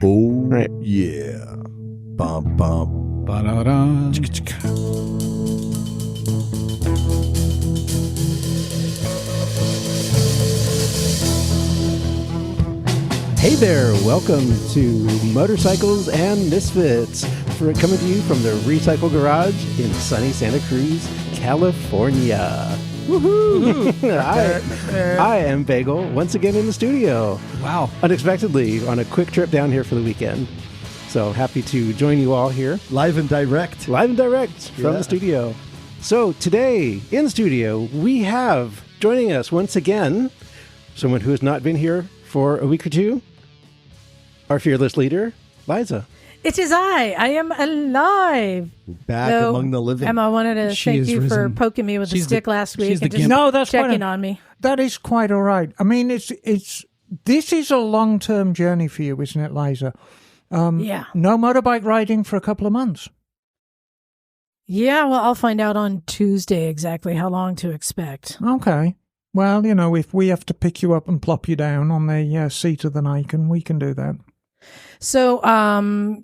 Oh, Right. yeah. Bum, bum. Ba-da-da. Hey there, welcome to Motorcycles and Misfits, coming to you from the Recycle Garage in sunny Santa Cruz, California. Woohoo! I am Bagel, once again in the studio. Wow. Unexpectedly, on a quick trip down here for the weekend. So happy to join you all here. Live and direct. From the studio. So today, in the studio, we have joining us once again, someone who has not been here for a week or two, our fearless leader, Liza. It is I am alive. Back among the living. Emma, I wanted to thank you for poking me with the stick last week and just checking on me. That is quite all right. I mean, this is a long-term journey for you, isn't it, Liza? Yeah. No motorbike riding for a couple of months. Yeah, well, I'll find out on Tuesday exactly how long to expect. Okay. Well, you know, if we have to pick you up and plop you down on the seat of the Nikon, we can do that. So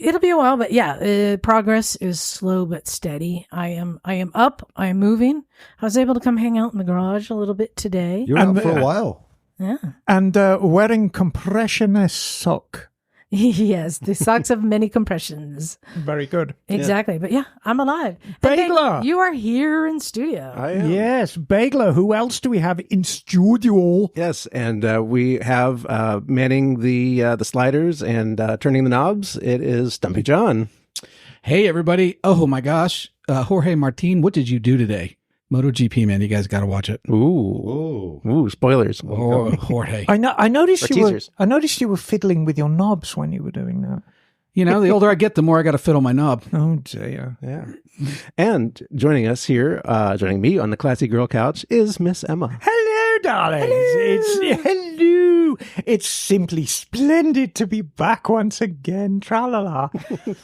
it'll be a while, but yeah, progress is slow but steady. I am up. I am moving. I was able to come hang out in the garage a little bit today. You're out for a while. Yeah. And wearing compressionist sock. Yes, the socks of many compressions. Very good. Exactly. Yeah. But yeah, I'm alive. Bagler. You are here in studio. I am. Yes, Bagler. Who else do we have in studio? Yes, and we have manning the sliders and turning the knobs. It is Stumpy John. Hey, everybody. Oh, my gosh. Jorge Martin, what did you do today? MotoGP, man. You guys got to watch it. Ooh, spoilers. Oh, Jorge. I noticed Or teasers. I noticed you were fiddling with your knobs when you were doing that. You know, the older I get, the more I got to fiddle my knob. Oh dear. Yeah. And joining us here, joining me on the Classy Girl Couch is Miss Emma. Hello, darlings. Hello. It's simply splendid to be back once again. Tra-la-la.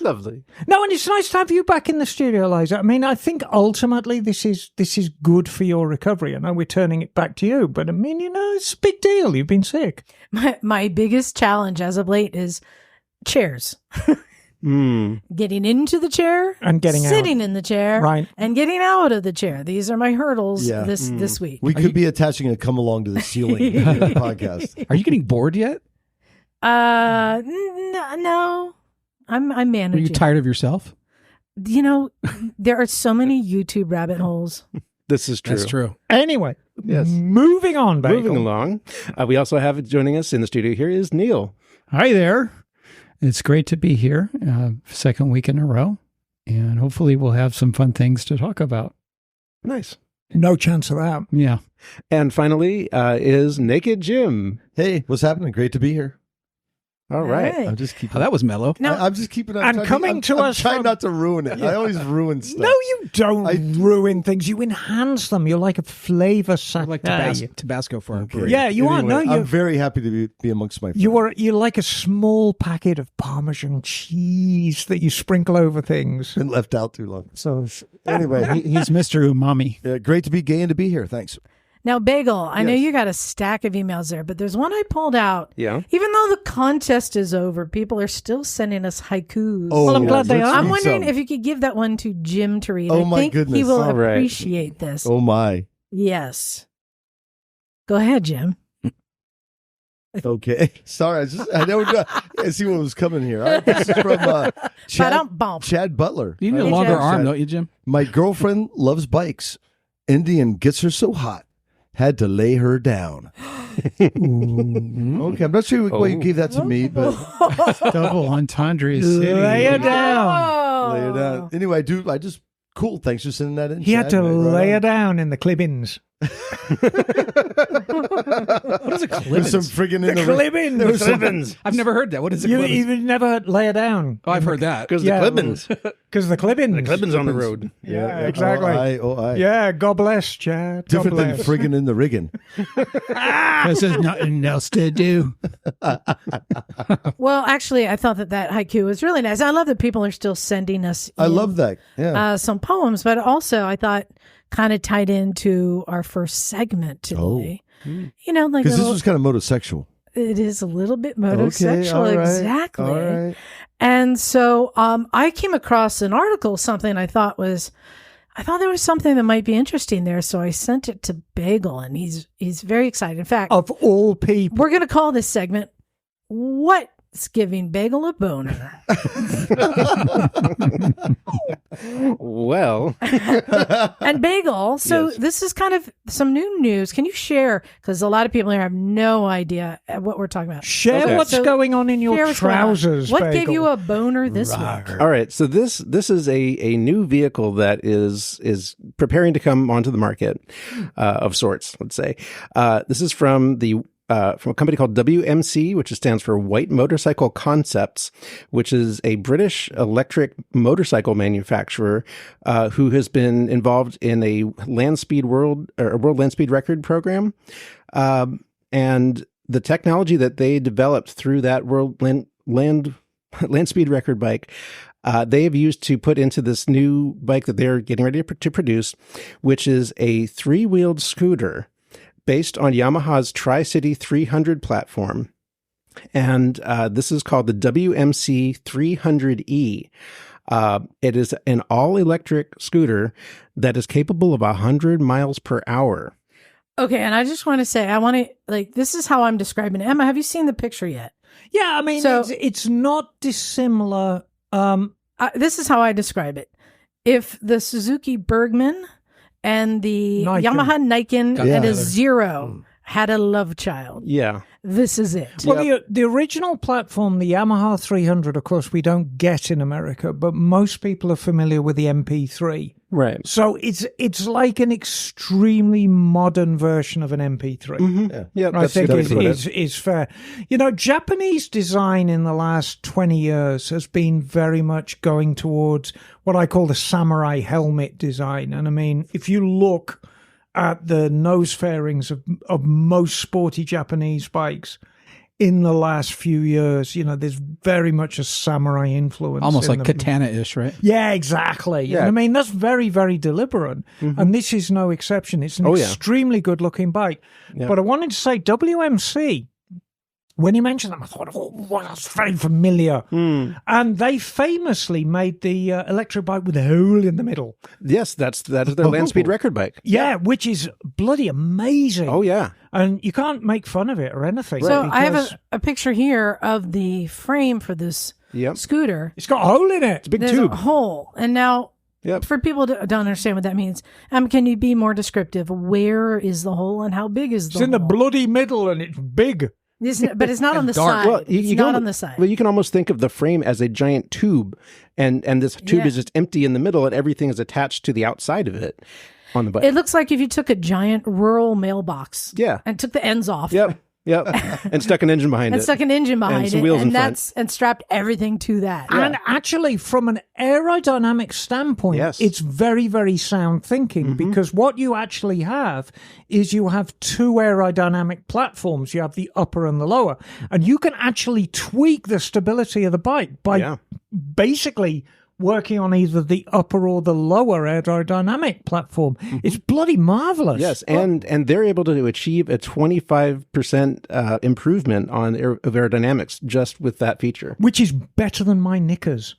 Lovely. No, and it's nice to have you back in the studio, Liza. I mean, I think ultimately this is good for your recovery. I know we're turning it back to you, but I mean, you know, it's a big deal. You've been sick. My biggest challenge as of late is chairs. Getting into the chair and getting sitting in the chair, right, and getting out of the chair. These are my hurdles this week. We could be attaching a come along to the ceiling in the podcast. Are you getting bored yet? No. I'm managing. Are you tired of yourself? You know, there are so many YouTube rabbit holes. This is true. That's true. Anyway, yes. Moving on, Bagel. Moving along. We also have joining us in the studio here is Neil. Hi there. It's great to be here, second week in a row, and hopefully we'll have some fun things to talk about. Nice. No chance of that. Yeah. And finally is Naked Jim. Hey, what's happening? Great to be here. All right. Hey. I'm just keeping. Oh, that was mellow. I'm just keeping. And coming to us trying from- not to ruin it. I always ruin stuff. No, you don't ruin things. You enhance them. You're like a flavor I sack. like Tabasco for our break. Yeah, you are. No, I'm very happy to be amongst my friends. You're like a small packet of Parmesan cheese that you sprinkle over things. Been left out too long. So Anyway, He's Mr. Umami. great to be gay and to be here. Thanks. Now, Bagel, I know Yes. you got a stack of emails there, but there's one I pulled out. Yeah. Even though the contest is over, people are still sending us haikus. Oh, Well, I'm glad they let's are. I'm read wondering some. if you could give that one to Jim to read. Oh, I my think goodness. he will All right. appreciate this. Oh my. Yes. Go ahead, Jim. Okay. Sorry, I see what was coming here. All right, this is from Ba-dum-bum. Chad Butler. You need a Hey, longer Chad. arm, don't you, Jim? My girlfriend loves bikes. Indian gets her so hot. Had to lay her down. Okay, I'm not sure why you gave that to me, but Double entendre is city. lay it down. Oh. lay her down. Anyway, I just cool. Thanks for sending that in. He had Chad. to lay her down in the clibbins. What is a There's some clibbins? friggin' in the clibbins. There was some- Clibbins. I've never heard that. What is a You clibbins? even never lay her down. Oh, I've heard that. Because Yeah. the Clibbins. Because the clibbins. The Clibbins on the road. Yeah, exactly. Oh, I. Yeah, God bless, Chad. God Different than bless. friggin' in the rigging. Because there's nothing else to do. Well, actually, I thought that haiku was really nice. I love that people are still sending us I in, love that. Yeah. some poems, but also I thought kind of tied into our first segment today. You know, like Because this little- was kind of motosexual. It is a little bit motosexual, all right, exactly. all right. And so I came across an article, something I thought there was something that might be interesting there. So I sent it to Bagel, and he's very excited. In fact, Of all people. we're going to call this segment "What's Giving Bagel a Boner?" Well, And Bagel, so Yes. this is kind of some new news. Can you share? Because a lot of people here have no idea what we're talking about. Share Okay. what's So, going on in Share your what's going on. trousers, What gave Bagel. you a boner this week? all right. So this is a new vehicle that is preparing to come onto the market of sorts. Let's say this is from a company called WMC, which stands for White Motorcycle Concepts, which is a British electric motorcycle manufacturer who has been involved in a world land speed record program, and the technology that they developed through that world land speed record bike. They have used to put into this new bike that they're getting ready to produce, which is a 3-wheeled scooter based on Yamaha's Tri-City 300 platform. And this is called the WMC 300E. It is an all-electric scooter that is capable of 100 miles per hour. Okay, and I just want to say, this is how I'm describing it. Emma, have you seen the picture yet? Yeah, I mean, So- it's not dissimilar. This is how I describe it. If the Suzuki Bergman and the Nikon. Yamaha Nikon Got and a together. Zero had a love child, Yeah. this is it. Well, the original platform, the Yamaha 300, of course, we don't get in America, but most people are familiar with the MP3. Right. So it's like an extremely modern version of an MP3. Yeah. I think exactly is fair. You know, Japanese design in the last 20 years has been very much going towards what I call the samurai helmet design. And I mean, if you look at the nose fairings of most sporty Japanese bikes in the last few years, you know, there's very much a samurai influence. Almost in like them. katana-ish, right? Yeah, exactly. Yeah. And I mean, that's very, very deliberate. And this is no exception. It's an Oh, yeah. extremely good looking bike. Yeah. But I wanted to say, WMC, when you mentioned them, I thought, oh, well, that's very familiar. And they famously made the electric bike with a hole in the middle. Yes, that is their land speed record bike. Yeah, which is bloody amazing. Oh, yeah. And you can't make fun of it or anything. So I have because a picture here of the frame for this Yep. scooter. it's got a hole in it. Big There's tube. a hole. And now, Yep. for people who don't understand what that means, can you be more descriptive? Where is the hole and how big is the It's in the hole? bloody middle and it's big. But it's not on the dark. side. Well, It's not on the side. Well, you can almost think of the frame as a giant tube, and this tube Yeah. is just empty in the middle, and everything is attached to the outside of it on the bike. It looks like if you took a giant rural mailbox Yeah. and took the ends off Yep. And stuck an engine behind and it. stuck an engine behind some it wheels in and strapped everything to that. And actually, from an aerodynamic standpoint, Yes. it's very, very sound thinking because what you actually have is you have two aerodynamic platforms. You have the upper and the lower. And you can actually tweak the stability of the bike by basically working on either the upper or the lower aerodynamic platform. It's bloody marvelous. Yes, and they're able to achieve a 25% improvement on aerodynamics just with that feature. Which is better than my knickers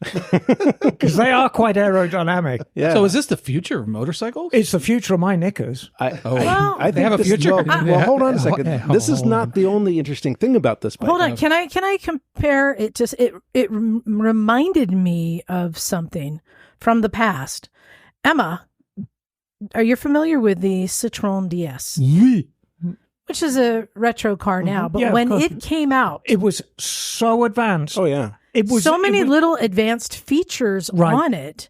because they are quite aerodynamic. Yeah. So is this the future of motorcycles? It's the future of my knickers. I They think have a this- future. Well, hold on a second. Yeah, This is hold not the only interesting thing about this bike. Hold on, can I compare it? It reminded me of something from the past. Emma, are you familiar with the Citroen DS, which is a retro car now? But Yeah, of when course. it came out, It was so advanced. Oh, yeah. It was so many it was- little advanced features Right. on it.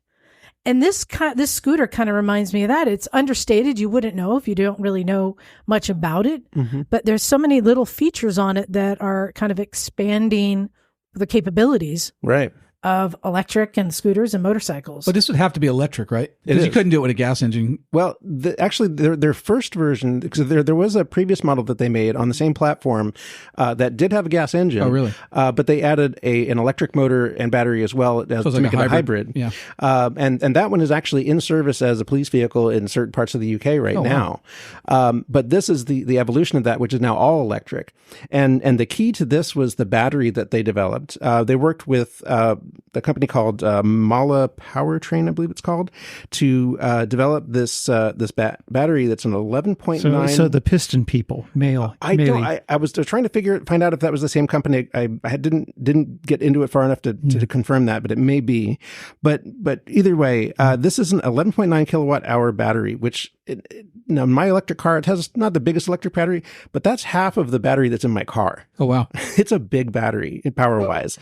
And this scooter kind of reminds me of that. It's understated. You wouldn't know if you don't really know much about it. But there's so many little features on it that are kind of expanding the capabilities Right. of electric and scooters and motorcycles. But this would have to be electric, right? Because you couldn't do it with a gas engine. Well, actually, their first version, because there was a previous model that they made on the same platform that did have a gas engine. Oh, really? But they added an electric motor and battery as well as to make it a hybrid. Yeah. And that one is actually in service as a police vehicle in certain parts of the UK right now. Wow. But this is the evolution of that, which is now all electric. And the key to this was the battery that they developed. They worked with the company called Mala Powertrain, I believe it's called, to develop this battery that's an 11.9. So the piston people, male. I was trying to find out if that was the same company. I didn't get into it far enough to confirm that, but it may be. But either way, this is an 11.9 kilowatt hour battery, which now my electric car, it has not the biggest electric battery, but that's half of the battery that's in my car. Oh, wow. It's a big battery power wise.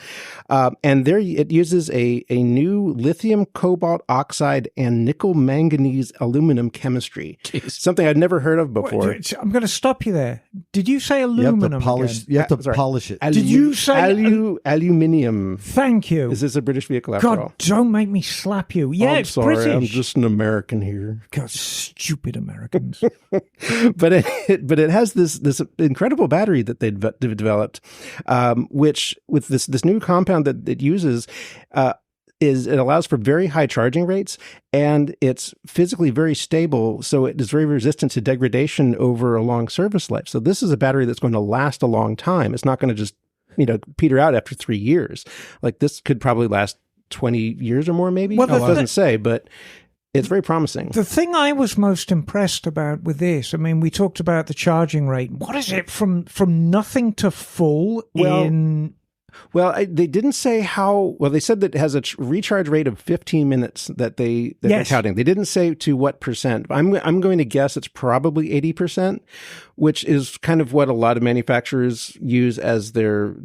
And there it uses a new lithium cobalt oxide and nickel manganese aluminum chemistry. Jeez. Something I'd never heard of before. Wait, I'm going to stop you there. Did you say aluminum? You have to polish it. Did you say aluminium? Thank you. Is this a British vehicle after all? God, don't make me slap you. Yeah, I'm it's sorry, British. I'm just an American here. God, stupid Americans. but it has this incredible battery that they've developed, which with this new compound that it uses, it allows for very high charging rates, and it's physically very stable, so it is very resistant to degradation over a long service life. So this is a battery that's going to last a long time. It's not going to just peter out after 3 years. Like this could probably last 20 years or more, maybe. Well, it doesn't say, but it's very promising. The thing I was most impressed about with this, I mean, we talked about the charging rate. What is it from nothing to full in? Well, they didn't say how. Well, they said that it has a recharge rate of 15 minutes that they're counting. They didn't say to what percent. I'm going to guess it's probably 80%, which is kind of what a lot of manufacturers use as their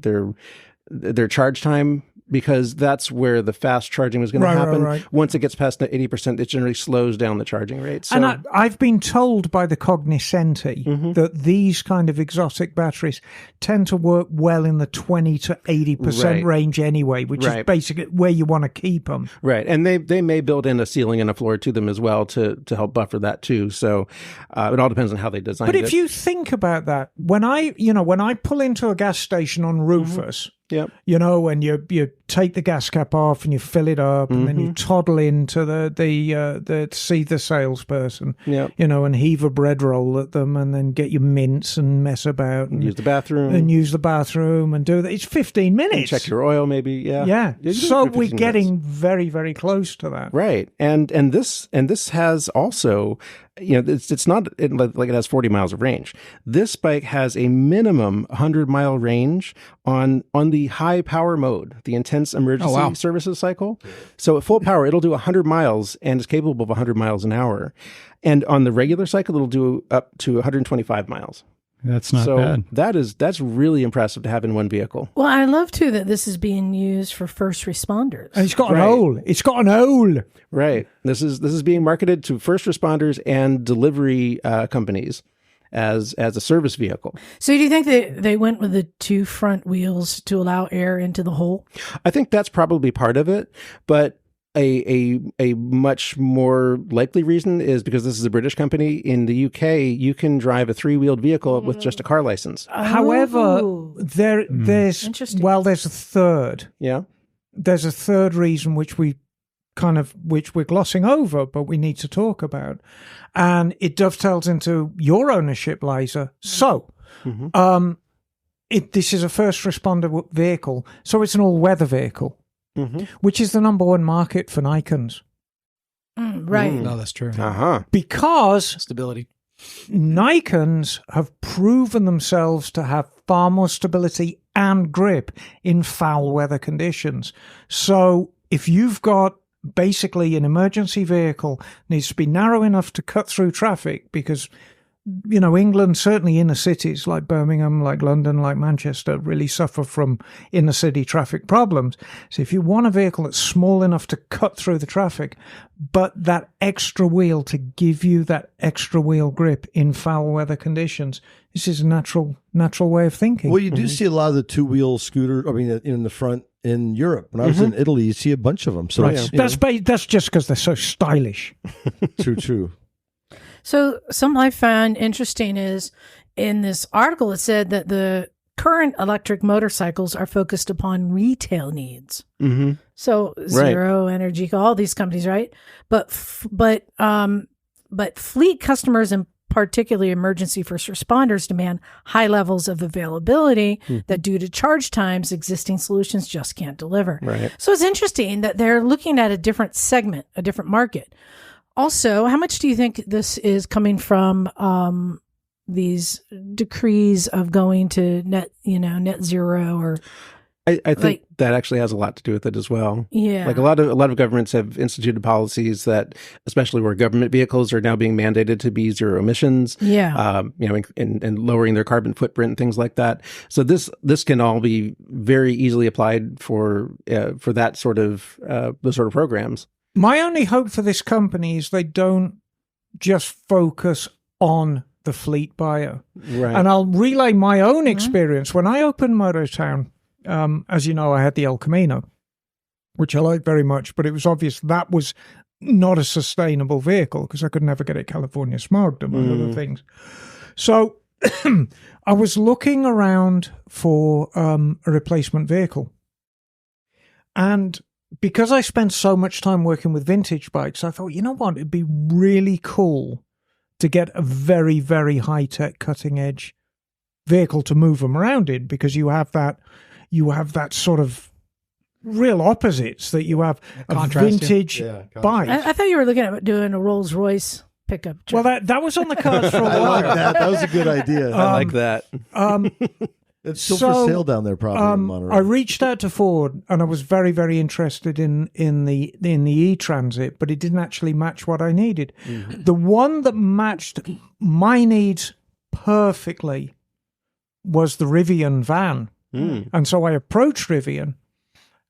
charge time, because that's where the fast charging was going to happen. Right. Once it gets past 80%, it generally slows down the charging rate. So, and I've been told by the cognoscenti that these kind of exotic batteries tend to work well in the 20 to 80% range anyway, which is basically where you want to keep them. Right. And they may build in a ceiling and a floor to them as well to help buffer that too. So it all depends on how they design it. But if you think about that, when I pull into a gas station on Rufus, yep. And you take the gas cap off and you fill it up, and then you toddle into the see the salesperson, and heave a bread roll at them, and then get your mints and mess about and use the bathroom and do that. It's 15 minutes. And check your oil, maybe. Yeah. So we're getting very, very close to that. Right. And this has also, it's not like it has 40 miles of range. This bike has a minimum 100-mile range on the high power mode, the intense emergency services cycle. So at full power, it'll do 100 miles and is capable of 100 miles an hour. And on the regular cycle, it'll do up to 125 miles. That's not bad. That's really impressive to have in one vehicle. Well, I love too that this is being used for first responders. And it's got an owl. It's got an owl. Right. This is being marketed to first responders and delivery companies as a service vehicle. So do you think they went with the two front wheels to allow air into the hole? I think that's probably part of it, but a much more likely reason is because this is a British company. In the UK, you can drive a 3-wheeled vehicle with just a car license. However, there's a third. Yeah. There's a third reason which we're glossing over, but we need to talk about. And it dovetails into your ownership, Liza. So, this is a first responder vehicle, so it's an all-weather vehicle. Which is the number one market for Nikons. Right. No, that's true. Because stability. Nikons have proven themselves to have far more stability and grip in foul weather conditions. So if you've got basically an emergency vehicle, needs to be narrow enough to cut through traffic because England, certainly inner cities like Birmingham, like London, like Manchester, really suffer from inner city traffic problems. So if you want a vehicle that's small enough to cut through the traffic, but that extra wheel to give you that extra wheel grip in foul weather conditions, this is a natural way of thinking. Well, you do see a lot of the two-wheel scooter, in the front in Europe. When I was in Italy, you see a bunch of them. So that's just because they're so stylish. True. So something I found interesting is in this article, it said that the current electric motorcycles are focused upon retail needs. Mm-hmm. So Zero, Energy, all these companies, right? But fleet customers and particularly emergency first responders demand high levels of availability that due to charge times, existing solutions just can't deliver. Right. So it's interesting that they're looking at a different segment, a different market. Also, how much do you think this is coming from these decrees of going to net zero? Or I think that actually has a lot to do with it as well. Yeah, like a lot of governments have instituted policies that, especially where government vehicles are now being mandated to be zero emissions. Yeah, and lowering their carbon footprint and things like that. So this can all be very easily applied for that sort of those sort of programs. My only hope for this company is they don't just focus on the fleet buyer. Right. And I'll relay my own experience. When I opened Mototown, as you know, I had the El Camino, which I liked very much, but it was obvious that was not a sustainable vehicle because I could never get it California smogged, among other things. So I was looking around for a replacement vehicle. And because I spent so much time working with vintage bikes, I thought, you know what, it'd be really cool to get a very, very high-tech, cutting-edge vehicle to move them around in, because you have that sort of real opposites, that you have a vintage bike. I thought you were looking at doing a Rolls Royce pickup truck. Well, that was on the cards for a while. I like that. That was a good idea. I like that. It's still for sale down there, probably in Monterey. I reached out to Ford, and I was very, very interested in the E-Transit, but it didn't actually match what I needed. Mm-hmm. The one that matched my needs perfectly was the Rivian van. And so I approached Rivian,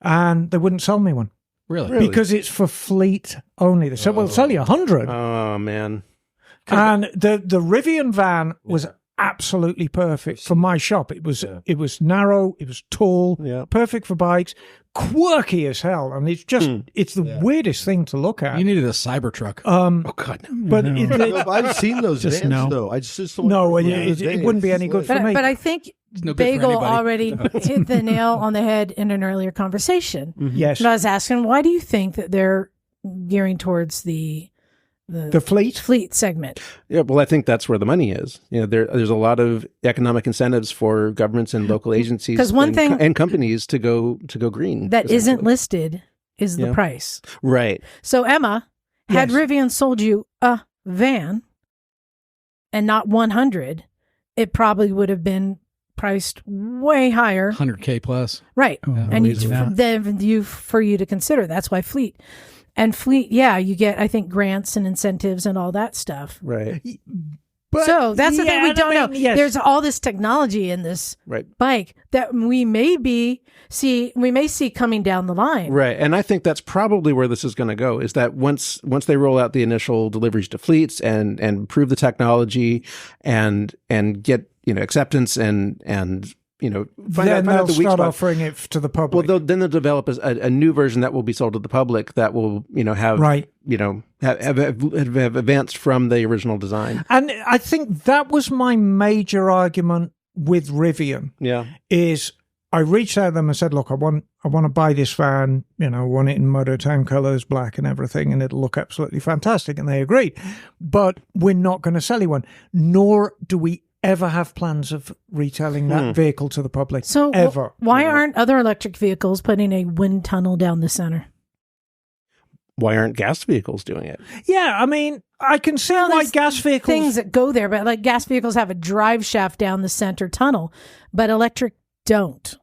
and they wouldn't sell me one. Really? Because it's for fleet only. They said, we'll sell you 100. Oh, man. And the Rivian van was absolutely perfect for my shop. It was narrow, it was tall, perfect for bikes, quirky as hell, and it's just it's the weirdest thing to look at. You needed a Cybertruck. Oh God, but I've seen those Just vans no. though. It wouldn't be any good for me. But I think no good for Bagel anybody. already hit the nail on the head in an earlier conversation. Yes, And I was asking, why do you think that they're gearing towards the fleet segment? Yeah, well, I think that's where the money is. There's a lot of economic incentives for governments and local agencies and companies to go green. That isn't listed is the price. Right. So Emma, had Rivian sold you a van and not 100, it probably would have been priced way higher. 100K plus. Right. And easily for you to consider. That's why fleet. And fleet, you get, I think, grants and incentives and all that stuff. Right. But, so that's the thing we don't know. Yes. There's all this technology in this bike that we may see coming down the line. Right. And I think that's probably where this is going to go, is that once they roll out the initial deliveries to fleets and prove the technology and get, acceptance and then they'll start offering it to the public. Well, then they'll develop a new version that will be sold to the public that will, have advanced from the original design. And I think that was my major argument with Rivian. Yeah, is I reached out to them and said, look, I want to buy this van. I want it in Mototown colors, black and everything, and it'll look absolutely fantastic. And they agreed, but we're not going to sell you one, nor do we ever have plans of retailing that vehicle to the public. So ever. Why aren't other electric vehicles putting a wind tunnel down the center? Why aren't gas vehicles doing it? Yeah, I mean, I can see why gas vehicles... Things that go there, but like gas vehicles have a drive shaft down the center tunnel, but electric don't.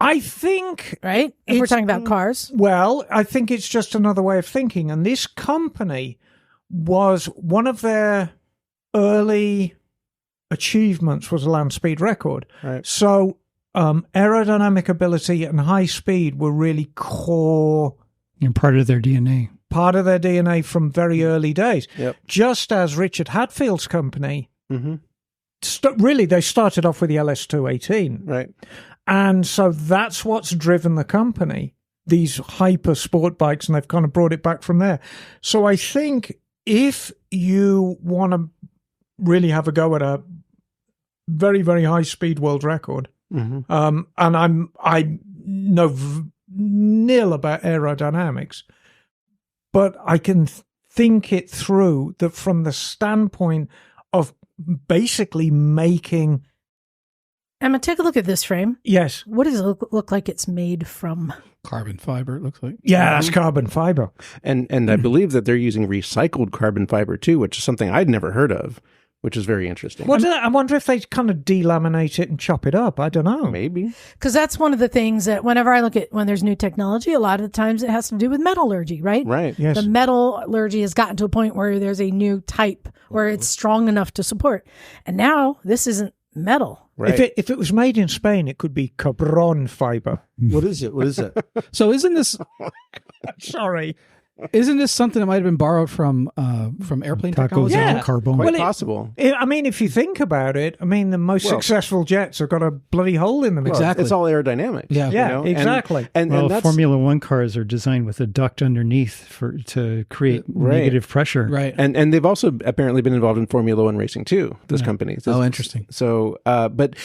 I think... Right? If we're talking about cars. Well, I think it's just another way of thinking. And this company was one of their early achievements was a land speed record. Right. So aerodynamic ability and high speed were really core And part of their DNA. part of their DNA from very early days. Yep. Just as Richard Hadfield's company, Mm-hmm. really, they started off with the LS218. Right. And so that's what's driven the company, these hyper sport bikes, and they've kind of brought it back from there. So I think if you want to really have a go at a very, very high speed world record, Mm-hmm. and I know nil about aerodynamics, but I can think it through that from the standpoint of basically making. Emma, take a look at this frame. Yes. What does it look like it's made from? Carbon fiber, it looks like. Yeah, that's carbon fiber. And I believe that they're using recycled carbon fiber too, which is something I'd never heard of, which is very interesting. I wonder if they kind of delaminate it and chop it up. I don't know. Maybe. Because that's one of the things that whenever I look at when there's new technology, a lot of the times it has to do with metallurgy, right? Right. Yes. The metallurgy has gotten to a point where there's a new type where it's strong enough to support. And now this isn't metal. Right. If it was made in Spain, it could be cabron fiber. What is it? What is it? So isn't this Sorry. something that might have been borrowed from airplane technology? Yeah. Carbon. Quite Well, possible. I mean, if you think about it, I mean, the most successful jets have got a bloody hole in them. Well, Exactly. It's all aerodynamics. Yeah. you Yeah, know? exactly. And Well, that's Formula One cars are designed with a duct underneath to create Right. negative pressure. Right. and they've also apparently been involved in Formula One racing too. This company. Oh, interesting. So, but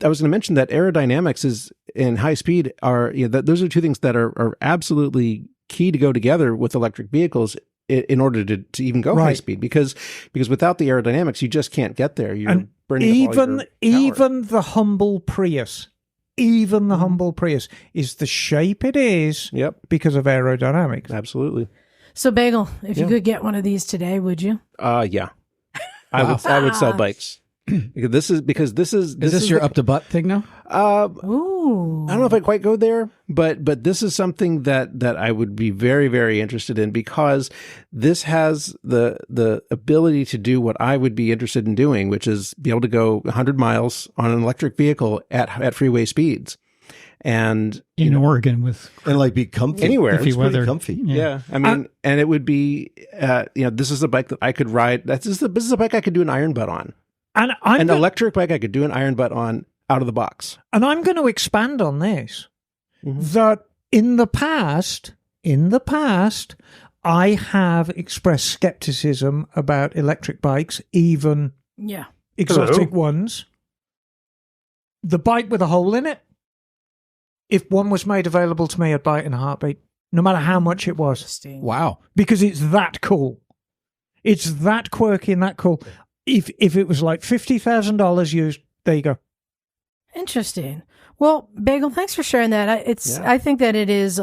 I was going to mention that aerodynamics is and high speed are those are two things that are absolutely key to go together with electric vehicles in order to even go high Right. speed because without the aerodynamics you just can't get there. You're And burning up all your power. even the humble Prius, is the shape it is Yep, because of aerodynamics. absolutely. So, Bagel, if you could get one of these today, would you? Yeah, I would sell bikes. This is Is this your up to butt thing now? Ooh. I don't know if I quite go there, but this is something that I would be very, very interested in because this has the ability to do what I would be interested in doing, which is be able to go 100 miles on an electric vehicle at freeway speeds. And In Oregon with And like be comfy. Anywhere. It's iffy pretty weather. comfy. yeah, I mean, and it would be, this is a bike that I could ride. This is a bike I could do an iron butt on. And An electric bike I could do an iron butt on out of the box. And I'm going to expand on this. Mhm. That in the past, I have expressed skepticism about electric bikes, even Yeah. exotic ones. The bike with a hole in it, if one was made available to me, I'd buy it in a heartbeat, no matter how much it was, Interesting. Wow. because it's that cool. It's that quirky and that cool. If it was like $50,000 used, there you go. Interesting. Well, Bagel, thanks for sharing that. I think that it is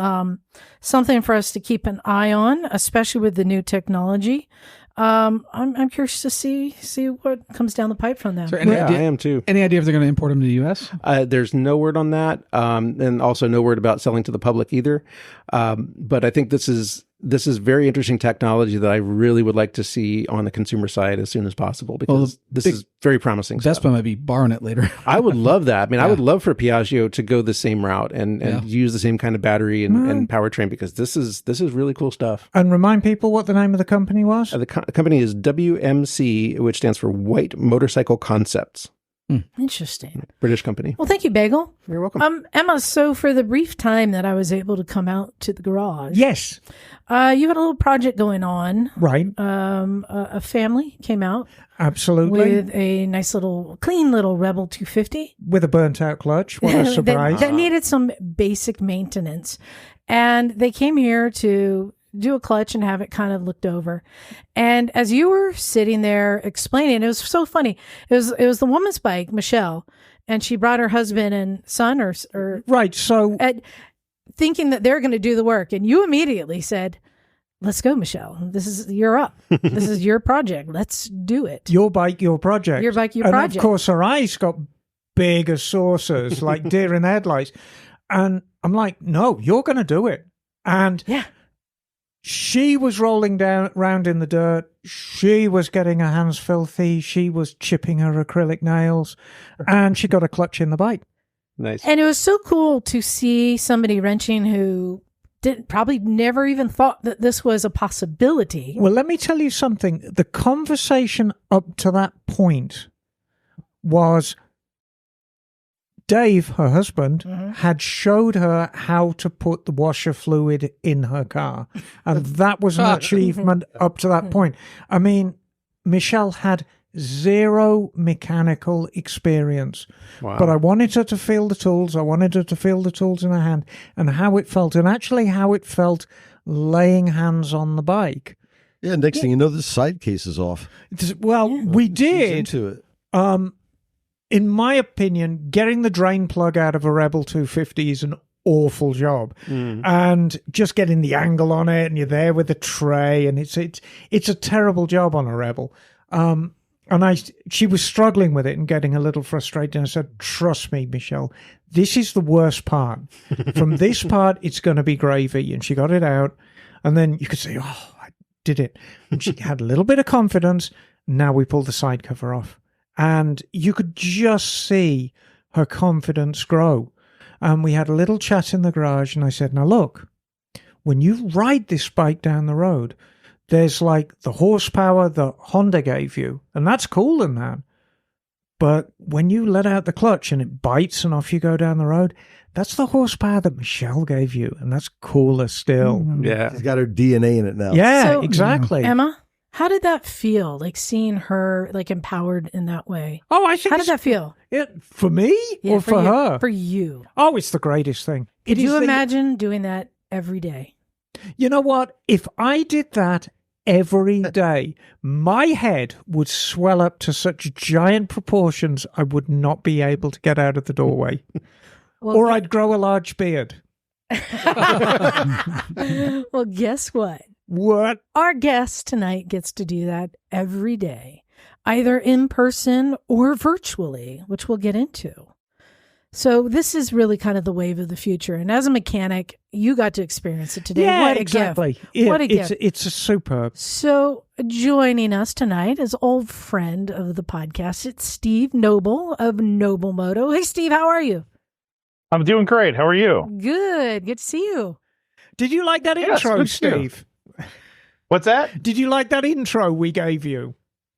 something for us to keep an eye on, especially with the new technology. I'm curious to see what comes down the pipe from them. Is there any Yeah, idea, I am too. any idea if they're going to import them to the U.S.? There's no word on that, and also no word about selling to the public either. But I think this is very interesting technology that I really would like to see on the consumer side as soon as possible because this is very promising Vespa stuff. might be borrowing it later. I would love that. I mean, I would love for Piaggio to go the same route and Yeah. use the same kind of battery and powertrain because this is really cool stuff. And remind people what the name of the company was. The company is WMC, which stands for White Motorcycle Concepts. Interesting. British company. Well, thank you, Bagel. You're welcome. Emma, so for the brief time that I was able to come out to the garage, Yes, you had a little project going on. right. A family came out Absolutely. with a nice little, clean little Rebel 250. With a burnt out clutch. What a surprise. that needed some basic maintenance. And they came here to do a clutch and have it kind of looked over. And as you were sitting there explaining, it was so funny. It was the woman's bike, Michelle, and she brought her husband and son or Right. So thinking that they're going to do the work. And you immediately said, "Let's go, Michelle. You're up. This is your project. Let's do it." your bike, your project. Your bike, your and project. of course, her eyes got big as saucers, like deer in headlights. And I'm like, no, you're going to do it. And Yeah. She was rolling down around in the dirt. She was getting her hands filthy. She was chipping her acrylic nails, and she got a clutch in the bike. Nice. And it was so cool to see somebody wrenching who probably never even thought that this was a possibility. Well, let me tell you something. The conversation up to that point was Dave, her husband, had showed her how to put the washer fluid in her car. And that was an achievement up to that point. I mean, Michelle had zero mechanical experience. Wow. But I wanted her to feel the tools. I wanted her to feel the tools in her hand and how it felt. And actually how it felt laying hands on the bike. Yeah, next thing you know, the side case is off. Well, we She's did. into it. In my opinion, getting the drain plug out of a Rebel 250 is an awful job. And just getting the angle on it, and you're there with the tray, and it's a terrible job on a Rebel. And she was struggling with it and getting a little frustrated. And I said, trust me, Michelle, this is the worst part. From this part, it's going to be gravy. And she got it out. And then you could say, oh, I did it. And she had a little bit of confidence. Now we pull the side cover off. And you could just see her confidence grow. And we had a little chat in the garage, and I said, now look, when you ride this bike down the road, there's like the horsepower that Honda gave you, and that's cool and that. But when you let out the clutch and it bites and off you go down the road, that's the horsepower that Michelle gave you, and that's cooler still. Yeah. She's got her DNA in it now. Yeah, So, exactly. Emma, how did that feel? Like seeing her like empowered in that way. Oh, I think How did that feel? for me or for you, her? For you. Oh, it's the greatest thing. Could It you is the- imagine doing that every day? You know what? If I did that every day, my head would swell up to such giant proportions I would not be able to get out of the doorway. Well, Or I'd grow a large beard. well, guess what? What? Our guest tonight gets to do that every day, either in person or virtually, which we'll get into. So this is really kind of the wave of the future. And as a mechanic, you got to experience it today. Yeah, What a exactly. gift. What a gift. It's a superb. So joining us tonight is old friend of the podcast. It's Steve Knoble of Knoble Moto. Hey, Steve, how are you? I'm doing great. How are you? Good. Good to see you. Did you like that Yes, intro, good to see you. Steve? What's that? Did you like that intro we gave you?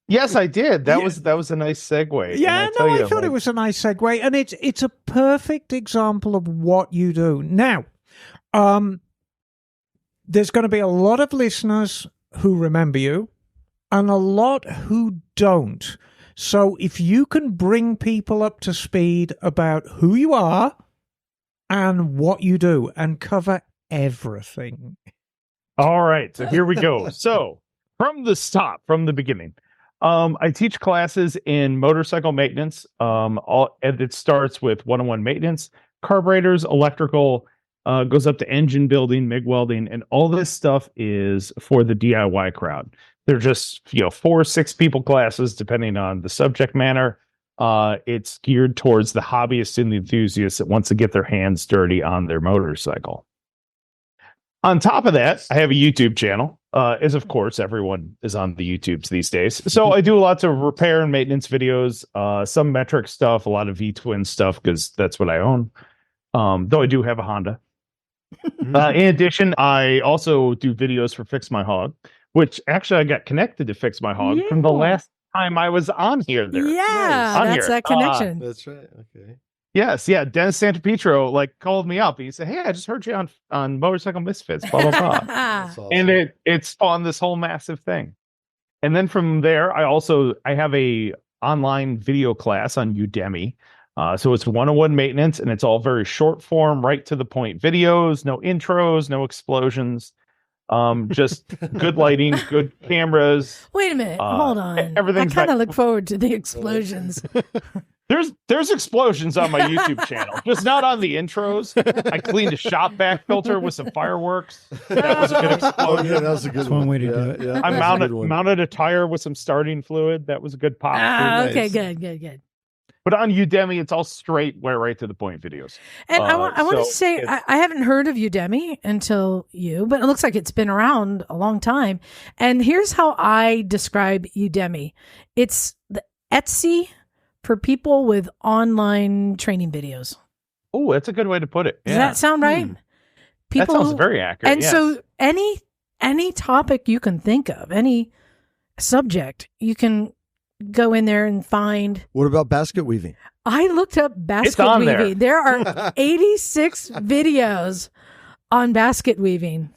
Yes, I did. That Yeah. was a nice segue. Yeah, And no, I tell thought you, it was a nice segue, and it's a perfect example of what you do. Now, there's going to be a lot of listeners who remember you, and a lot who don't. So if you can bring people up to speed about who you are and what you do, and cover everything. All right, so here we go. So from the beginning, I teach classes in motorcycle maintenance. And it starts with one-on-one maintenance, carburetors, electrical, goes up to engine building, MIG welding, and all this stuff is for the DIY crowd. They're just 4 or 6 people classes depending on the subject matter. It's geared towards the hobbyists and the enthusiasts that wants to get their hands dirty on their motorcycle. On top of that, I have a YouTube channel, as of course everyone is on the YouTubes these days. So I do lots of repair and maintenance videos, some metric stuff, a lot of V-twin stuff because that's what I own. Though I do have a Honda. In addition, I also do videos for FixMyHawg, which actually I got connected to FixMyHawg from the last time I was on here. Yeah, On that's here. that connection. That's right. Okay. Yes, yeah. Dennis Santapietro called me up. He said, "Hey, I just heard you on Motorcycle Misfits." Blah blah blah. That's awesome. And it spawned this whole massive thing. And then from there, I have a online video class on Udemy. So it's one-on-one maintenance, and it's all very short form, right to the point videos. No intros, no explosions. Just good lighting, good cameras. Wait a minute. Hold on. everything's I kind of back- look forward to the explosions. There's explosions on my YouTube channel, just not on the intros. I cleaned a shop back filter with some fireworks. That was a good Oh, explosion. yeah, that was a good That's one way to do it. Yeah, I that's a good one. mounted a tire with some starting fluid. That was a good pop. Ah, Nice. okay, good. But on Udemy, it's all straight, right to the point videos. And I want to say, I haven't heard of Udemy until you, but it looks like it's been around a long time. And here's how I describe Udemy. It's the Etsy for people with online training videos. Oh, that's a good way to put it. Does that sound right? That sounds very accurate. And so any topic you can think of, any subject, you can go in there and find. What about basket weaving? I looked up basket weaving. There are 86 videos on basket weaving.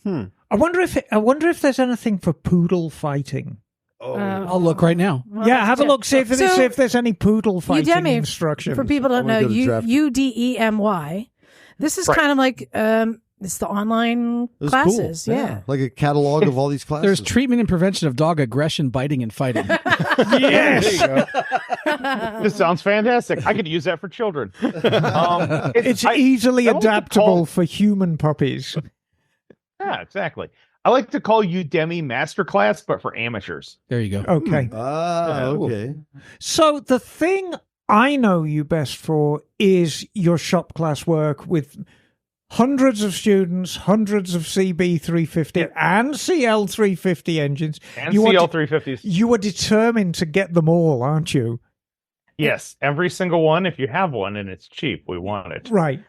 I wonder if there's anything for poodle fighting. I'll look right now. Well, yeah, have a look. See if there's any poodle fighting Udemy, instructions. For people that don't know, Udemy. This is kind of like it's the online classes. Cool. Yeah, like a catalog of all these classes. There's treatment and prevention of dog aggression, biting, and fighting. Yes. This sounds fantastic. I could use that for children. It's easily adaptable for human puppies. Yeah, exactly. I like to call Udemy Masterclass, but for amateurs. There you go. Okay. Okay. So the thing I know you best for is your shop class work with hundreds of students, hundreds of CB350 and CL350 engines. And CL350s. You are determined to get them all, aren't you? Yes, every single one. If you have one and it's cheap, we want it. Right.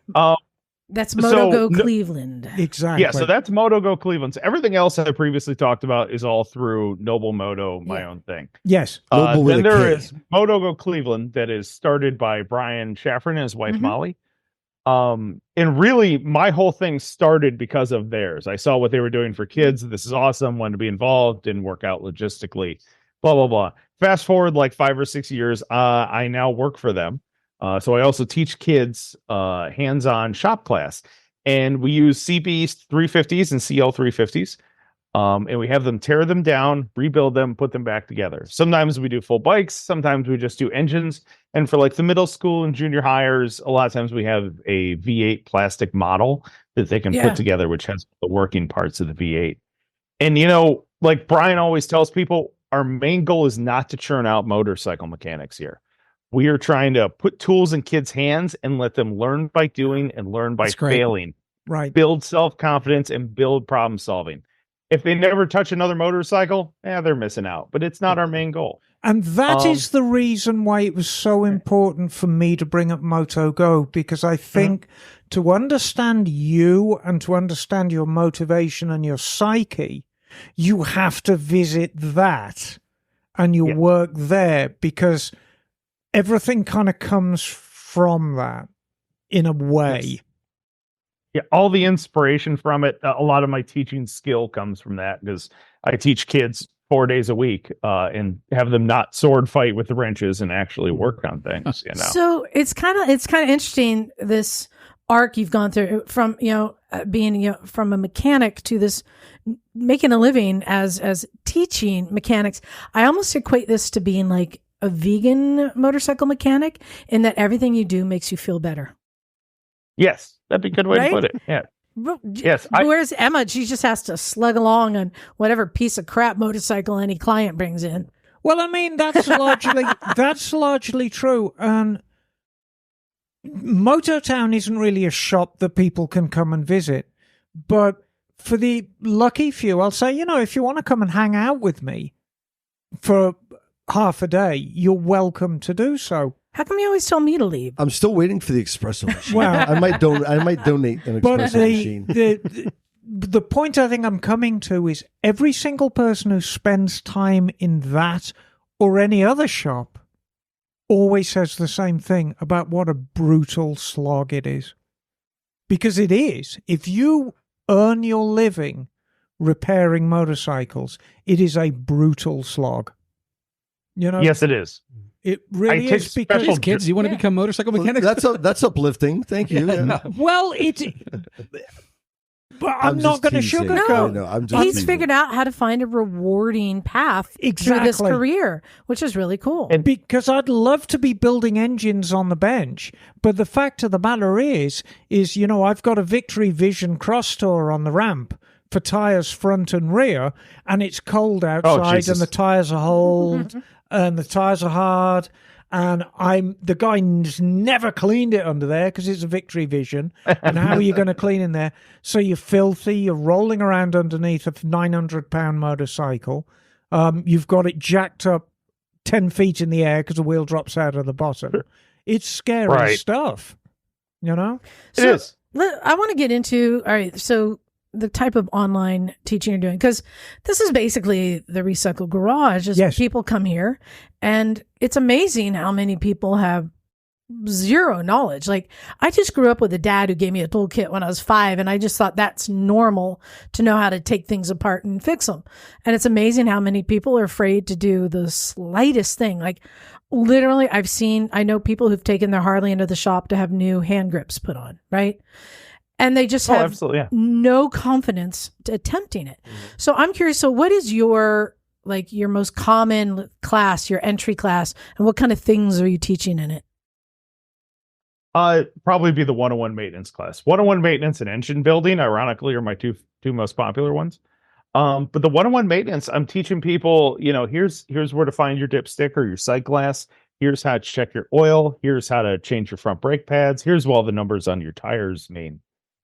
That's MotogoCleveland. Exactly. Yeah, so that's MotogoCleveland. So everything else I previously talked about is all through Knoble Moto, my own thing. Yes. Then there is MotogoCleveland that is started by Brian Shaffron and his wife Molly. And really, my whole thing started because of theirs. I saw what they were doing for kids. This is awesome. Wanted to be involved. Didn't work out logistically. Blah, blah, blah. Fast forward like 5 or 6 years. I now work for them. So I also teach kids hands-on shop class. And we use CB 350s and CL 350s. And we have them tear them down, rebuild them, put them back together. Sometimes we do full bikes. Sometimes we just do engines. And for like the middle school and junior hires, a lot of times we have a V8 plastic model that they can put together, which has the working parts of the V8. And, you know, like Brian always tells people, our main goal is not to churn out motorcycle mechanics here. We are trying to put tools in kids' hands and let them learn by doing and learn by failing. Right. Build self-confidence and build problem solving. If they never touch another motorcycle, they're missing out. But it's not our main goal. And that is the reason why it was so important for me to bring up MotoGo, because I think to understand you and to understand your motivation and your psyche, you have to visit that and you work there, because everything kind of comes from that in a way. Yes. Yeah, all the inspiration from it, a lot of my teaching skill comes from that, because I teach kids 4 days a week and have them not sword fight with the wrenches and actually work on things. You know, so it's kind of interesting, this arc you've gone through from being from a mechanic to this making a living as teaching mechanics. I almost equate this to being like a vegan motorcycle mechanic, in that everything you do makes you feel better. Yes, that'd be a good way to put it. Yeah. Yes. Where's Emma? She just has to slug along on whatever piece of crap motorcycle any client brings in. Well, I mean, that's largely true. And Mototown isn't really a shop that people can come and visit. But for the lucky few, I'll say, if you want to come and hang out with me for half a day, you're welcome to do so. How come you always tell me to leave? I'm still waiting for the espresso machine. Well, I might donate an espresso machine. The point I think I'm coming to is every single person who spends time in that or any other shop always says the same thing about what a brutal slog it is. Because it is. If you earn your living repairing motorcycles, it is a brutal slog. Yes, it is. It really is, because these kids, you want to become motorcycle mechanics? That's uplifting. Thank you. Well, but I'm not going to sugarcoat. No, he's figured out how to find a rewarding paff through this career, which is really cool. And because I'd love to be building engines on the bench, but the fact of the matter is I've got a Victory Vision Cross Tour on the ramp for tires front and rear, and it's cold outside, and the tires are old, and the tires are hard, And the guy's never cleaned it under there because it's a Victory Vision. And how are you going to clean in there? So you're filthy. You're rolling around underneath a 900-pound motorcycle. You've got it jacked up 10 feet in the air because the wheel drops out of the bottom. It's scary stuff, you know? It is. I want to get into, all right, so the type of online teaching you're doing, because this is basically the Recycle Garage. People come here, and it's amazing how many people have zero knowledge. Like, I just grew up with a dad who gave me a toolkit when I was 5, and I just thought that's normal to know how to take things apart and fix them. And it's amazing how many people are afraid to do the slightest thing. Like, literally, I know people who've taken their Harley into the shop to have new hand grips put on, right? And they just have no confidence to attempting it. So I'm curious. So what is your most common class, your entry class, and what kind of things are you teaching in it? Probably be the 101 maintenance class. 101 maintenance and engine building, ironically, are my two most popular ones. But the 101 maintenance, I'm teaching people, here's where to find your dipstick or your sight glass. Here's how to check your oil. Here's how to change your front brake pads. Here's what all the numbers on your tires mean.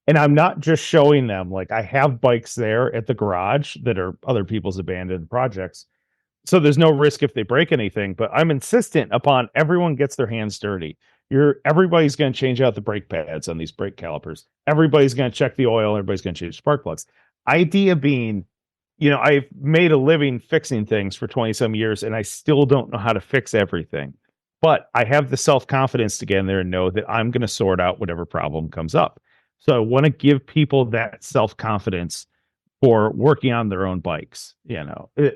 And I'm not just showing them, like, I have bikes there at the garage that are other people's abandoned projects. So there's no risk if they break anything, but I'm insistent upon everyone gets their hands dirty. Everybody's going to change out the brake pads on these brake calipers. Everybody's going to check the oil. Everybody's going to change spark plugs. Idea being, I've made a living fixing things for 20 some years, and I still don't know how to fix everything. But I have the self-confidence to get in there and know that I'm going to sort out whatever problem comes up. So I want to give people that self-confidence for working on their own bikes.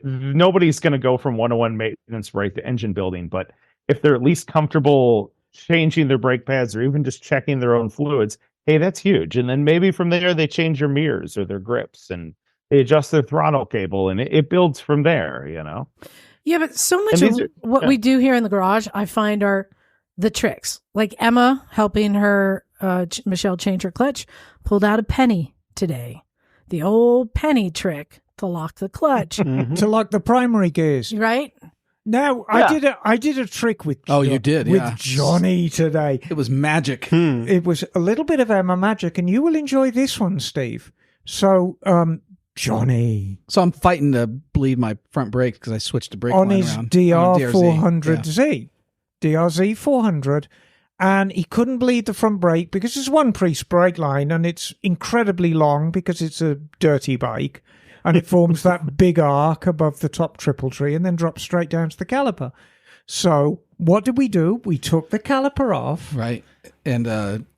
Nobody's going to go from 101 maintenance right to engine building, but if they're at least comfortable changing their brake pads or even just checking their own fluids, hey, that's huge. And then maybe from there, they change their mirrors or their grips and they adjust their throttle cable, and it builds from there, Yeah, but so much of what we do here in the garage, I find, are the tricks. Like Emma helping her Michelle change her clutch, pulled out a penny today. The old penny trick to lock the clutch. To lock the primary gears. Right? Now, I did a trick with you did, with Johnny today. It was magic. It was a little bit of Emma magic, and you will enjoy this one, Steve. So, Johnny. So I'm fighting to bleed my front brake because I switched the brake on line his around. DR400Z. DRZ 400. And he couldn't bleed the front brake because it's one-piece brake line and it's incredibly long because it's a dirty bike. And it forms that big arc above the top triple tree and then drops straight down to the caliper. So what did we do? We took the caliper off. Right. And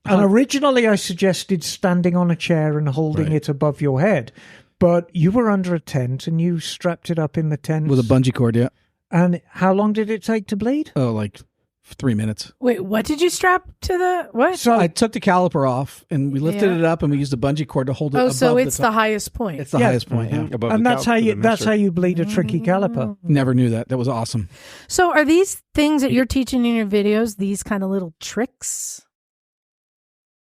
originally I suggested standing on a chair and holding it above your head. But you were under a tent and you strapped it up in the tent. With a bungee cord, yeah. And how long did it take to bleed? Oh, like 3 minutes. Wait, what did you strap to the what? So I took the caliper off and we lifted it up and we used a bungee cord to hold it. Oh, above so it's the highest point. It's the highest point. Yeah. Above and the that's how you bleed a tricky caliper. Never knew that. That was awesome. So are these things that you're teaching in your videos, these kind of little tricks?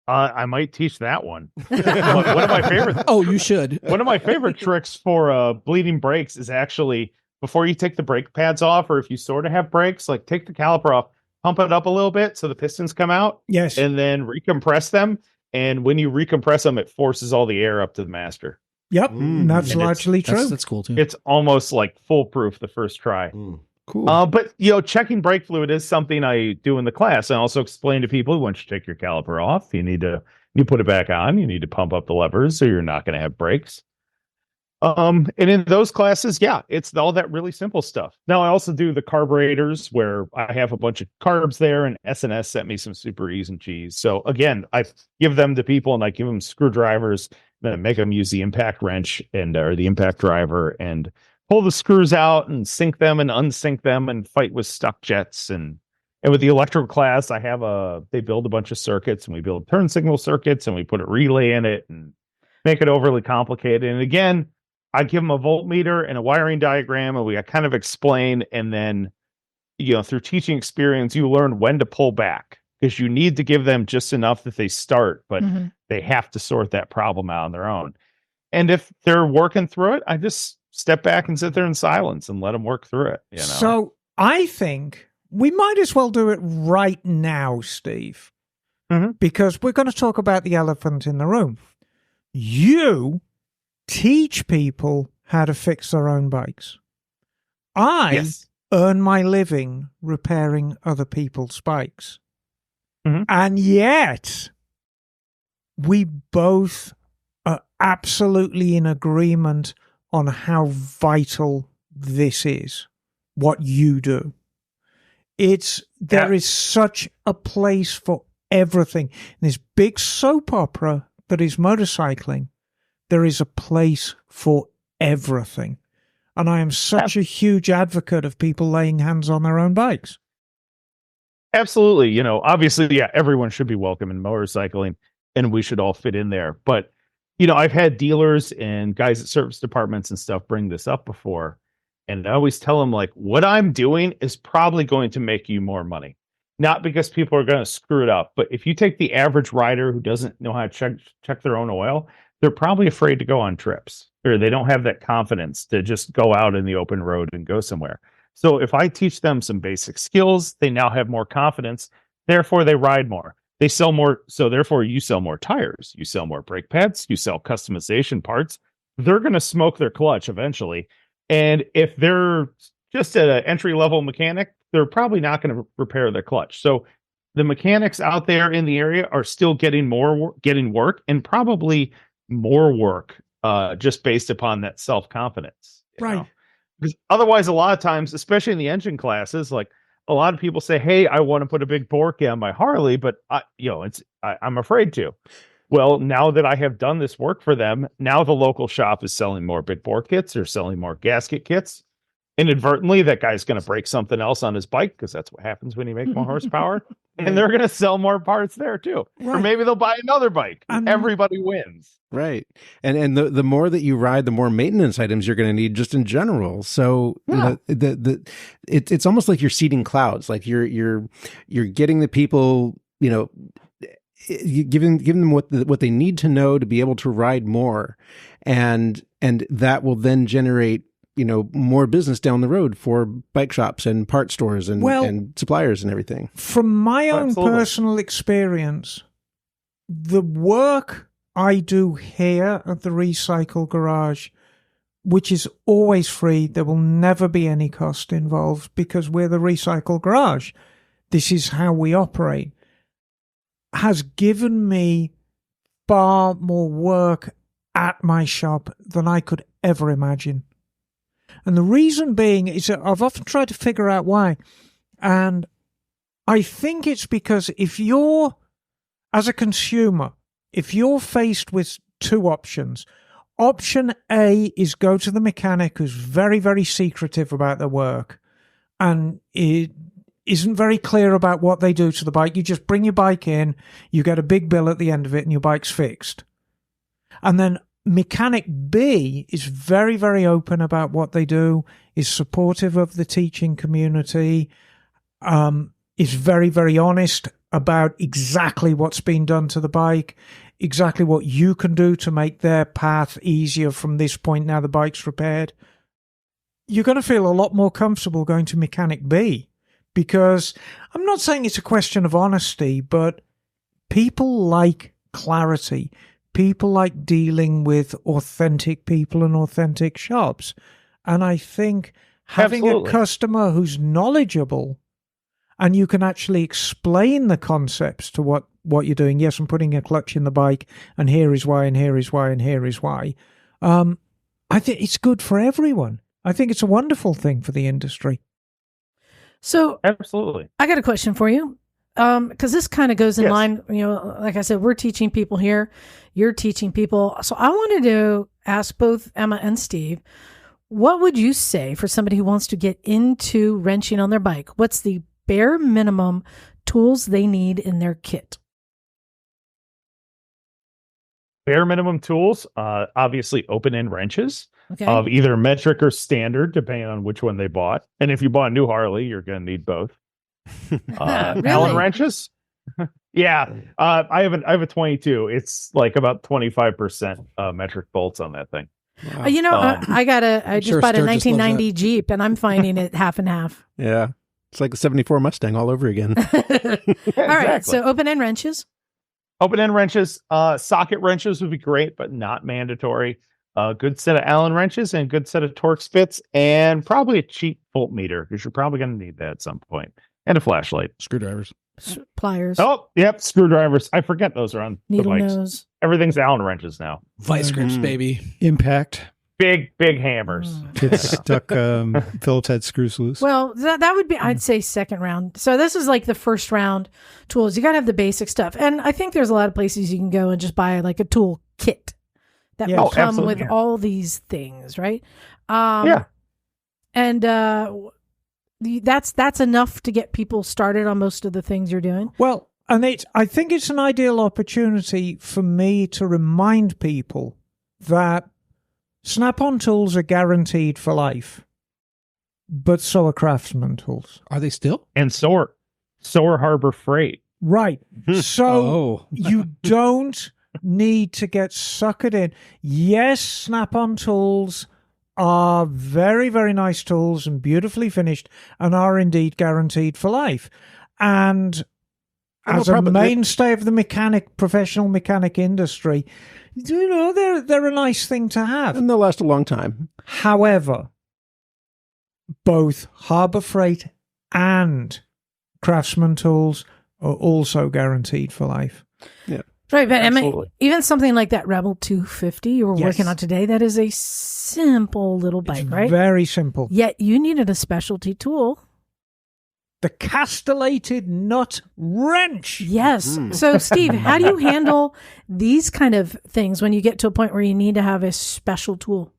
I might teach that one. One of my favorite. Oh, you should. One of my favorite tricks for bleeding brakes is actually before you take the brake pads off, or if you sort of have brakes, like take the caliper off, pump it up a little bit so the pistons come out. Yes. And then recompress them. And when you recompress them, it forces all the air up to the master. Yep. That's largely true. That's cool too. It's almost like foolproof the first try. Cool. But checking brake fluid is something I do in the class. I also explain to people once you take your caliper off, you put it back on. You need to pump up the levers, so you're not going to have brakes. And in those classes, it's all that really simple stuff. Now I also do the carburetors where I have a bunch of carbs there, and SNS sent me some Super E's and G's. So again, I give them to people and I give them screwdrivers, then I make them use the impact wrench or the impact driver and pull the screws out and sync them and unsync them and fight with stuck jets. And with the electrical class, they build a bunch of circuits and we build turn signal circuits and we put a relay in it and make it overly complicated. And again, I give them a voltmeter and a wiring diagram and we kind of explain. And then, through teaching experience, you learn when to pull back because you need to give them just enough that they start, but they have to sort that problem out on their own. And if they're working through it, I just step back and sit there in silence and let them work through it. So I think we might as well do it right now, Steve, because we're going to talk about the elephant in the room. You teach people how to fix their own bikes. I earn my living repairing other people's bikes. And yet, we both are absolutely in agreement on how vital this is, what you do. There is such a place for everything. In this big soap opera that is motorcycling, there is a place for everything. And I am such a huge advocate of people laying hands on their own bikes. Absolutely. You know, obviously, everyone should be welcome in motorcycling and we should all fit in there. But, you know, I've had dealers and guys at service departments and stuff bring this up before. And I always tell them, like, what I'm doing is probably going to make you more money. Not because people are going to screw it up, but if you take the average rider who doesn't know how to check their own oil, they're probably afraid to go on trips, or they don't have that confidence to just go out in the open road and go somewhere. So if I teach them some basic skills, they now have more confidence. Therefore, they ride more. They sell more. So therefore, you sell more tires. You sell more brake pads. You sell customization parts. They're going to smoke their clutch eventually. And if they're just an entry-level mechanic, they're probably not going to repair their clutch. So the mechanics out there in the area are still getting work and probably more work just based upon that self-confidence. Right. Know? Because otherwise, a lot of times, especially in the engine classes, like a lot of people say, hey, I want to put a big bore kit on my Harley, but I'm afraid to. Well, now that I have done this work for them, now the local shop is selling more big bore kits or selling more gasket kits. Inadvertently, that guy's going to break something else on his bike because that's what happens when you make more horsepower. And they're going to sell more parts there too. Right. Or maybe they'll buy another bike. Everybody wins. Right. And the more that you ride, the more maintenance items you're going to need just in general. So you know, it's almost like you're seeding clouds. Like you're getting the people, you know, giving them what they need to know to be able to ride more, and that will then generate, you know, more business down the road for bike shops and part stores and suppliers and everything. From my own personal experience, the work I do here at the Recycle Garage, which is always free, there will never be any cost involved because we're the Recycle Garage. This is how we operate. Has given me far more work at my shop than I could ever imagine. And the reason being is that I've often tried to figure out why. And I think it's because if you're, as a consumer, if you're faced with two options, option A is go to the mechanic who's very, very secretive about their work and it isn't very clear about what they do to the bike. You just bring your bike in, you get a big bill at the end of it, and your bike's fixed. And then mechanic B is very, very open about what they do, is supportive of the teaching community, is very, very honest about exactly what's been done to the bike, exactly what you can do to make their path easier from this point now the bike's repaired. You're going to feel a lot more comfortable going to mechanic B. Because I'm not saying it's a question of honesty, but people like clarity. People like dealing with authentic people and authentic shops. And I think having a customer who's knowledgeable and you can actually explain the concepts to what you're doing. Yes, I'm putting a clutch in the bike and here is why and here is why and here is why. I think it's good for everyone. I think it's a wonderful thing for the industry. So absolutely, I got a question for you, because this kind of goes in line. You know, like I said, we're teaching people here, you're teaching people. So I wanted to ask both Emma and Steve, what would you say for somebody who wants to get into wrenching on their bike? What's the bare minimum tools they need in their kit? Bare minimum tools, obviously open end wrenches. Of either metric or standard, depending on which one they bought. And if you bought a new Harley, you're going to need both. Really? Allen wrenches? Yeah. I have a 22. It's like about 25% metric bolts on that thing. Wow. I just bought a 1990 Jeep, and I'm finding it half and half. Yeah. It's like the 74 Mustang all over again. All right, so open-end wrenches. Open-end wrenches, socket wrenches would be great, but not mandatory. A good set of Allen wrenches and a good set of Torx bits, and probably a cheap voltmeter, because you're probably going to need that at some point. And a flashlight. Screwdrivers. Pliers. Oh, yep, screwdrivers. I forget those are on Needle the bikes. nose. Everything's Allen wrenches now. Vice grips, baby. Impact. Big hammers. It's stuck. Phillips head screws loose. Well, that would be, I'd say, second round. So this is like the first round tools. You got to have the basic stuff. And I think there's a lot of places you can go and just buy like a tool kit that will come absolutely. with all these things, right? Yeah. And that's enough to get people started on most of the things you're doing. Well, and I think it's an ideal opportunity for me to remind people that Snap-on tools are guaranteed for life, but so are Craftsman tools. Are they still? And so are Harbor Freight. Right. So Oh. you don't need to get suckered in. Yes, Snap-on tools are very, very nice tools and beautifully finished and are indeed guaranteed for life. And as a mainstay of the professional mechanic industry, you know, they're a nice thing to have. And they'll last a long time. However, both Harbor Freight and Craftsman tools are also guaranteed for life. Yeah. Right, but Absolutely. even something like that Rebel 250 you were Yes. working on today, that is a simple little bike, right? Very simple. Yet you needed a specialty tool. The castellated nut wrench. Yes. So, Steve, how do you handle these kind of things when you get to a point where you need to have a special tool?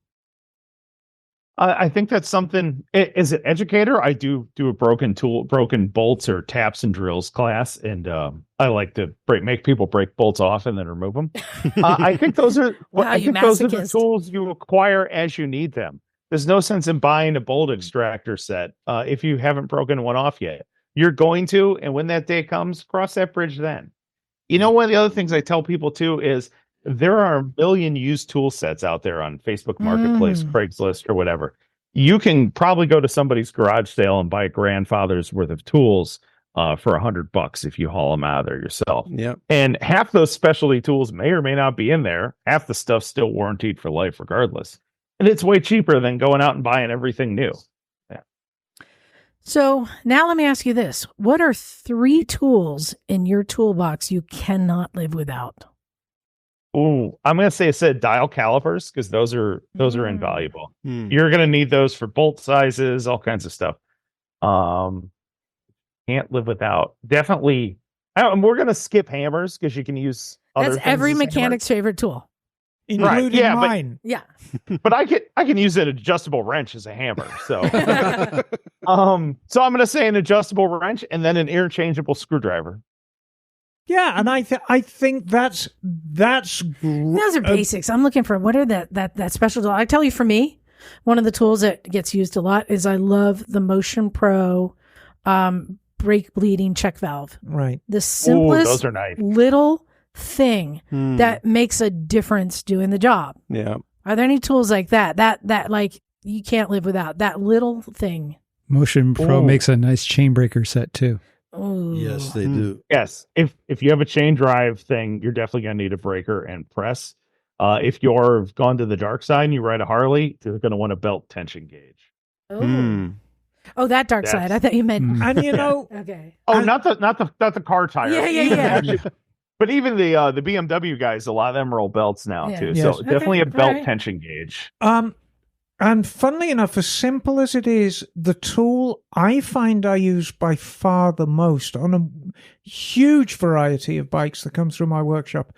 I think that's something. As an educator, I do a broken bolts or taps and drills class, and I like to make people break bolts off and then remove them. I think those are. Wow, I you think those are the masochist. tools you acquire as you need them. There's no sense in buying a bolt extractor set if you haven't broken one off yet. You're going to, and when that day comes, cross that bridge then. You know, one of the other things I tell people too is there are a million used tool sets out there on Facebook Marketplace, Craigslist, or whatever. You can probably go to somebody's garage sale and buy a grandfather's worth of tools for $100 if you haul them out of there yourself. Yep. And half those specialty tools may or may not be in there. Half the stuff's still warranted for life regardless. And it's way cheaper than going out and buying everything new. Yeah. So now let me ask you this. What are 3 tools in your toolbox you cannot live without? Oh, I'm going to say a set of dial calipers because those are invaluable. Hmm. You're going to need those for bolt sizes, all kinds of stuff. Can't live without. Definitely. We're going to skip hammers because you can use other That's things every as mechanic's favorite tool. Including yeah, but- mine. Yeah. but I can use an adjustable wrench as a hammer. So, so I'm going to say an adjustable wrench and then an interchangeable screwdriver. Yeah, and I think that's Those are basics. I'm looking for what are that special tool. I tell you, for me, one of the tools that gets used a lot is I love the Motion Pro brake bleeding check valve. right. The simplest those are nice. little thing that makes a difference doing the job. Yeah. Are there any tools like that like you can't live without that little thing? Motion Pro makes a nice chain breaker set too. Ooh. Yes, they do. Yes. If you have a chain drive thing, you're definitely going to need a breaker and press. If you're gone to the dark side and you ride a Harley, you're going to want a belt tension gauge. Oh. Oh, that dark side. I thought you meant. And you know, Okay. Oh, not the car tire. Yeah. Actually, but even the BMW guys, a lot of them roll belts now Yeah. too. Yes. So definitely a Okay, belt alright. tension gauge. and funnily enough, as simple as it is, the tool I find I use by far the most on a huge variety of bikes that come through my workshop.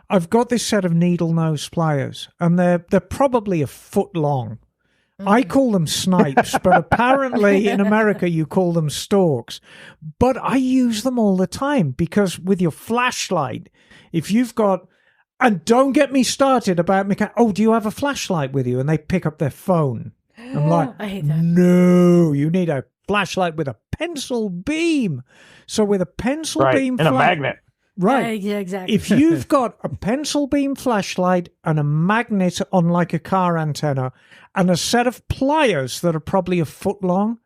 I've got this set of needle nose pliers, and they're probably a foot long. I call them snipes, but apparently in America you call them storks. But I use them all the time because with your flashlight, if you've got, and don't get me started about do you have a flashlight with you? And they pick up their phone. I'm like, I hate that. no, you need a flashlight with a pencil beam. So with a pencil beam and a magnet. right. Yeah, exactly. If you've got a pencil beam flashlight and a magnet on like a car antenna and a set of pliers that are probably a foot long,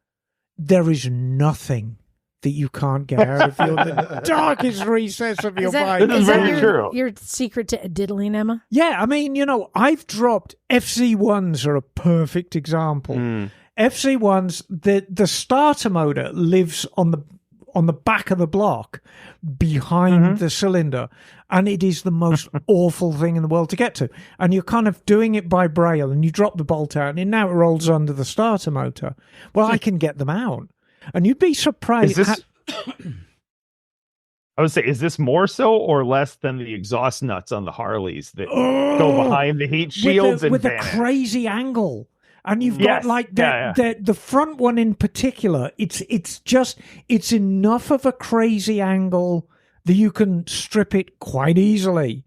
there is nothing that you can't get out of the darkest recess of your mind. This is very true. Your secret to diddling, Emma? Yeah, I mean, I've dropped FC1s are a perfect example. FC1s, the starter motor lives on the back of the block behind the cylinder, and it is the most awful thing in the world to get to. And you're kind of doing it by braille, and you drop the bolt out, and now it rolls under the starter motor. Well, I can get them out. And you'd be surprised. I would say, is this more so or less than the exhaust nuts on the Harleys that go behind the heat shields with and a crazy angle? And you've got like the front one in particular. It's enough of a crazy angle that you can strip it quite easily.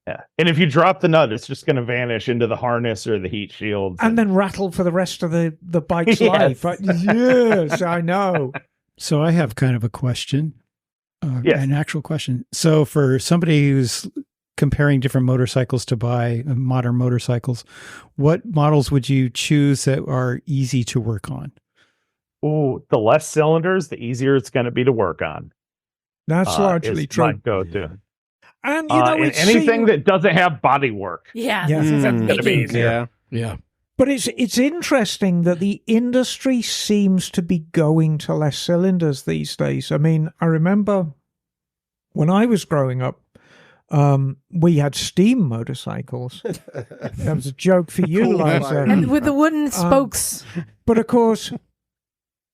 Yeah, and if you drop the nut, it's just going to vanish into the harness or the heat shields, and then rattle for the rest of the bike's life. Yes, I know. So I have kind of a question, an actual question. So for somebody who's comparing different motorcycles to buy, modern motorcycles, what models would you choose that are easy to work on? Oh, the less cylinders, the easier it's going to be to work on. That's largely true. My go-to. And and anything that doesn't have body work. Yeah. That's going to be easier. Yeah. But it's interesting that the industry seems to be going to less cylinders these days. I mean, I remember when I was growing up, we had steam motorcycles. That was a joke for you, Liza. And with the wooden spokes. But of course,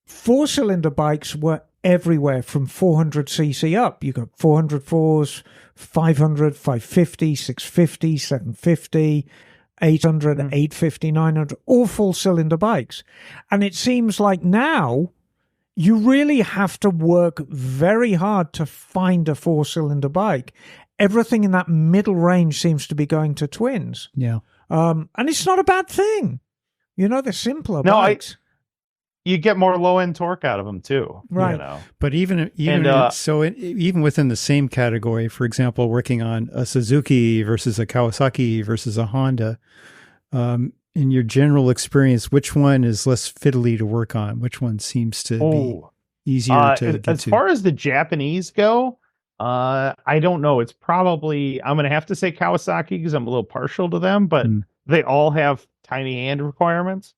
4-cylinder bikes were everywhere from 400cc up. You got 404s, 500, 550, 650, 750, 800, 850, 900, all full-cylinder bikes. And it seems like now you really have to work very hard to find a 4-cylinder bike. Everything in that middle range seems to be going to twins. Yeah. And it's not a bad thing. They're simpler bikes. You get more low-end torque out of them too, right? But even within the same category, for example, working on a Suzuki versus a Kawasaki versus a Honda, in your general experience, which one is less fiddly to work on? Which one seems to be easier to get as to? far as the Japanese go, I don't know. It's probably, I'm going to have to say Kawasaki because I'm a little partial to them, but they all have tiny hand requirements.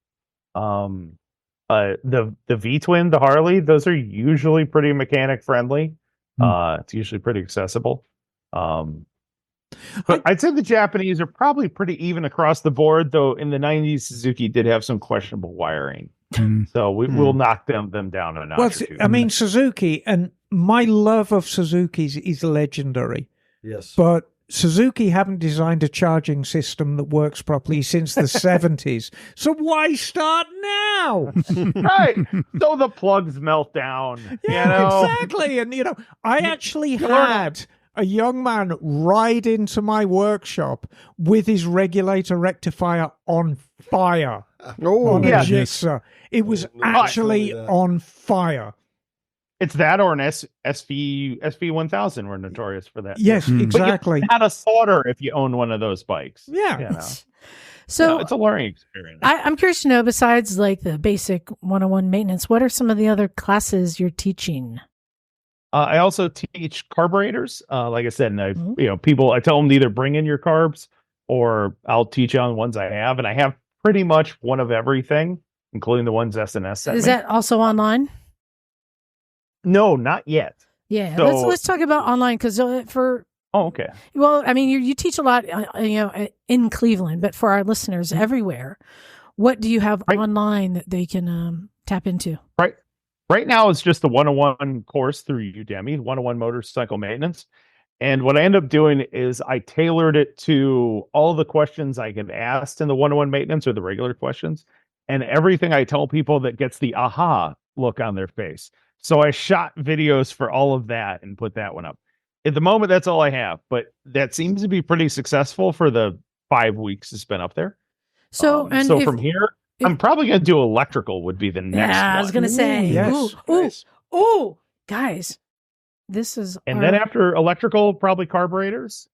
The V-twin, the Harley, those are usually pretty mechanic friendly. It's usually pretty accessible. But I'd say the Japanese are probably pretty even across the board, though in the 90s, Suzuki did have some questionable wiring. So we'll knock them down a notch or two. I mean, Suzuki, and my love of Suzuki's is legendary. Yes. But Suzuki haven't designed a charging system that works properly since the 70s. So why start now? Right. So the plugs melt down. Yeah, exactly. And, I actually had a young man ride into my workshop with his regulator rectifier on fire on a Gixxer. It was actually on fire. It's that or an SV 1000. We're notorious for that. Yes, exactly. But you had a solder if you own one of those bikes. Yeah. So it's a learning experience. I'm curious to know, besides like the basic 101 maintenance, what are some of the other classes you're teaching? I also teach carburetors. Like I said, and I tell them to either bring in your carbs or I'll teach you on the ones I have. And I have pretty much one of everything, including the ones SNS sent Is me. that also online? No, not yet. Yeah, So- let's talk about online because Oh, okay. well, I mean, you teach a lot, in Cleveland, but for our listeners everywhere, what do you have online that they can tap into? Right now, it's just the 101 course through Udemy, 101 motorcycle maintenance. And what I end up doing is I tailored it to all the questions I get asked in the 101 maintenance or the regular questions, and everything I tell people that gets the aha look on their face. So I shot videos for all of that and put that one up. At the moment, that's all I have, but that seems to be pretty successful for the 5 weeks it's been up there. So, From here, I'm probably going to do electrical would be the next one. I was going to say, yes. ooh, guys, this is. And then after electrical, probably carburetors.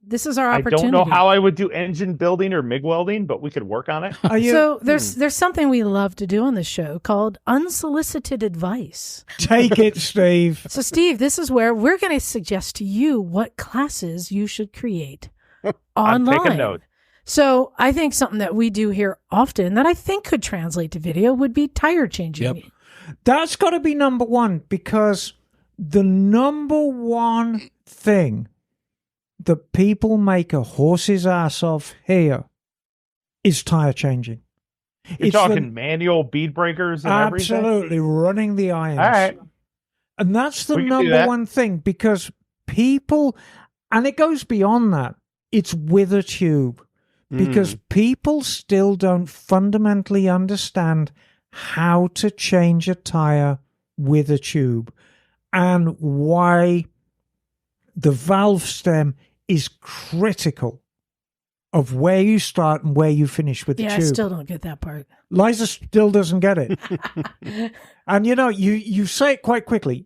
This is our I opportunity. don't know how I would do engine building or MIG welding, but we could work on it. So there's something we love to do on this show called unsolicited advice. Take it, Steve. So, Steve, this is where we're going to suggest to you what classes you should create online. I'm taking note. So I think something that we do here often that I think could translate to video would be tire changing. Yep. That's got to be number one, because the number one thing that people make a horse's ass of here is tire changing. You're talking manual bead breakers and everything? Absolutely, running the irons. All right. And that's the We can do number that. one thing, because people, and it goes beyond that, it's with a tube. Because people still don't fundamentally understand how to change a tire with a tube, and why the valve stem is critical of where you start and where you finish with the tube. I still don't get that part. Liza still doesn't get it. And you say it quite quickly.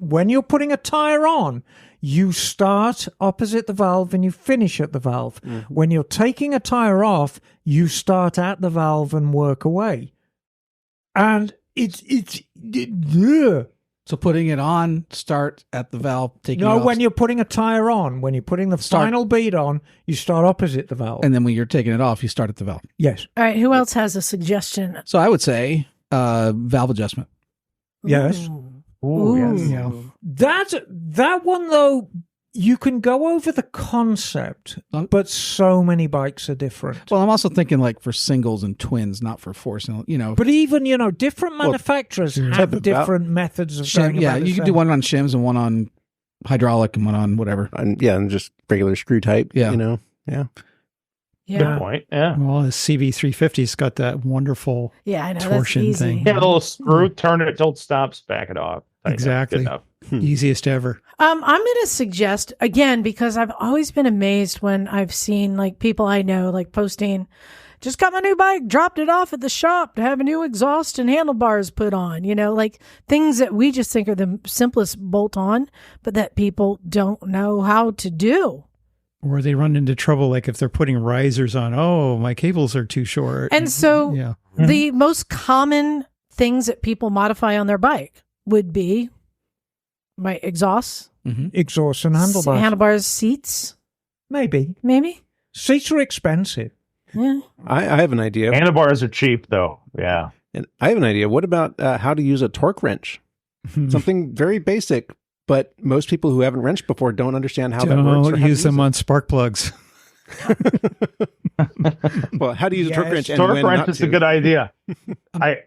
When you're putting a tire on, you start opposite the valve and you finish at the valve. When you're taking a tire off, you start at the valve and work away. And it's So putting it on, start at the valve, taking it no, off. when you're putting a tire on, when you're putting the final bead on, you start opposite the valve. And then when you're taking it off, you start at the valve. Yes. All right. Who else has a suggestion? So I would say valve adjustment. Yes. Ooh, yes. Yeah. That one, though, you can go over the concept, but so many bikes are different. Well, I'm also thinking like for singles and twins, not for four cylinder, But even, different manufacturers have different methods of going yeah, about the you can same. do one on shims and one on hydraulic and one on whatever. And just regular screw type. Yeah. Yeah. Yeah. Good point. Yeah. Well, the CV350's got that wonderful Yeah, I know. torsion that's easy. thing. Yeah, a little screw, turn it till it stops, back it off. Tighten it. Exactly. Good enough. Easiest ever. I'm going to suggest, again, because I've always been amazed when I've seen like people I know like posting, just got my new bike, dropped it off at the shop to have a new exhaust and handlebars put on, like things that we just think are the simplest bolt on, but that people don't know how to do. Or they run into trouble, like if they're putting risers on, oh, my cables are too short. And so yeah. the most common things that people modify on their bike would be my exhaust, Exhaust and handlebars. handlebars, seats, Maybe. maybe. Seats are expensive. Yeah. I have an idea. Handlebars are cheap, though. Yeah. And I have an idea. What about how to use a torque wrench? Something very basic, but most people who haven't wrenched before don't understand how that works. Don't use them on spark plugs. Well, how to use a torque wrench and Torque when wrench not is to. a good idea.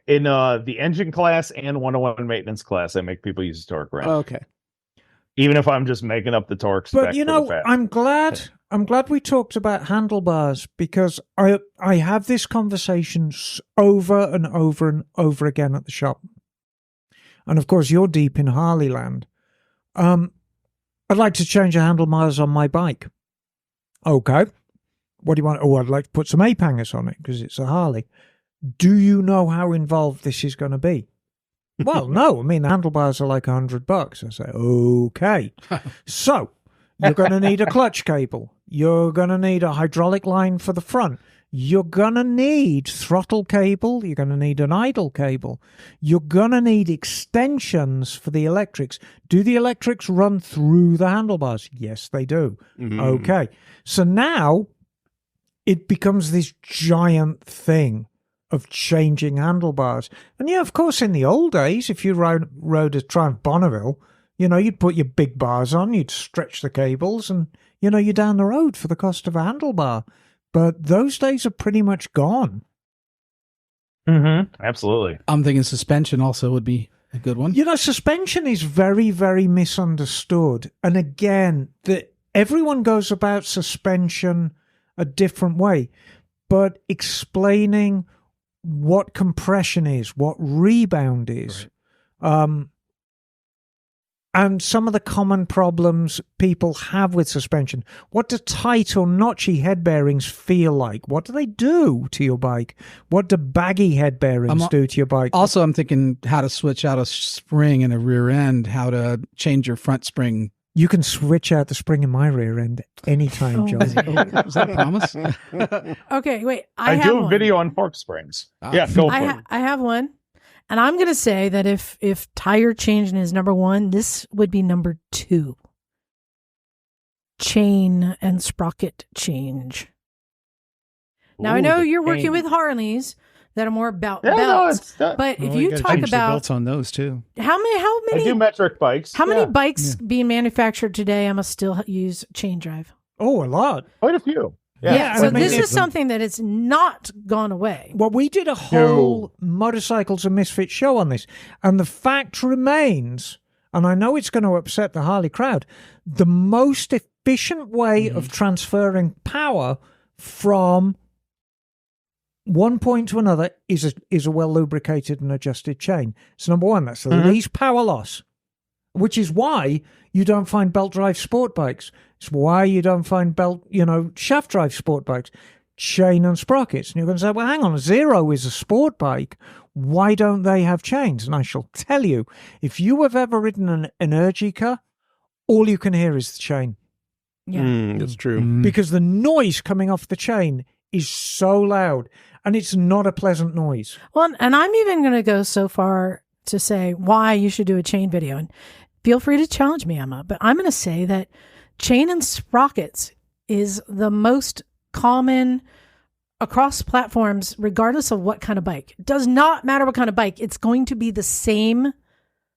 In the engine class and 101 maintenance class, I make people use a torque wrench. Okay. Even if I'm just making up the torque spec. But for the fast. I'm glad we talked about handlebars, because I have this conversation over and over and over again at the shop. And of course, you're deep in Harley land. I'd like to change the handlebars on my bike. Okay. What do you want? Oh, I'd like to put some ape hangers on it because it's a Harley. Do you know how involved this is going to be? Well, no. I mean, the handlebars are like $100. I say, okay. So you're going to need a clutch cable. You're going to need a hydraulic line for the front. You're going to need throttle cable. You're going to need an idle cable. You're going to need extensions for the electrics. Do the electrics run through the handlebars? Yes, they do. Okay. So now it becomes this giant thing of changing handlebars. And yeah, of course, in the old days, if you rode a Triumph Bonneville, you'd put your big bars on, you'd stretch the cables, and, you're down the road for the cost of a handlebar. But those days are pretty much gone. Absolutely. I'm thinking suspension also would be a good one. Suspension is very, very misunderstood. And again, everyone goes about suspension a different way. But explaining what compression is, what rebound is, and some of the common problems people have with suspension. What do tight or notchy head bearings feel like? What do they do to your bike? What do baggy head bearings do to your bike? Also, I'm thinking how to switch out a spring and a rear end, how to change your front spring You can switch out the spring in my rear end anytime, John. Is that a promise? Okay, wait. I have do a one. video on fork springs. Ah. Yeah, go for it. I have one. And I'm going to say that if tire changing is number one, this would be number two. Chain and sprocket change. Now, I know you're working with Harleys that are more about belts, but if you talk change the about belts on those too. how I many do metric bikes. how many bikes being manufactured today, I must still use chain drive. Oh, a lot. Quite a few. Yeah, so I mean, this is something that it's not gone away. Well, we did a whole Motorcycles and Misfits show on this, and the fact remains, and I know it's going to upset the Harley crowd, the most efficient way of transferring power from one point to another is a well lubricated and adjusted chain. So number one, that's the least power loss, which is why you don't find belt drive sport bikes. It's why you don't find shaft drive sport bikes, chain and sprockets. And you're going to say, well, hang on, Zero is a sport bike. Why don't they have chains? And I shall tell you, if you have ever ridden an Energica, all you can hear is the chain. Yeah. That's true. Because the noise coming off the chain is so loud, and it's not a pleasant noise. Well, and I'm even going to go so far to say why you should do a chain video. And feel free to challenge me, Emma, but I'm going to say that chain and sprockets is the most common across platforms, regardless of what kind of bike. It does not matter what kind of bike. It's going to be the same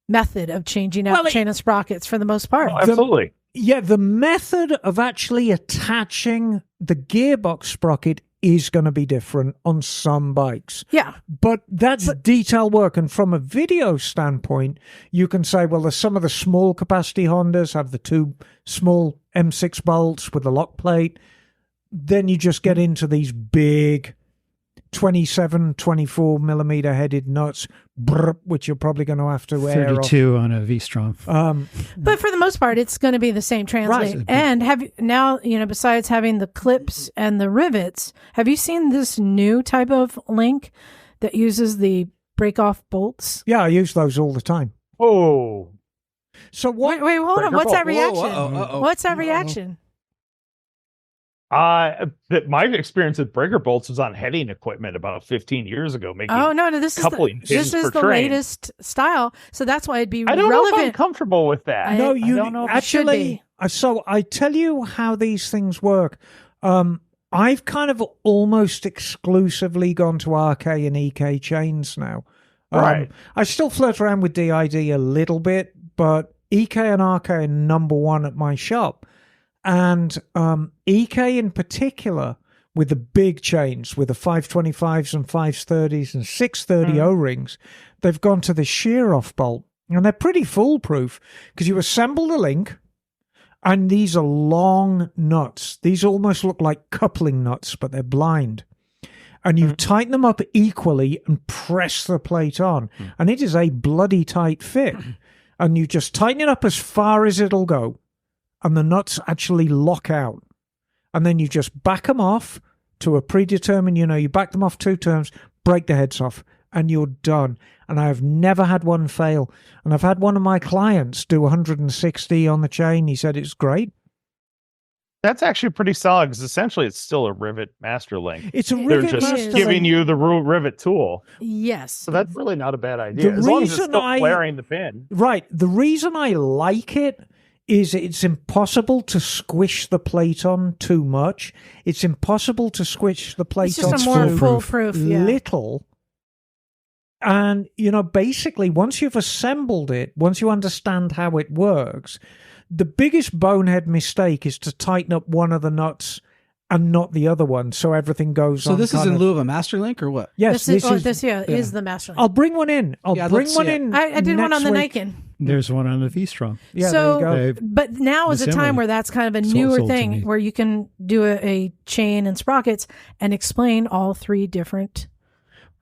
method of changing out chain and sprockets for the most part. Oh, absolutely. The method of actually attaching the gearbox sprocket is going to be different on some bikes. Yeah. But that's detail work. And from a video standpoint, you can say, well, there's some of the small capacity Hondas have the two small M6 bolts with the lock plate. Then you just get into these big 27, 24 millimeter headed nuts, which you're probably going to have to air 32 on a V-Strom. But for the most part, it's going to be the same translate. Right. And have you now, besides having the clips and the rivets, have you seen this new type of link that uses the break off bolts? Yeah, I use those all the time. Oh. So what? Wait, hold on. What's that reaction? Whoa. What's that reaction? My experience with breaker bolts was on heading equipment about 15 years ago. Making This is coupling pins the for train. latest style. So that's why it'd be I don't know if I'm relevant. comfortable with that. I No, you don't know if it actually. So I tell you how these things work. I've kind of almost exclusively gone to RK and EK chains now. Right. I still flirt around with DID a little bit, but EK and RK are number one at my shop. And EK in particular, with the big chains, with the 525s and 530s and 630 O-rings, they've gone to the shear-off bolt. And they're pretty foolproof because you assemble the link, and these are long nuts. These almost look like coupling nuts, but they're blind. And you tighten them up equally and press the plate on. And it is a bloody tight fit. And you just tighten it up as far as it'll go. And the nuts actually lock out. And then you just back them off to a predetermined, you back them off 2 turns, break the heads off, and you're done. And I have never had one fail. And I've had one of my clients do 160 on the chain. He said it's great. That's actually pretty solid because essentially it's still a rivet master link. It's a They're rivet just master giving link. you the rivet tool. Yes. So that's really not a bad idea. The As long as it's reason still I- flaring the pin. Right. The reason I like it is it's impossible to squish the plate on too much. It's impossible to squish the plate It's just on a more too foolproof. Yeah. little. And, basically, once you've assembled it, once you understand how it works, the biggest bonehead mistake is to tighten up one of the nuts and not the other one, so everything goes on. So this is in lieu of a master link or what? Yes, This is is the master link. I'll bring one in. I'll bring let's one see it. in. I did one next on the week. Niken. There's one on the V-Strom. Yeah, So- there you go. But now is a Assembly. time where that's kind of a Sold newer to thing me. where you can do a chain and sprockets and explain all 3 different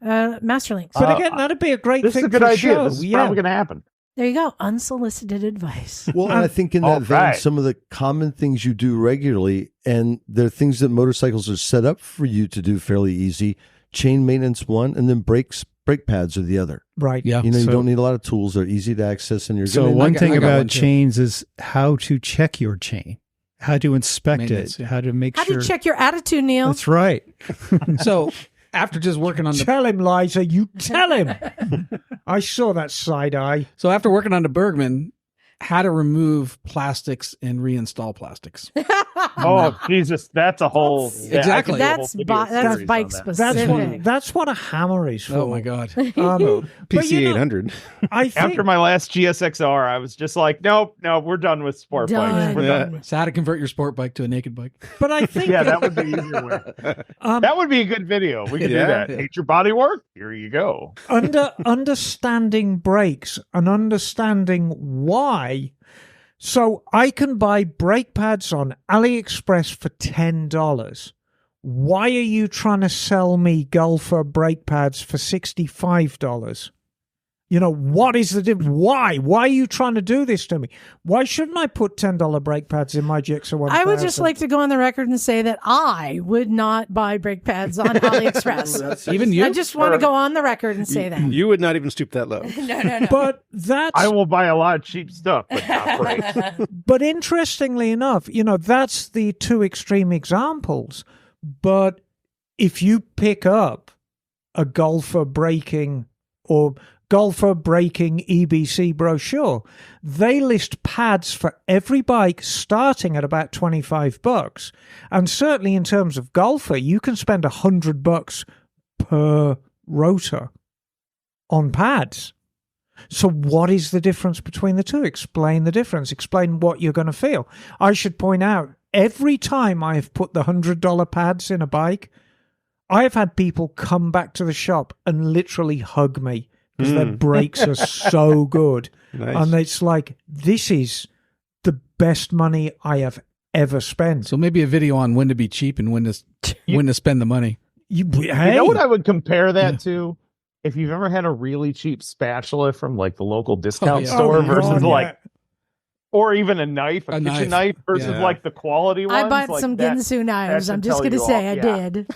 master links. But again, that'd be a great This thing is a good for idea. show. This is yeah. probably going to happen. There you go. Unsolicited advice. Well, and I think in that All vein, right. some of the common things you do regularly, and they're things that motorcycles are set up for you to do fairly easy. Chain maintenance, one, and then brake brake pads are the other. Right. Yeah. You So- don't need a lot of tools. They're easy to access, and you're So gonna- one I thing got one about too. chains is how to check your chain, how to inspect Maintenance, it, yeah. how to make How do sure. you check your attitude, Neil? That's right. So after just working on the Tell him, Liza. You tell him. I saw that side eye. working on the Bergman, how to remove plastics and reinstall plastics. Oh Jesus, that's a whole Exactly. That's that's bike specific. That's what a hammer is for. Oh my God. But PC you know, 800. I think After my last GSXR, I was just like, nope, we're done with sport Done. bikes. We're done. So how to convert your sport bike to a naked bike. but I think Yeah, that would be easier way. um, That would be a good video. We could Yeah. do that. Hate your body work? Here you go. understanding brakes and understanding why. So I can buy brake pads on AliExpress for $10. Why are you trying to sell me Golfer brake pads for $65? You know, what is the difference? Why? Why are you trying to do this to me? Why shouldn't I put $10 brake pads in my Gixxer 1000? I would just like to go on the record and say that I would not buy brake pads on AliExpress. Even you? I just want to go on the record and say that. You would not even stoop that low. No. But that's I will buy a lot of cheap stuff, but not brakes. But interestingly enough, you know, that's the two extreme examples. But if you pick up a Golfer braking or Golfer braking EBC brochure, they list pads for every bike starting at about $25. And certainly in terms of Golfer, you can spend $100 per rotor on pads. So what is the difference between the two? Explain the difference. Explain what you're going to feel. I should point out, every time I have put the $100 pads in a bike, I have had people come back to the shop and literally hug me because their brakes are so good. Nice. And it's like, this is the best money I have ever spent. So maybe a video on when to be cheap and when to spend the money. You You know what I would compare that to? If you've ever had a really cheap spatula from like the local discount yeah. store Oh, versus God, like, yeah. or even a knife, a A kitchen knife. knife versus Yeah. like the quality ones. I bought like some that- Ginsu knives. that I'm should just tell going to you say all- I yeah. did.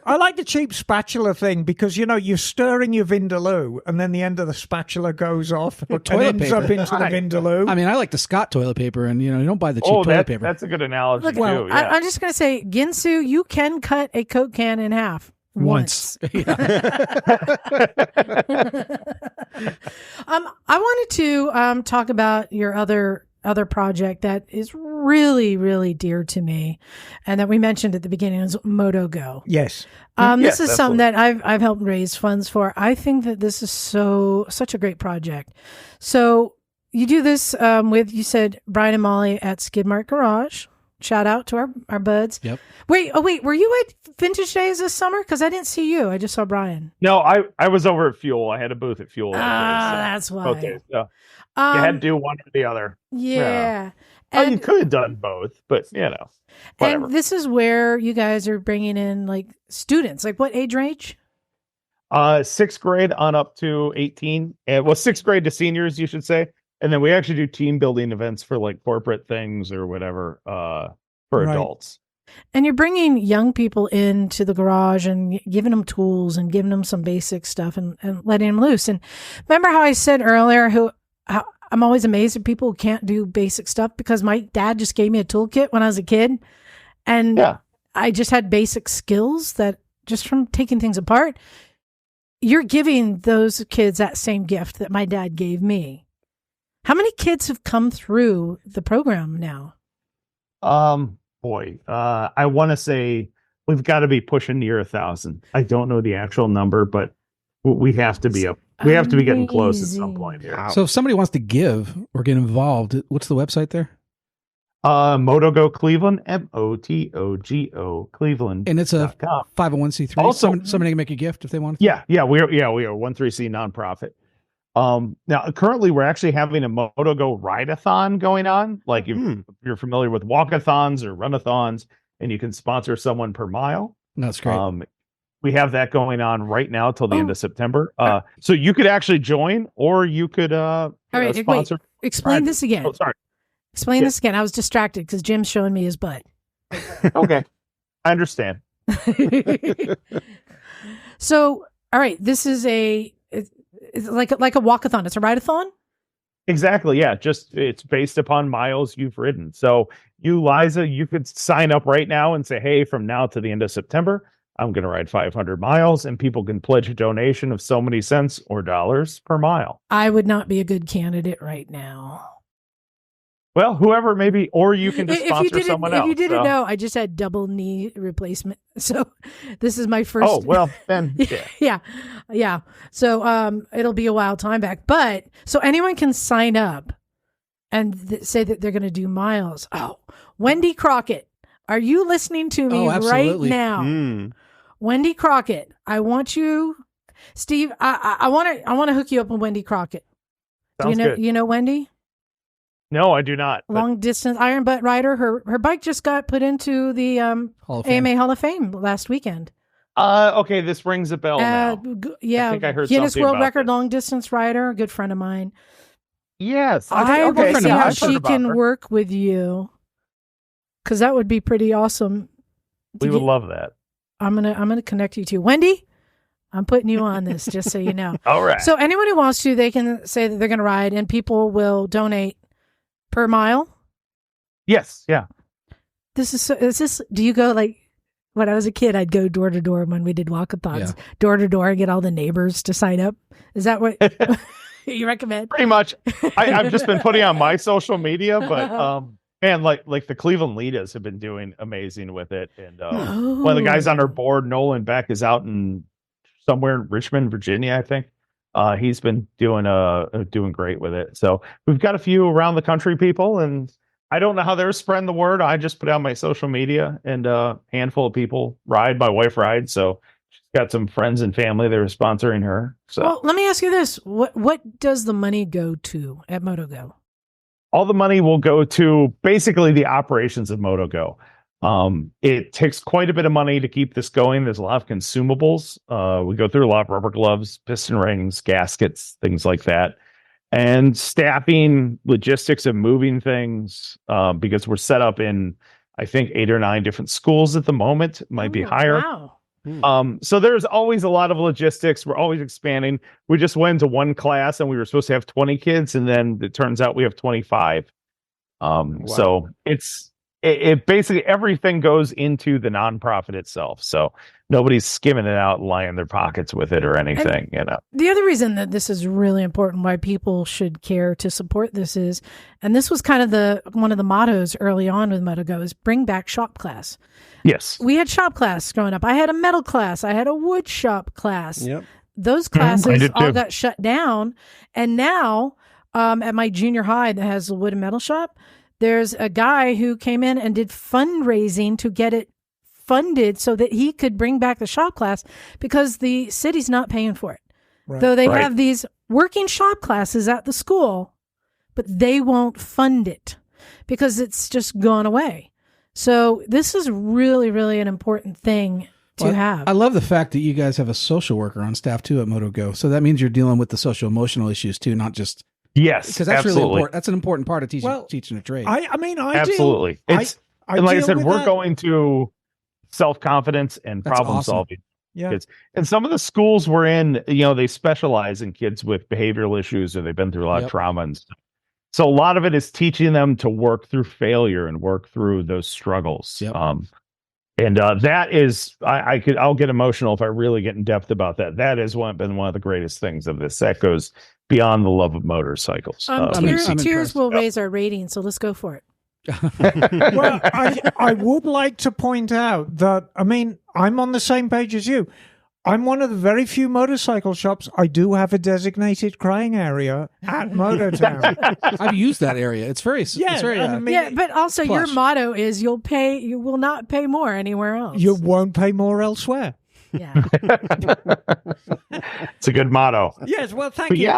I like the cheap spatula thing because, you know, you're stirring your Vindaloo and then the end of the spatula goes off and toilet ends paper. up into the Vindaloo. I mean, I like the Scott toilet paper, and you don't buy the cheap Oh, toilet paper. that's a good analogy Look, too. well, Yeah. I'm just going to say, Ginsu, you can cut a Coke can in half. Once. I wanted to talk about your other project that is really, really dear to me, and that we mentioned at the beginning is MotoGo. Yes. This is Yes, something that I've helped raise funds for. I think that this is such a great project. So you do this with, you said, Brian and Molly at Skidmark Garage. Shout out to our buds. Yep. Wait, were you at Vintage Days this summer? Because I didn't see you. I just saw Brian. No, I was over at Fuel. I had a booth at Fuel. That's why. Okay, so you had to do one or the other. Yeah. Oh, you And, could have done both, but whatever. and this is where you guys are bringing in like students. Like what age range? 6th grade on up to 18. And well, 6th grade to seniors, you should say. And then we actually do team building events for like corporate things or whatever for Right. adults. And you're bringing young people into the garage and giving them tools and giving them some basic stuff and letting them loose. And remember how I said earlier how I'm always amazed at people who can't do basic stuff, because my dad just gave me a toolkit when I was a kid. And Yeah. I just had basic skills that just from taking things apart. You're giving those kids that same gift that my dad gave me. How many kids have come through the program now? I want to say we've got to be pushing near 1,000. I don't know the actual number, but we have to be up. We have to be getting close at some Amazing. point here. So if somebody wants to give or get involved, what's the website there? MotogoCleveland, MOTOGO Cleveland. And it's a 501c3. Also- somebody can make a gift if they want. Yeah, we are 13C nonprofit. Now currently we're actually having a MotoGo ride-a-thon going on. Like if you're familiar with walkathons or run-a-thons, and you can sponsor someone per mile. That's great. We have that going on right now till the end of September. So you could actually join, or you could right, sponsor. Explain this again. Oh, sorry. Explain this again. I was distracted because Jim's showing me his butt. Okay, I understand. So All right, this is it's like a walkathon. It's a ride-a-thon? Exactly. Yeah. Just it's based upon miles you've ridden. So you, Liza, you could sign up right now and say, hey, from now to the end of September, I'm going to ride 500 miles, and people can pledge a donation of so many cents or dollars per mile. I would not be a good candidate right now. Well, whoever maybe, or you can just sponsor someone else. If you didn't know, I just had double knee replacement. So this is my first. Oh, well, then. Yeah. So it'll be a while time back. But so anyone can sign up and say that they're going to do miles. Oh, Wendy Crockett, are you listening to me right now? Wendy Crockett, I want you, Steve. I want to hook you up with Wendy Crockett. Sounds good. You know Wendy? No, I do not. Long distance iron butt rider. Her bike just got put into the AMA Hall of Fame last weekend. Okay, this rings a bell now. Yeah, I think I heard Guinness something World about Record this. long distance rider, a good friend of mine. Yes, I will see how I've heard she about can her. work with you, because that would be pretty awesome. We would love that. I'm gonna connect you to Wendy. I'm putting you on this just so you know. All right. So anyone who wants to, they can say that they're going to ride, and people will donate per mile. Yes. Yeah. Is this? Do you go like? When I was a kid, I'd go door to door when we did walkathons, door to door, and get all the neighbors to sign up. Is that what you recommend? Pretty much. I've just been putting on my social media, but man, like the Cleveland leaders have been doing amazing with it. And one of the guys on our board, Nolan Beck, is out in somewhere in Richmond, Virginia, I think. He's been doing great with it. So we've got a few around the country people, and I don't know how they're spreading the word. I just put out my social media, and a handful of people ride. My wife rides, so she's got some friends and family that are sponsoring her. So, well, let me ask you this: what does the money go to at MotoGo? All the money will go to basically the operations of MotoGo. It takes quite a bit of money to keep this going. There's a lot of consumables. We go through a lot of rubber gloves, piston rings, gaskets, things like that. And staffing, logistics of moving things, because we're set up in, I think, 8 or 9 different schools at the moment. It might be higher. Wow. So there's always a lot of logistics. We're always expanding. We just went into one class and we were supposed to have 20 kids, and then it turns out we have 25. So it basically everything goes into the nonprofit itself. So nobody's skimming it out and lining their pockets with it or anything, you know. The other reason that this is really important, why people should care to support this is, and this was kind of one of the mottos early on with MotoGo, is bring back shop class. Yes. We had shop class growing up. I had a metal class. I had a wood shop class. Yep. Those classes all got shut down. And now at my junior high that has a wood and metal shop, there's a guy who came in and did fundraising to get it funded so that he could bring back the shop class, because the city's not paying for it. Right. Though they have these working shop classes at the school, but they won't fund it because it's just gone away. So this is really, really an important thing to have. I love the fact that you guys have a social worker on staff too at MotoGo. So that means you're dealing with the social emotional issues too, not just because that's really important. That's an important part of teaching a trade. I mean, absolutely. And like I said, we're going to self-confidence and problem solving. Yeah. Kids. And some of the schools we're in, they specialize in kids with behavioral issues, or they've been through a lot of trauma and stuff. So a lot of it is teaching them to work through failure and work through those struggles. Yep. And that is, I'll get emotional if I really get in depth about that. That has been one of the greatest things of this. That goes beyond the love of motorcycles. Tears will raise our rating, so let's go for it. Well, I would like to point out that, I mean, I'm on the same page as you. I'm one of the very few motorcycle shops. I do have a designated crying area at Mototown. I've used that area. It's very, but also plush. your motto is you will not pay more anywhere else. You won't pay more elsewhere. Yeah. It's a good motto. Yes, well, thank you.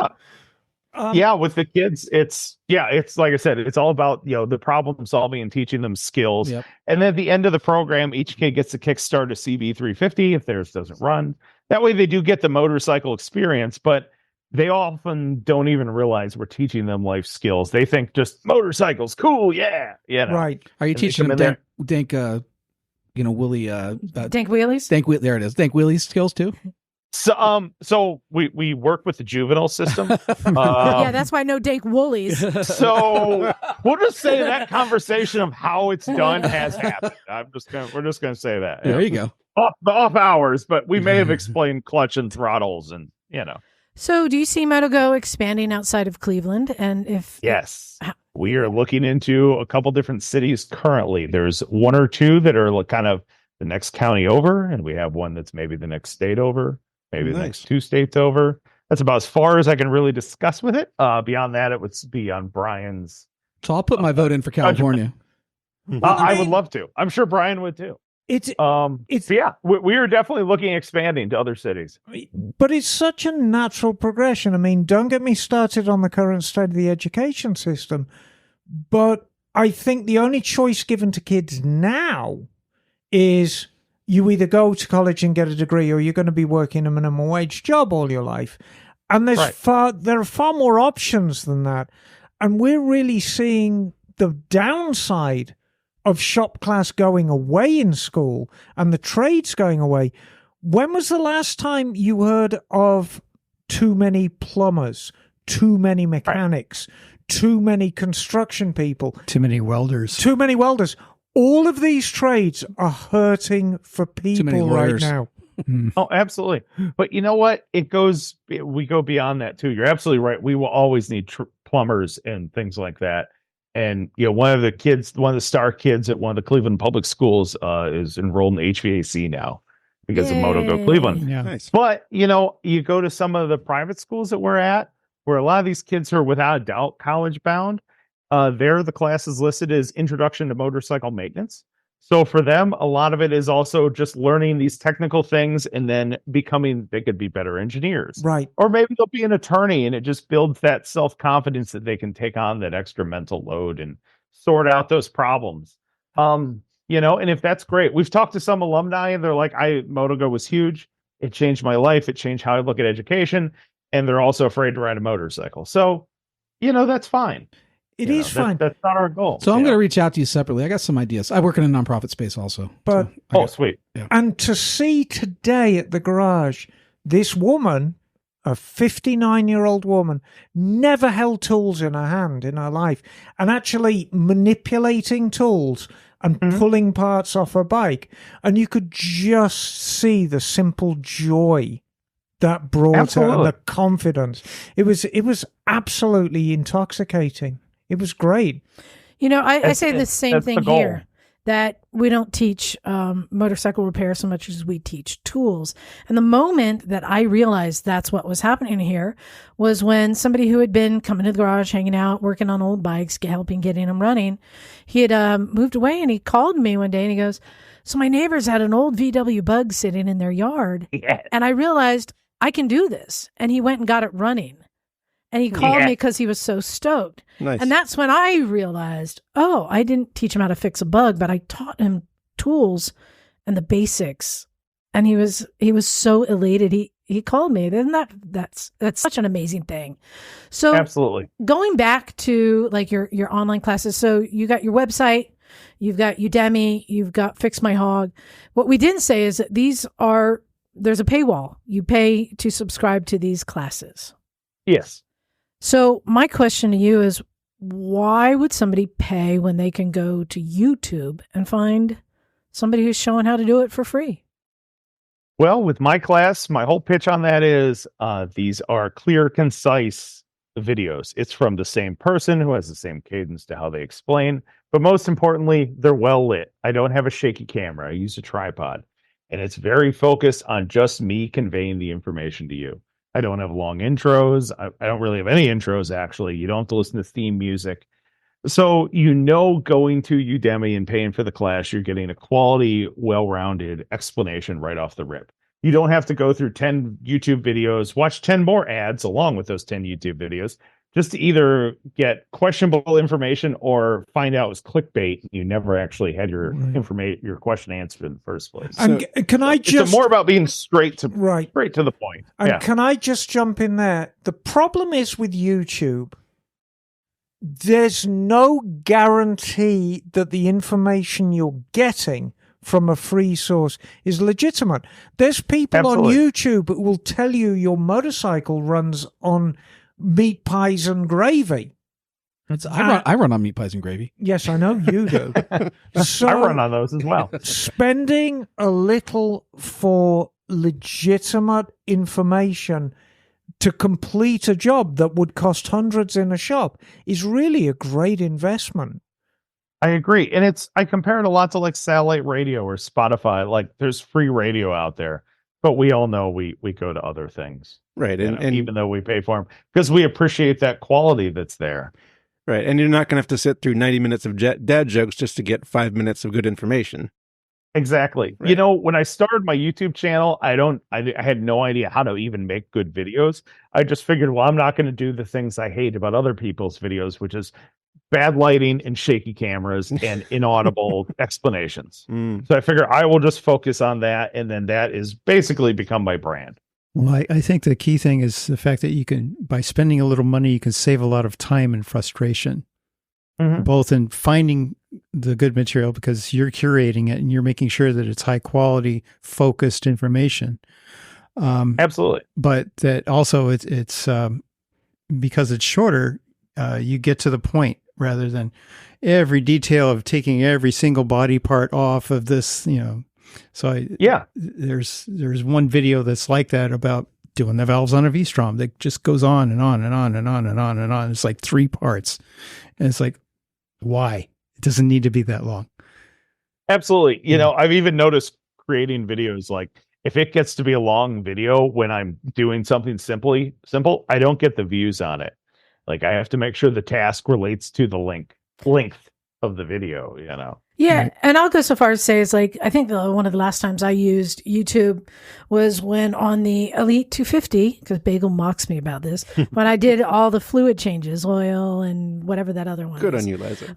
Yeah. With the kids, it's like I said, it's all about, the problem solving and teaching them skills. Yep. And then at the end of the program, each kid gets to kickstart a CB350 if theirs doesn't run. That way they do get the motorcycle experience, but they often don't even realize we're teaching them life skills. They think just motorcycles, cool, yeah. Right. Are you teaching them Willie, Dank wheelies? Dank wheelies skills too? So we work with the juvenile system. Yeah, that's why no dank woolies. So we'll just say that conversation of how it's done has happened. We're just gonna say that. There you go. Off hours, but we may have explained clutch and throttles, and So do you see MotoGo expanding outside of Cleveland? And if yes, we are looking into a couple different cities currently. There's one or two that are kind of the next county over, and we have one that's maybe the next state over. Maybe the next 2 states over. That's about as far as I can really discuss with it. Beyond that, it would be on Brian's. So I'll put my vote in for California. I would love to. I'm sure Brian would too. We are definitely looking at expanding to other cities. But it's such a natural progression. I mean, don't get me started on the current state of the education system, but I think the only choice given to kids now is you either go to college and get a degree, or you're going to be working a minimum wage job all your life. And there are far more options than that. And we're really seeing the downside of shop class going away in school and the trades going away. When was the last time you heard of too many plumbers, too many mechanics, too many construction people, too many welders? All of these trades are hurting for people right now. Oh, absolutely. But you know what? We go beyond that too. You're absolutely right. We will always need plumbers and things like that. And one of the star kids at one of the Cleveland public schools is enrolled in HVAC now because of MotogoCleveland. Yeah. Nice. But you go to some of the private schools that we're at, where a lot of these kids are without a doubt college bound. There, the class is listed as Introduction to Motorcycle Maintenance. So for them, a lot of it is also just learning these technical things, and then they could be better engineers. Right. Or maybe they'll be an attorney, and it just builds that self-confidence that they can take on that extra mental load and sort out those problems. And if that's great. We've talked to some alumni, and they're like, Motogo was huge. It changed my life. It changed how I look at education. And they're also afraid to ride a motorcycle. So, that's fine. It is fine. That's not our goal. So I'm going to reach out to you separately. I got some ideas. I work in a nonprofit space also. But sweet. Yeah. And to see today at the garage, this woman, a 59-year-old woman, never held tools in her hand in her life, and actually manipulating tools and pulling parts off her bike. And you could just see the simple joy that brought her and the confidence. It was absolutely intoxicating. It was great. I say the same thing here, that we don't teach motorcycle repair so much as we teach tools. And the moment that I realized that's what was happening here was when somebody who had been coming to the garage, hanging out, working on old bikes, helping getting them running, he had moved away, and he called me one day and he goes, so my neighbors had an old VW Bug sitting in their yard. Yes. And I realized I can do this. And he went and got it running. And he called me because he was so stoked. Nice. And that's when I realized, I didn't teach him how to fix a bug, but I taught him tools and the basics. And he was so elated. He called me. Isn't that's such an amazing thing. So absolutely. Going back to like your online classes. So you got your website, you've got Udemy, you've got FixMyHawg. What we didn't say is that there's a paywall. You pay to subscribe to these classes. Yes. So my question to you is, why would somebody pay when they can go to YouTube and find somebody who's showing how to do it for free? Well, with my class, my whole pitch on that is these are clear, concise videos. It's from the same person who has the same cadence to how they explain. But most importantly, they're well lit. I don't have a shaky camera. I use a tripod. And it's very focused on just me conveying the information to you. I don't have long intros. I don't really have any intros, actually. You don't have to listen to theme music. So, going to Udemy and paying for the class, you're getting a quality, well-rounded explanation right off the rip. You don't have to go through 10 YouTube videos, watch 10 more ads along with those 10 YouTube videos, just to either get questionable information or find out it was clickbait. You never actually had your your question answered in the first place. And can I just... It's more about being straight to the point. And can I just jump in there? The problem is with YouTube, there's no guarantee that the information you're getting from a free source is legitimate. There's people on YouTube who will tell you your motorcycle runs on meat pies and gravy. I run on meat pies and gravy. Yes, I know you do. So, I run on those as well. Spending a little for legitimate information to complete a job that would cost hundreds in a shop is really a great investment. I agree. And I compare it a lot to like satellite radio or Spotify. Like there's free radio out there, but we all know we go to other things. Right. And even though we pay for them, because we appreciate that quality that's there. Right. And you're not going to have to sit through 90 minutes of dad jokes just to get 5 minutes of good information. Exactly. Right. You know, when I started my YouTube channel, I had no idea how to even make good videos. I just figured, well, I'm not going to do the things I hate about other people's videos, which is bad lighting and shaky cameras and inaudible explanations. So I figure I will just focus on that. And then that is basically become my brand. Well, I think the key thing is the fact that you can, by spending a little money, you can save a lot of time and frustration, both in finding the good material because you're curating it and you're making sure that it's high quality, focused information. Absolutely. But that also it's because it's shorter, you get to the point rather than every detail of taking every single body part off of this, you know. So there's one video that's like that about doing the valves on a V-Strom that just goes on and on and on and on and on and on. It's like 3 parts. And it's like, why? It doesn't need to be that long. Absolutely. You know, I've even noticed creating videos, like if it gets to be a long video when I'm doing something simple, I don't get the views on it. Like I have to make sure the task relates to the length of the video, you know? Yeah, and I'll go so far as to say is like I think one of the last times I used YouTube was when on the Elite 250, because Bagel mocks me about this, when I did all the fluid changes, oil and whatever that other one Good is. on you, Liza.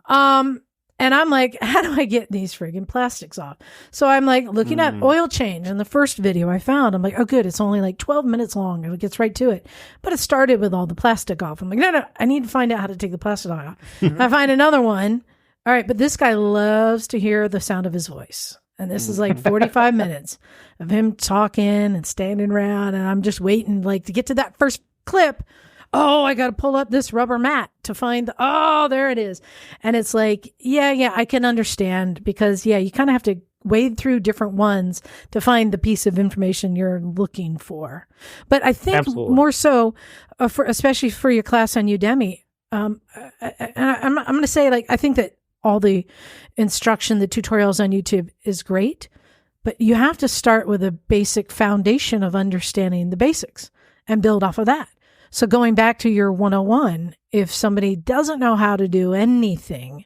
And I'm like, how do I get these friggin' plastics off? So I'm like looking at oil change in the first video I found. I'm like, oh, good. It's only like 12 minutes long. It gets right to it. But it started with all the plastic off. I'm like, no, I need to find out how to take the plastic off. I find another one. All right, but this guy loves to hear the sound of his voice. And this is like 45 minutes of him talking and standing around. And I'm just waiting like to get to that first clip. Oh, I got to pull up this rubber mat to find, there it is. And it's like, yeah, I can understand because, you kind of have to wade through different ones to find the piece of information you're looking for. But I think more so, especially for your class on Udemy, I'm going to say, like, I think that all the instruction, the tutorials on YouTube is great, but you have to start with a basic foundation of understanding the basics and build off of that. So going back to your 101, if somebody doesn't know how to do anything,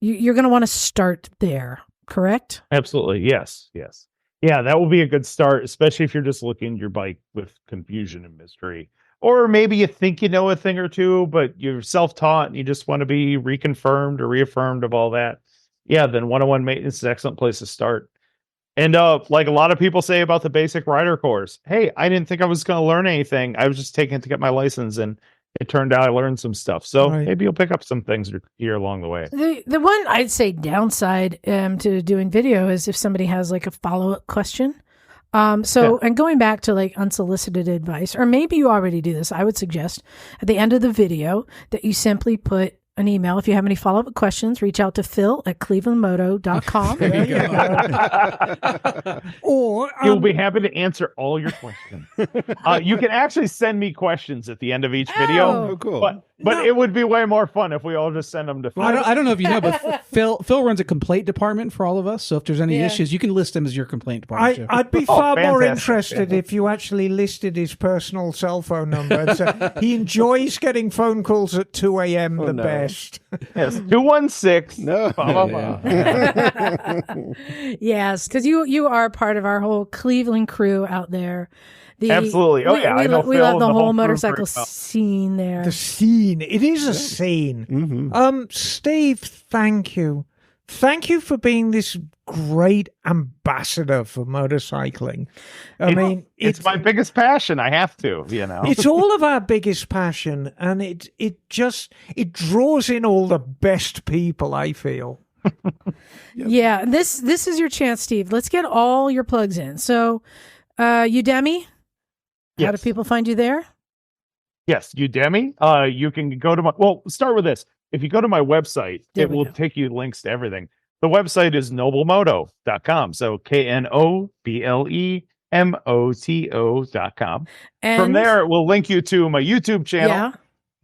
you're going to want to start there, correct? Absolutely. Yes. Yeah, that will be a good start, especially if you're just looking at your bike with confusion and mystery. Or maybe you think you know a thing or two, but you're self-taught and you just want to be reconfirmed or reaffirmed of all that. Yeah, then 101 maintenance is an excellent place to start. And like a lot of people say about the basic rider course, hey, I didn't think I was going to learn anything. I was just taking it to get my license, and it turned out I learned some stuff. So maybe you'll pick up some things here along the way. The one I'd say downside to doing video is if somebody has like a follow-up question. And going back to like unsolicited advice, or maybe you already do this, I would suggest at the end of the video that you simply put an email. If you have any follow-up questions, reach out to phil@clevelandmoto.com. There you go. Or he'll be happy to answer all your questions. You can actually send me questions at the end of each video. Oh, cool. But it would be way more fun if we all just send them to Phil. I don't know if you know, but Phil runs a complaint department for all of us. So if there's any issues, you can list them as your complaint department. I'd be far more interested if you actually listed his personal cell phone number. And so he enjoys getting phone calls at 2 a.m. best. Yes, 216. No. Yes, because you are part of our whole Cleveland crew out there. Absolutely. Oh, yeah. We love the whole motorcycle scene there. The scene. It is a scene. Mm-hmm. Steve, thank you. Thank you for being this great ambassador for motorcycling. I mean, it's my biggest passion. I have to, you know. It's all of our biggest passion, and it draws in all the best people, I feel. Yeah, this is your chance, Steve. Let's get all your plugs in. So, Udemy, how do people find you there? Yes, Udemy. You can go to start with this. If you go to my website, it will take you links to everything. The website is knoblemoto.com. So KNOBLEMOTO.com. From there, it will link you to my YouTube channel,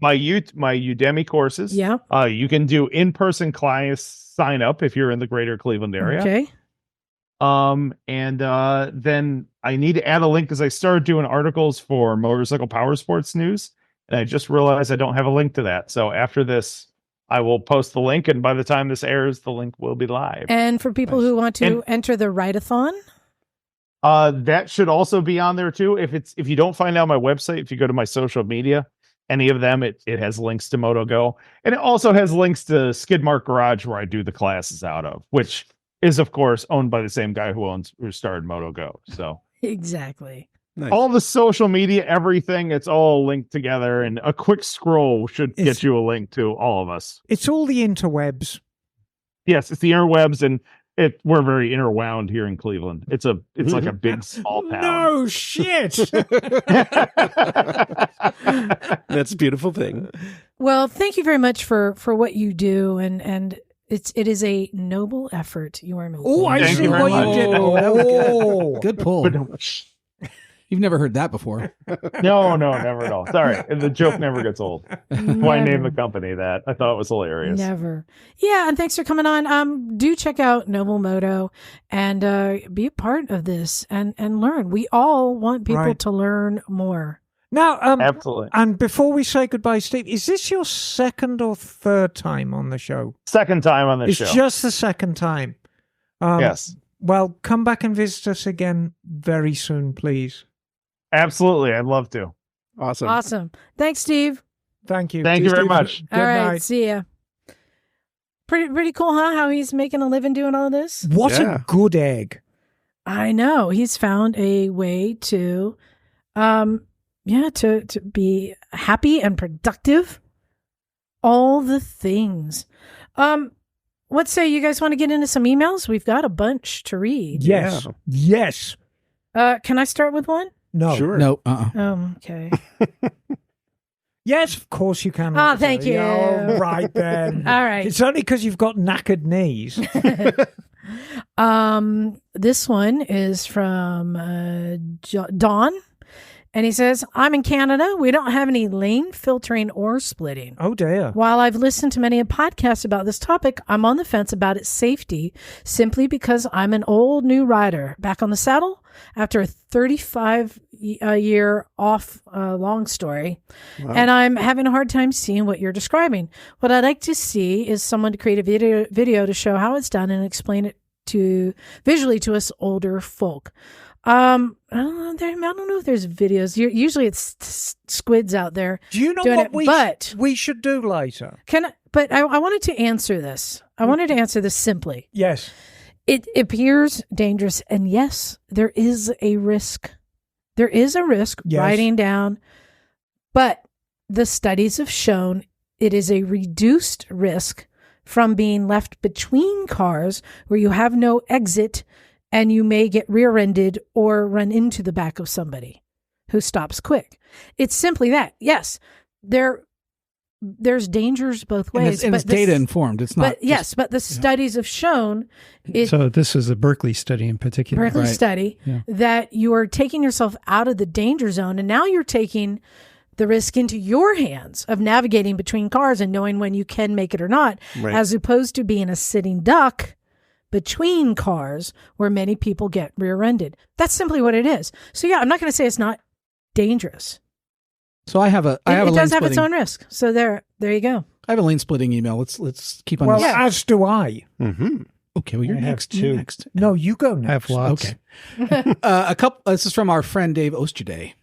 my Udemy courses. Yeah. You can do in-person class sign up if you're in the greater Cleveland area. Okay. Then I need to add a link because I started doing articles for Motorcycle Power Sports News, and I just realized I don't have a link to that. So after this, I will post the link, and by the time this airs, the link will be live. And for people who want to enter the write-a-thon, that should also be on there too. If you don't find out my website, if you go to my social media, any of them, it has links to MotoGo, and it also has links to Skidmark Garage, where I do the classes out of, which is of course owned by the same guy who started MotoGo. So exactly. Nice. All the social media, everything, it's all linked together, and a quick scroll should get you a link to all of us. It's all the interwebs. Yes, it's the interwebs, and we're very interwound here in Cleveland. It's like a big small town. No shit. That's a beautiful thing. Well, thank you very much for what you do, and it is a noble effort you are making. Oh, I see what you did. Oh, good pull. You've never heard that before. No, never at all. Sorry. The joke never gets old. Why name the company that? I thought it was hilarious. Never. Yeah, and thanks for coming on. Do check out Knoble Moto and be a part of this and learn. We all want people to learn more. Now, absolutely. And before we say goodbye, Steve, is this your second or third time on the show? Second time on the show. It's just the second time. Yes. Well, come back and visit us again very soon, please. Absolutely. I'd love to. Awesome. Thanks, Steve. Thank you. Thank you very much. All right. See ya. Pretty cool, huh? How he's making a living doing all this. What a good egg. I know. He's found a way to to be happy and productive. All the things. What say you guys want to get into some emails? We've got a bunch to read. Yes. Yeah. Yes. Can I start with one? No. Sure. No. Okay. Yes, of course you can. Oh, thank you. All right then. All right. It's only because you've got knackered knees. This one is from Dawn. And he says, I'm in Canada. We don't have any lane filtering or splitting. Oh, dear. While I've listened to many podcasts about this topic, I'm on the fence about its safety simply because I'm an old new rider back on the saddle after a 35-year off long story. Wow. And I'm having a hard time seeing what you're describing. What I'd like to see is someone to create a video to show how it's done and explain it visually to us older folk. I don't know if there's videos. Usually it's squids out there. Do you know what we should do later? But I wanted to answer this. I wanted to answer this simply. Yes. It appears dangerous, and yes, there is a risk. There is a risk riding down, but the studies have shown it is a reduced risk from being left between cars where you have no exit and you may get rear-ended or run into the back of somebody who stops quick. It's simply that. Yes, there's dangers both ways. And it's data informed. It's not. But the studies have shown. So this is a Berkeley study in particular. Study that you are taking yourself out of the danger zone, and now you're taking the risk into your hands of navigating between cars and knowing when you can make it or not, as opposed to being a sitting duck between cars where many people get rear-ended. That's simply what it is. So yeah, I'm not going to say it's not dangerous. So it does have its own risk. So there you go. I have a lane splitting email. Let's keep on. Well, as do I. Mm-hmm. Okay, well you're next. You're next. No, you go next. I have lots. Okay. This is from our friend Dave Osterday.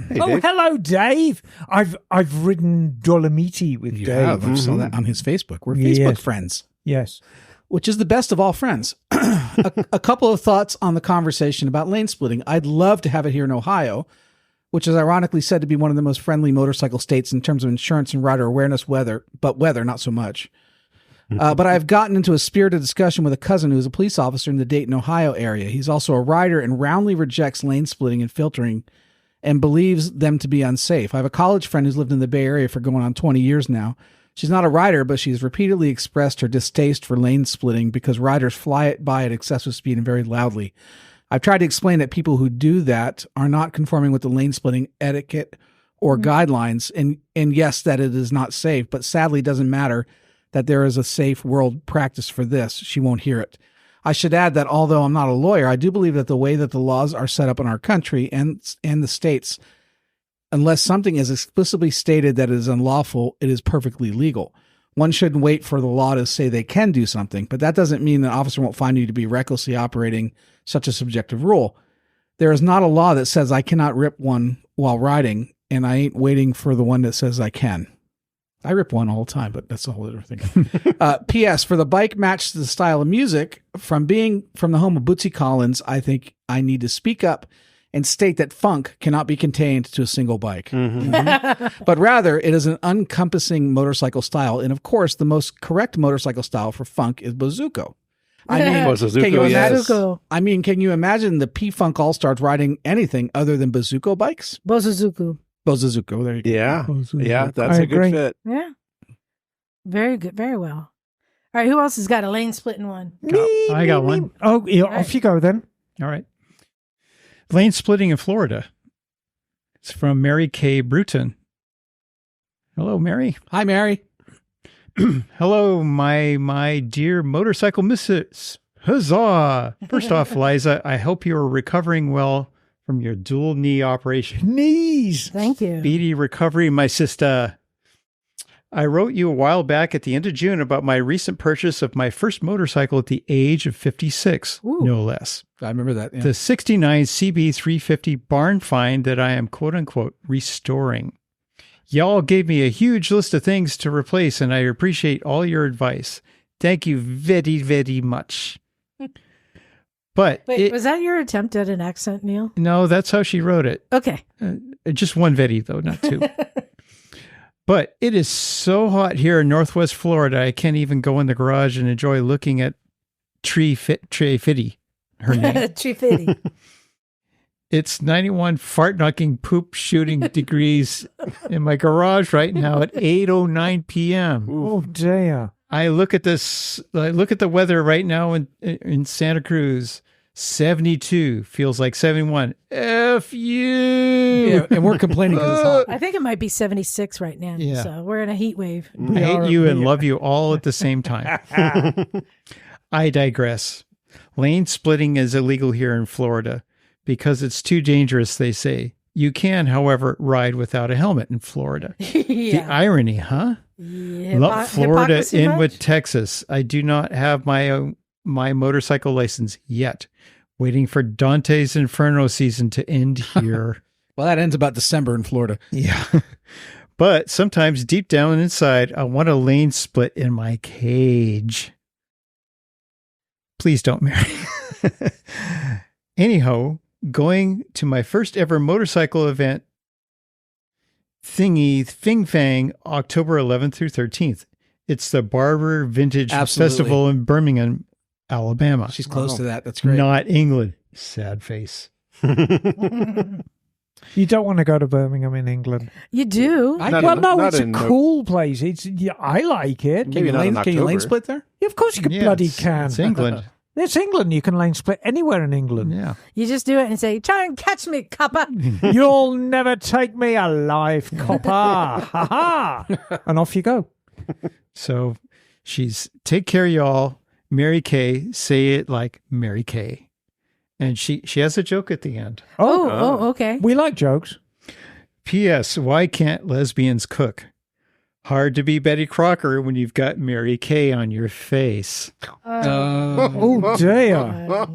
Hey, Dave. Hello, Dave. I've ridden Dolomiti with you Dave. I saw that on his Facebook. We're Facebook friends. Yes. Which is the best of all friends. a couple of thoughts on the conversation about lane splitting. I'd love to have it here in Ohio, which is ironically said to be one of the most friendly motorcycle states in terms of insurance and rider awareness, but weather, not so much. But I've gotten into a spirited discussion with a cousin who is a police officer in the Dayton, Ohio area. He's also a rider and roundly rejects lane splitting and filtering and believes them to be unsafe. I have a college friend who's lived in the Bay Area for going on 20 years now. She's not a rider, but she's repeatedly expressed her distaste for lane splitting because riders fly it by at excessive speed and very loudly. I've tried to explain that people who do that are not conforming with the lane splitting etiquette or guidelines, and yes, that it is not safe, but sadly it doesn't matter that there is a safe world practice for this. She won't hear it. I should add that although I'm not a lawyer, I do believe that the way that the laws are set up in our country and the states, unless something is explicitly stated that it is unlawful, it is perfectly legal. One shouldn't wait for the law to say they can do something, but that doesn't mean an officer won't find you to be recklessly operating such a subjective rule. There is not a law that says I cannot rip one while riding, and I ain't waiting for the one that says I can. I rip one all the time, but that's a whole other thing. P.S. For the bike match to the style of music, from being from the home of Bootsy Collins, I think I need to speak up and state that funk cannot be contained to a single bike. But rather, it is an encompassing motorcycle style. And of course, the most correct motorcycle style for funk is Bozuko. I mean, can you imagine the P-Funk All-Stars riding anything other than Bozuko bikes? Bozuzuku. Bozuzuko, there you go. Yeah. Bozuzuku. Yeah, that's I a good agree. fit. Yeah. Very good. Very well. All right. Who else has got a lane splitting one? I got one. Oh, yeah, off you go then. All right. Lane splitting in Florida. It's from Mary K. Bruton. Hello, Mary. Hi, Mary. Hello, my dear motorcycle missus. Huzzah! First off, Liza, I hope you are recovering well from your dual knee operation. Knees. Thank you. Speedy recovery, my sister. I wrote you a while back at the end of June about my recent purchase of my first motorcycle at the age of 56, no less. I remember that. Yeah. The 69 CB350 barn find that I am quote-unquote restoring. Y'all gave me a huge list of things to replace, and I appreciate all your advice. Thank you very, very much. But Wait, was that your attempt at an accent, Neil? No, that's how she wrote it. Okay. Just one very, though, not two. But it is so hot here in Northwest Florida, I can't even go in the garage and enjoy looking at Tree Fitty, her name. Tree Fitty. It's 91 fart-knocking poop-shooting degrees in my garage right now at 8:09 p.m. Oh, dear. I look at the weather right now in Santa Cruz. 72 feels like 71. F you. Yeah, and we're complaining because it's hot. I think it might be 76 right now. Yeah. So we're in a heat wave. I hate you and love you all at the same time. I digress. Lane splitting is illegal here in Florida because it's too dangerous, they say. You can, however, ride without a helmet in Florida. The irony, huh? Yeah. Lump Florida Hypocrisy in much? with Texas. I do not have my motorcycle license yet. Waiting for Dante's Inferno season to end here. Well, that ends about December in Florida. Yeah. But sometimes deep down inside, I want a lane split in my cage. Please don't marry. Anyhow, going to my first ever motorcycle event, Fing Fang, October 11th through 13th. It's the Barber Vintage Festival in Birmingham, Alabama. She's close to that. That's great. Not England. Sad face. You don't want to go to Birmingham in England. You do. It's a cool place. I like it. Can you lane split there? Yeah, of course you bloody can. It's England. It's England. You can lane split anywhere in England. Yeah. You just do it and say, try and catch me, copper. You'll never take me alive, copper. Ha ha. And off you go. So she's take care, y'all. Mary Kay, say it like Mary Kay. And she has a joke at the end. Oh, okay. We like jokes. P.S. Why can't lesbians cook? Hard to be Betty Crocker when you've got Mary Kay on your face. Oh, dear.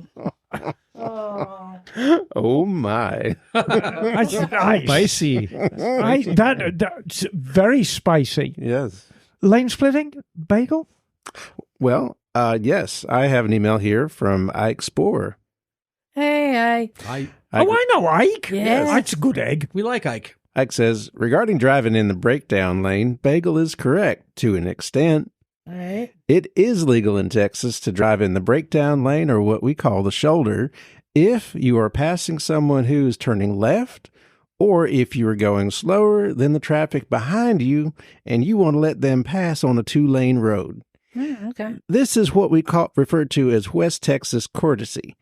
Oh, my. Spicy. That's very spicy. Yes. Lane splitting? Bagel? Well, yes, I have an email here from Ike Sporer. Hey. Ike, I know Ike. Yes. Ike's a good egg. We like Ike. Ike says, regarding driving in the breakdown lane, Bagel is correct to an extent. All right. It is legal in Texas to drive in the breakdown lane, or what we call the shoulder, if you are passing someone who is turning left, or if you are going slower than the traffic behind you and you want to let them pass on a 2-lane road. Okay. This is what we refer to as West Texas courtesy.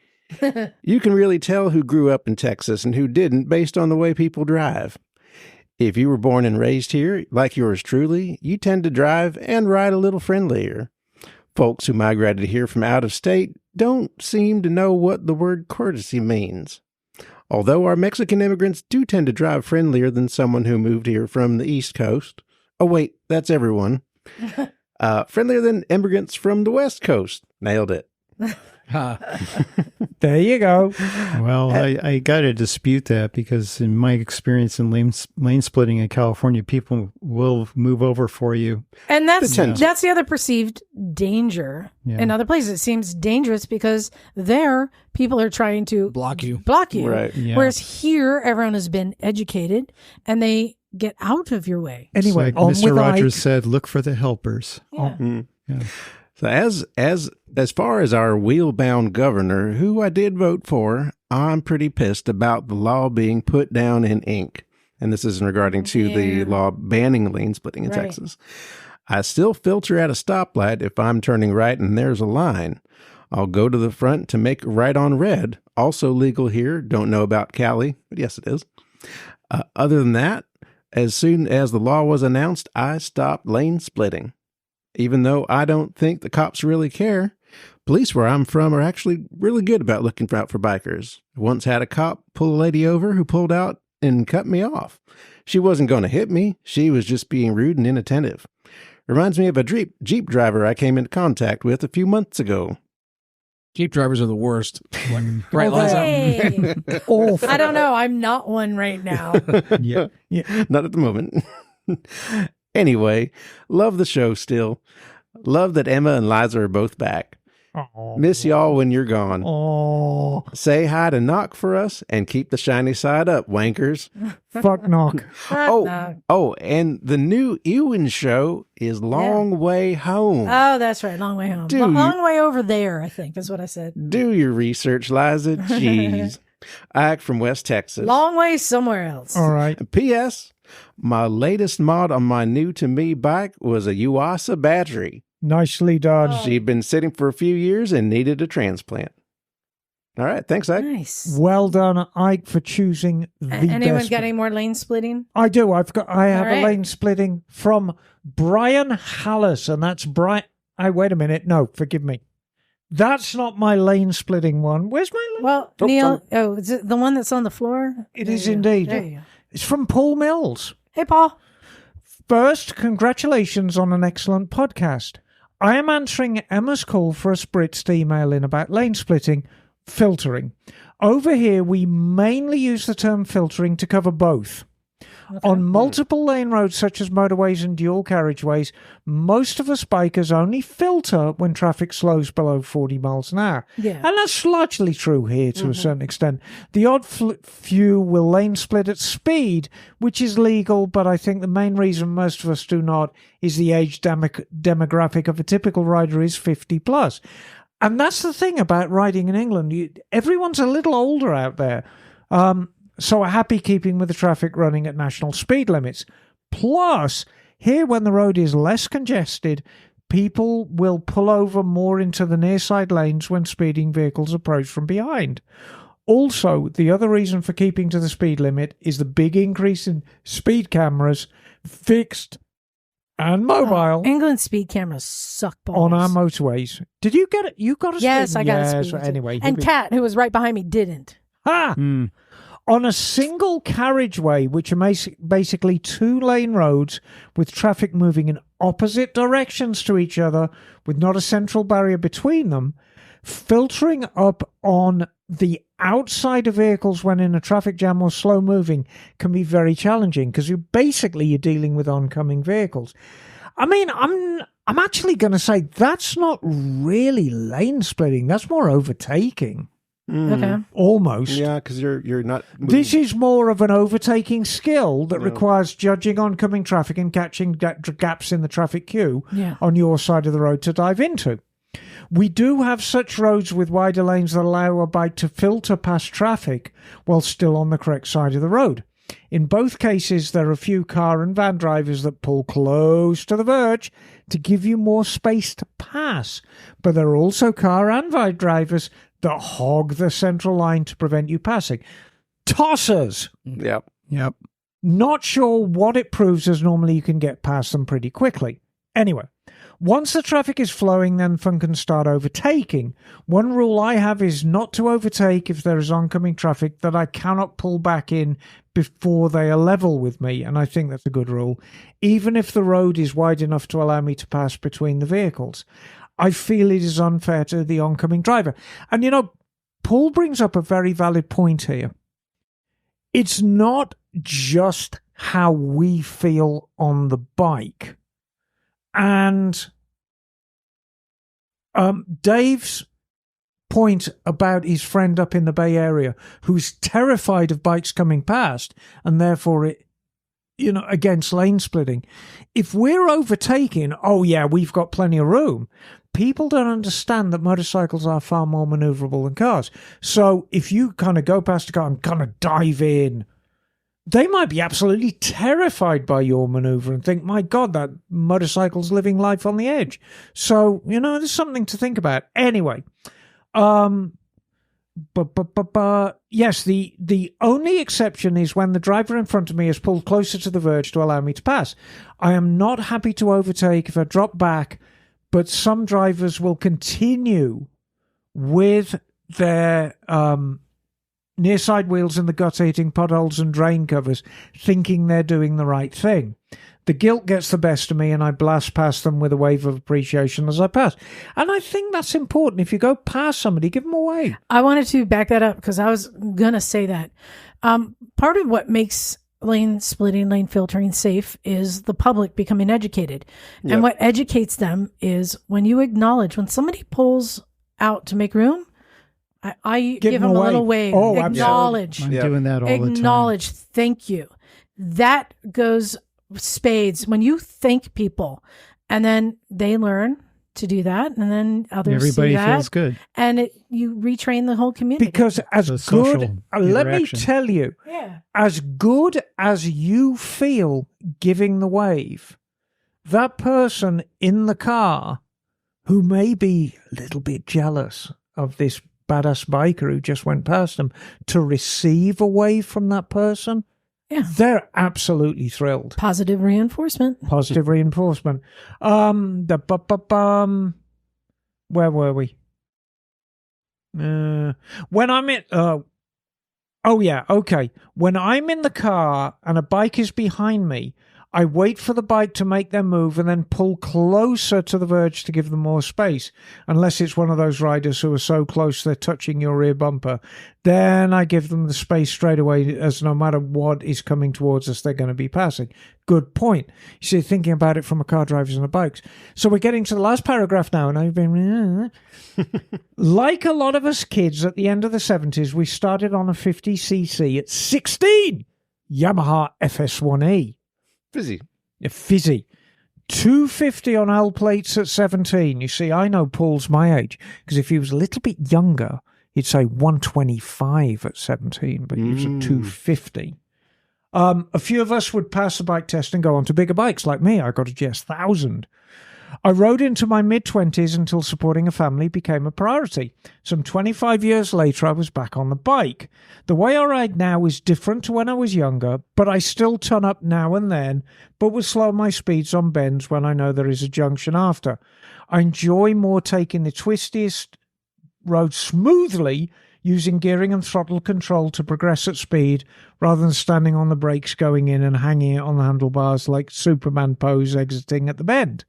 You can really tell who grew up in Texas and who didn't based on the way people drive. If you were born and raised here, like yours truly, you tend to drive and ride a little friendlier. Folks who migrated here from out of state don't seem to know what the word courtesy means. Although our Mexican immigrants do tend to drive friendlier than someone who moved here from the East Coast. Oh, wait, that's everyone. Friendlier than immigrants from the West Coast. Nailed it. There you go. Well, I got to dispute that, because in my experience in lane splitting in California, people will move over for you. And that's the other perceived danger. Yeah. In other places, it seems dangerous because there people are trying to Block you. Right. Yeah. Whereas here, everyone has been educated and they get out of your way. Anyway, Like on Mr. with Rogers Ike. said, look for the helpers. Yeah. Yeah. So as far as our wheel-bound governor, who I did vote for, I'm pretty pissed about the law being put down in ink. And this is regarding to the law banning lane splitting in Right. Texas. I still filter at a stoplight if I'm turning right and there's a line. I'll go to the front to make a right on red. Also legal here. Don't know about Cali, but yes, it is. Other than that, as soon as the law was announced, I stopped lane splitting. Even though I don't think the cops really care, police where I'm from are actually really good about looking out for bikers. I once had a cop pull a lady over who pulled out and cut me off. She wasn't going to hit me. She was just being rude and inattentive. Reminds me of a Jeep driver I came into contact with a few months ago. Jeep drivers are the worst. Right lines out. Hey. Awful. I don't know. I'm not one right now. Yeah. Not at the moment. Anyway, love the show still. Love that Emma and Liza are both back. Aw. Miss y'all when you're gone. Oh, Say hi to Knock for us and keep the shiny side up, wankers. fuck knock. And the new Ewan show is Long Way Home. Oh, that's right. Long way home. Dude. Long way over there, I think is what I said. Do your research, Liza. Jeez. Ike from West Texas. Long way somewhere else. All right. P.S. My latest mod on my new-to-me bike was a Yuasa battery. Nicely done. She'd been sitting for a few years and needed a transplant. All right. Thanks, Ike. Nice. Well done, Ike, for choosing the Anyone best. got any more lane splitting? I do. I have All right. a lane splitting from Brian Hallis, and that's Brian. Wait a minute. No, forgive me. That's not my lane splitting one. Where's my lane? Well, Oh, Neil, is it the one that's on the floor? It There is you go. indeed. There you go. It's from Paul Mills. Hey, Paul. First, congratulations on an excellent podcast. I am answering Emma's call for a Spritz email in about lane splitting, filtering. Over here, we mainly use the term filtering to cover both. On multiple lane roads such as motorways and dual carriageways, most of us bikers only filter when traffic slows below 40 miles an hour. Yeah. And that's largely true here to a certain extent. The odd few will lane split at speed, which is legal, but I think the main reason most of us do not is the age demographic of a typical rider is 50 plus. And that's the thing about riding in England. Everyone's a little older out there. So a happy keeping with the traffic running at national speed limits. Plus, here when the road is less congested, people will pull over more into the near side lanes when speeding vehicles approach from behind. Also, the other reason for keeping to the speed limit is the big increase in speed cameras, fixed and mobile, England speed cameras suck balls. on our motorways. Did you get it? You got a Yes, speed? I got a Yes, speed. anyway. And Kat, who was right behind me, didn't. Ha! On a single carriageway, which are basically 2-lane roads with traffic moving in opposite directions to each other with not a central barrier between them, filtering up on the outside of vehicles when in a traffic jam or slow moving can be very challenging because you're dealing with oncoming vehicles. I mean, I'm actually going to say that's not really lane splitting. That's more overtaking. Okay. Almost. Yeah, because you're not. This is more of an overtaking skill that requires judging oncoming traffic and catching gaps in the traffic queue on your side of the road to dive into. We do have such roads with wider lanes that allow a bike to filter past traffic while still on the correct side of the road. In both cases, there are a few car and van drivers that pull close to the verge to give you more space to pass. But there are also car and van drivers that hog the central line to prevent you passing. Tossers! Yep. Not sure what it proves, as normally you can get past them pretty quickly. Anyway, once the traffic is flowing, then fun can start overtaking. One rule I have is not to overtake if there is oncoming traffic that I cannot pull back in before they are level with me, and I think that's a good rule, even if the road is wide enough to allow me to pass between the vehicles. I feel it is unfair to the oncoming driver. And, you know, Paul brings up a very valid point here. It's not just how we feel on the bike. And Dave's point about his friend up in the Bay Area who's terrified of bikes coming past and therefore against lane splitting. If we're overtaking, we've got plenty of room. People don't understand that motorcycles are far more maneuverable than cars. So if you kind of go past a car and kind of dive in, they might be absolutely terrified by your maneuver and think, my God, that motorcycle's living life on the edge. So, there's something to think about. Anyway, yes, the only exception is when the driver in front of me is pulled closer to the verge to allow me to pass. I am not happy to overtake if I drop back, but some drivers will continue with their near side wheels in the gutter-hitting potholes and drain covers, thinking they're doing the right thing. The guilt gets the best of me, and I blast past them with a wave of appreciation as I pass. And I think that's important. If you go past somebody, give them a wave. I wanted to back that up because I was going to say that. Part of what makes lane splitting, lane filtering safe is the public becoming educated. Yep. And what educates them is when you acknowledge, when somebody pulls out to make room, I give them a little wave. Oh, acknowledge. I'm doing that all the time. Acknowledge. Thank you. That goes spades when you thank people, and then they learn to do that, and then others everybody see that, feels good, and you retrain the whole community. Because as good, let me tell you, as good as you feel giving the wave, that person in the car who may be a little bit jealous of this badass biker who just went past them, to receive a wave from that person, they're absolutely thrilled. Positive reinforcement. Positive reinforcement. Where were we? When I'm in... When I'm in the car and a bike is behind me, I wait for the bike to make their move and then pull closer to the verge to give them more space. Unless it's one of those riders who are so close they're touching your rear bumper. Then I give them the space straight away, as no matter what is coming towards us, they're going to be passing. Good point. You see, thinking about it from a car drivers and a bikes. So we're getting to the last paragraph now, and I've been... Like a lot of us kids at the end of the 70s, we started on a 50cc at 16 Yamaha FS1E. Fizzy. 250 on L plates at 17. You see, I know Paul's my age, because if he was a little bit younger, he'd say 125 at 17, but he was at 250. A few of us would pass the bike test and go on to bigger bikes like me. I got a GS1000. I rode into my mid-20s until supporting a family became a priority. Some 25 years later, I was back on the bike. The way I ride now is different to when I was younger, but I still turn up now and then, but will slow my speeds on bends when I know there is a junction after. I enjoy more taking the twistiest road smoothly, using gearing and throttle control to progress at speed, rather than standing on the brakes going in and hanging it on the handlebars like Superman pose exiting at the bend.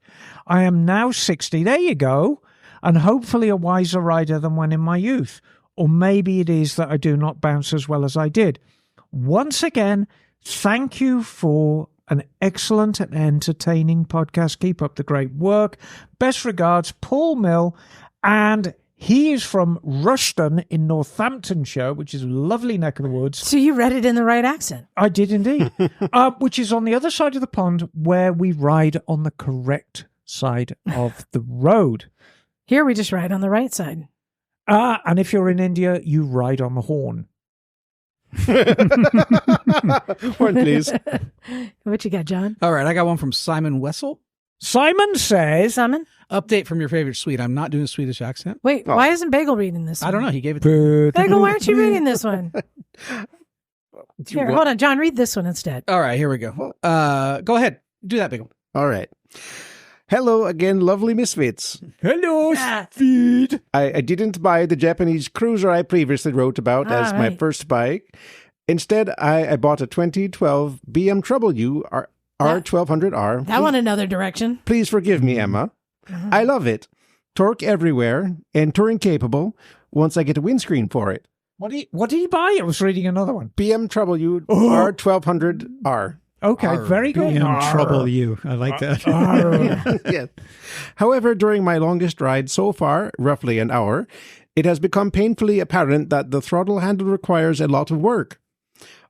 I am now 60, there you go, and hopefully a wiser rider than when in my youth. Or maybe it is that I do not bounce as well as I did. Once again, thank you for an excellent and entertaining podcast. Keep up the great work. Best regards, Paul Mill. And He is from Rushton in Northamptonshire, which is a lovely neck of the woods. So you read it in the right accent. I did indeed. Which is on the other side of the pond where we ride on the correct side of the road. Here we just ride on the right side. And if you're in India, you ride on the horn. Horn, please. What you got, John? All right, I got one from Simon Wessel. Simon says... Simon? Update from your favorite sweet. I'm not doing a Swedish accent. Wait, why isn't Bagel reading this one? I don't know. He gave it to Bagel, why aren't you reading this one? Here, hold on. John, read this one instead. All right, here we go. Go ahead. Do that, Bagel. All right. Hello again, lovely misfits. Hello, Speed. I didn't buy the Japanese cruiser I previously wrote about as my first bike. Instead, I bought a 2012 BMW R1200R. That went another direction. Please forgive me, Emma. I love it. Torque everywhere and touring capable once I get a windscreen for it. What did he buy? I was reading another one. BMW R1200R. Okay, very good. Trouble you. I like that. Yes. However, during my longest ride so far, roughly an hour, it has become painfully apparent that the throttle handle requires a lot of work.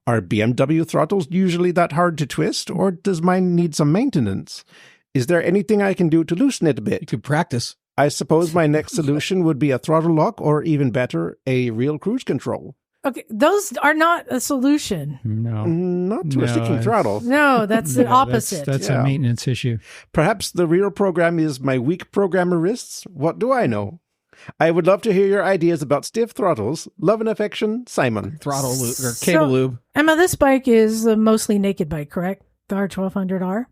Are BMW throttles usually that hard to twist, or does mine need some maintenance? Is there anything I can do to loosen it a bit? You could practice. I suppose my next solution would be a throttle lock, or even better, a real cruise control. Okay, those are not a solution. No. Not to a sticking throttle. No, that's the opposite. That's a maintenance issue. Perhaps the real program is my weak programmer wrists? What do I know? I would love to hear your ideas about stiff throttles. Love and affection, Simon. Throttle lube or cable lube. Emma, this bike is a mostly naked bike, correct? The R1200R?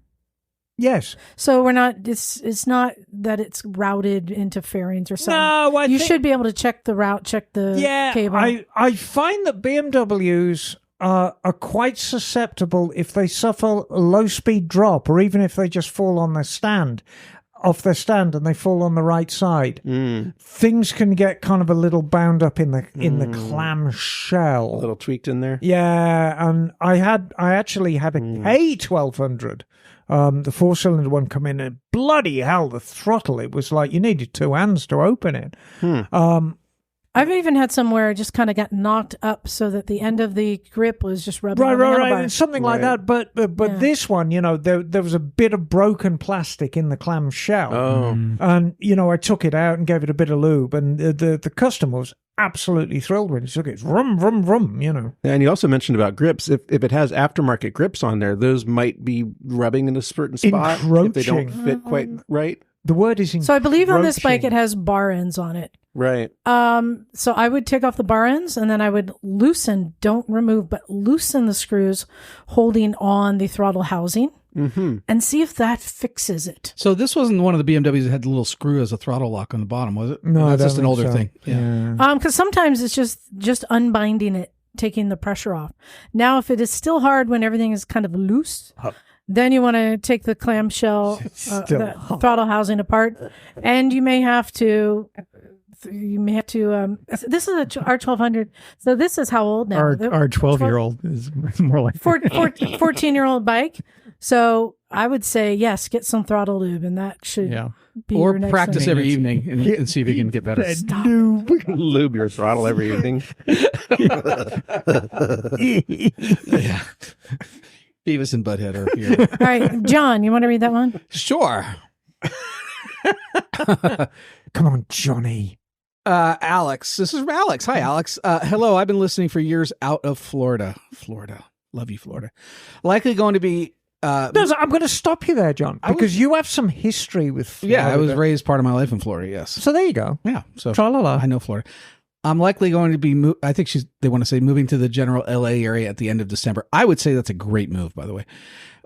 Yes. So we're not, it's not that it's routed into fairings or something. No, you should be able to check the route, check the cable. I find that BMWs are quite susceptible if they suffer a low-speed drop, or even if they just fall on off their stand and they fall on the right side. Things can get kind of a little bound up in the clam shell. A little tweaked in there. Yeah, and I actually had a K1200. The 4-cylinder one come in, and bloody hell, the throttle, it was like you needed two hands to open it. I've even had some where it just kind of got knocked up so that the end of the grip was just rubbing on the handlebar. Something like that. But this one, there was a bit of broken plastic in the clam shell. And, I took it out and gave it a bit of lube, and the customer was absolutely thrilled when he took it. It's rum, rum, rum, And you also mentioned about grips. If it has aftermarket grips on there, those might be rubbing in a certain spot if they don't fit quite right. The word is encroaching. So I believe on this bike it has bar ends on it. Right. So I would take off the bar ends, and then I would loosen, don't remove, but loosen the screws holding on the throttle housing. And see if that fixes it. So this wasn't one of the BMWs that had the little screw as a throttle lock on the bottom, was it? No, that's just an older thing. Yeah. Because sometimes it's just unbinding it, taking the pressure off. Now, if it is still hard when everything is kind of loose, then you want to take the clamshell, the throttle housing apart, and you may have to. This is a R1200. So this is how old now? Our 12-year-old is more like 14-year-old bike. So I would say, yes, get some throttle lube, and that should be or your next practice thing. every evening and see if you can get better. Lube your throttle every evening. Beavis and Butthead are here. All right, John, you want to read that one? Sure. Come on, Johnny. Alex. This is from Alex. Hi, Alex. Hello. I've been listening for years out of Florida. Love you, Florida. Likely going to be... I'm going to stop you there, John, because you have some history with Florida. Yeah, I was raised part of my life in Florida, yes. So there you go. Yeah. So Tra-la-la. I know Florida. I'm likely going to be, I think they want to say moving to the general LA area at the end of December. I would say that's a great move, by the way,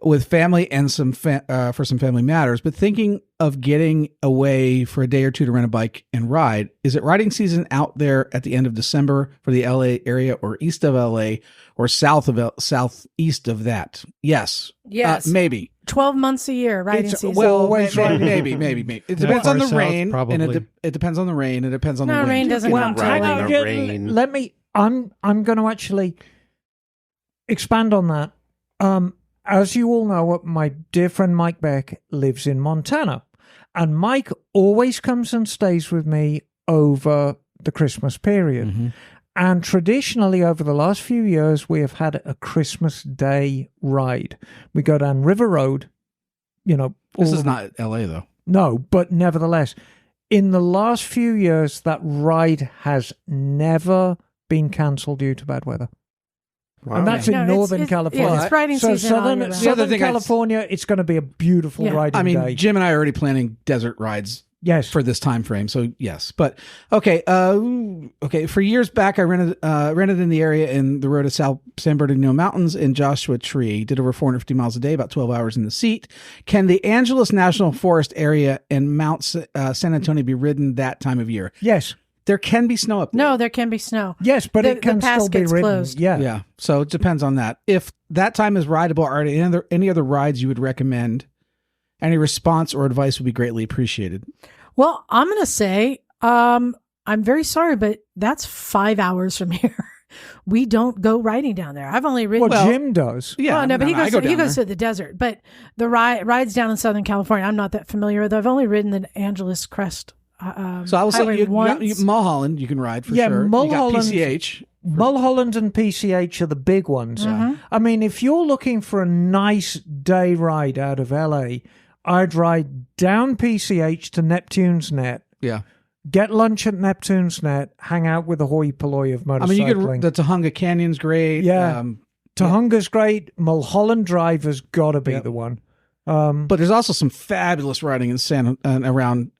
with family and some for some family matters, but thinking of getting away for a day or two to rent a bike and ride. Is it riding season out there at the end of December for the LA area, or east of LA, or southeast of that? Yes. Maybe. 12 months a year riding season. Well, maybe. It depends on the rain. Probably. And it depends on the rain. It depends on the wind. Rain doesn't come Riding till in the rain. Let me. I'm going to actually expand on that. As you all know, my dear friend Mike Beck lives in Montana, and Mike always comes and stays with me over the Christmas period. Mm-hmm. And traditionally, over the last few years, we have had a Christmas Day ride. We go down River Road, This is not LA, though. No, but nevertheless, in the last few years, that ride has never been cancelled due to bad weather. Wow. And that's in Northern California. Yeah, it's riding so season all year round. Southern California, it's going to be a beautiful riding day. I mean, Jim and I are already planning desert rides. Yes, for this time frame. So yes, but okay. For years back, I rented in the area in the road to San Bernardino Mountains in Joshua Tree. Did over 450 miles a day, about 12 hours in the seat. Can the Angeles National Forest area and Mount San Antonio be ridden that time of year? Yes. There can be snow up there. No, there can be snow. Yes, but it can the pass still be gets ridden. closed. Yeah. So it depends on that. If that time is rideable, are there any other rides you would recommend? Any response or advice would be greatly appreciated. Well, I'm going to say, I'm very sorry, but that's 5 hours from here. We don't go riding down there. I've only ridden. Well, Jim does. Yeah, but he goes to the desert. But the rides down in Southern California, I'm not that familiar with. I've only ridden the Angeles Crest. So I will say Mulholland, you can ride for sure. Mulholland, you got PCH. Mulholland and PCH are the big ones. Mm-hmm. I mean, if you're looking for a nice day ride out of LA, I'd ride down PCH to Neptune's Net. Yeah. Get lunch at Neptune's Net, hang out with the hoi polloi of motorcycling. I mean, the Tujunga Canyon's great. Yeah. Tujunga's great. Mulholland Drive has got to be the one. But there's also some fabulous riding in around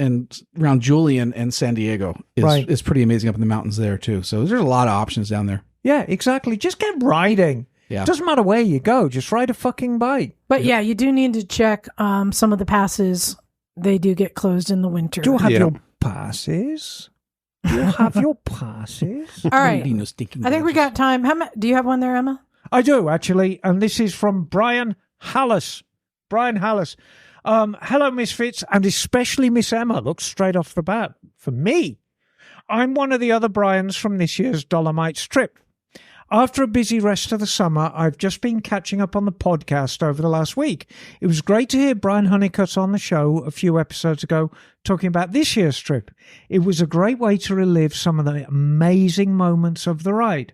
Julian and San Diego. Is pretty amazing up in the mountains there too. So there's a lot of options down there. Yeah, exactly. Just get riding. Yeah. Doesn't matter where you go. Just ride a fucking bike. But yeah, you do need to check some of the passes. They do get closed in the winter. Do you have your passes? Do you have your passes? All right. I think we got time. Do you have one there, Emma? I do, actually. And this is from Brian Hallis. Hello, Misfits, and especially Miss Emma. Look straight off the bat. For me, I'm one of the other Brians from this year's Dolomites trip. After a busy rest of the summer, I've just been catching up on the podcast over the last week. It was great to hear Brian Honeycutt on the show a few episodes ago talking about this year's trip. It was a great way to relive some of the amazing moments of the ride.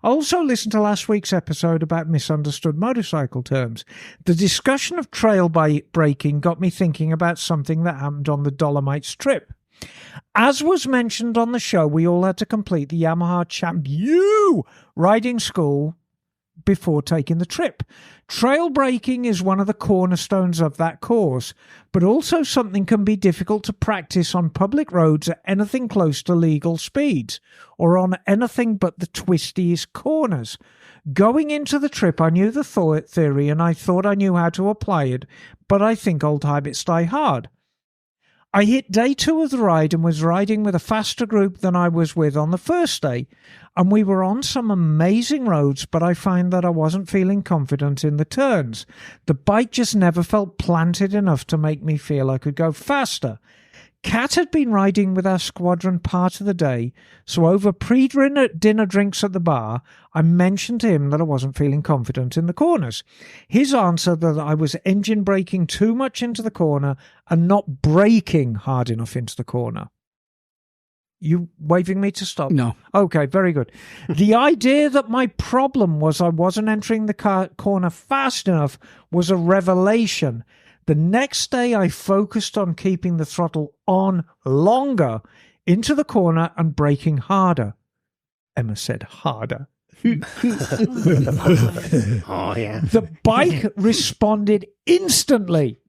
I also listened to last week's episode about misunderstood motorcycle terms. The discussion of trail braking got me thinking about something that happened on the Dolomites trip. As was mentioned on the show, we all had to complete the Yamaha Champ U riding school before taking the trip. Trail braking is one of the cornerstones of that course, but also something can be difficult to practice on public roads at anything close to legal speeds, or on anything but the twistiest corners. Going into the trip, I knew the theory and I thought I knew how to apply it, but I think old habits die hard. I hit day 2 of the ride and was riding with a faster group than I was with on the first day, and we were on some amazing roads, but I find that I wasn't feeling confident in the turns. The bike just never felt planted enough to make me feel I could go faster. Kat had been riding with our squadron part of the day, so over pre-dinner drinks at the bar, I mentioned to him that I wasn't feeling confident in the corners. His answer that I was engine braking too much into the corner and not braking hard enough into the corner. You waving me to stop? No. Okay, very good. The idea that my problem was I wasn't entering the corner fast enough was a revelation. The next day, I focused on keeping the throttle on longer into the corner and braking harder. Emma said harder. Oh, yeah. The bike responded instantly,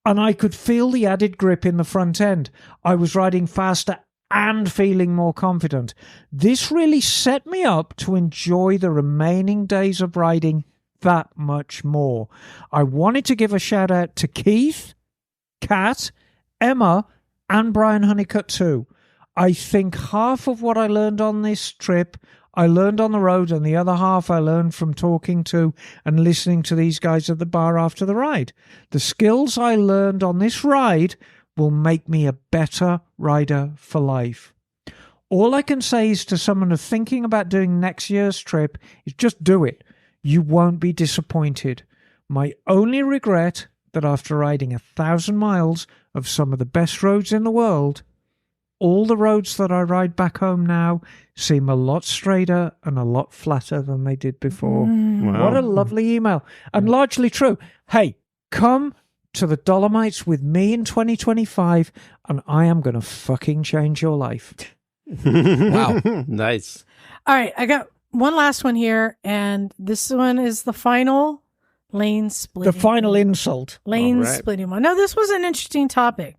and I could feel the added grip in the front end. I was riding faster and feeling more confident. This really set me up to enjoy the remaining days of riding that much more. I wanted to give a shout out to Keith, Kat, Emma, and Brian Honeycutt too. I think half of what I learned on this trip I learned on the road, and the other half I learned from talking to and listening to these guys at the bar after the ride. The skills I learned on this ride will make me a better rider for life. All I can say is to someone who's thinking about doing next year's trip is just do it. You won't be disappointed. My only regret that after riding 1,000 miles of some of the best roads in the world, all the roads that I ride back home now seem a lot straighter and a lot flatter than they did before. Wow. What a lovely email. And largely true. Hey, come to the Dolomites with me in 2025, and I am going to fucking change your life. Wow. Nice. All right, I got one last one here, and this one is the final lane splitting. The final insult. Lane All right. splitting one. Now, this was an interesting topic.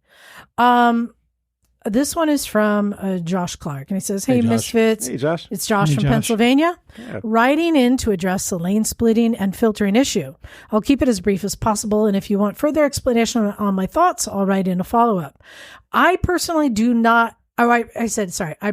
This one is from Josh Clark, and he says, "Hey, Josh. Misfits, Hey, Josh. it's Josh Hey, from Josh. Pennsylvania, Yeah. writing in to address the lane splitting and filtering issue. I'll keep it as brief as possible, and if you want further explanation on my thoughts, I'll write in a follow-up. I personally do not." I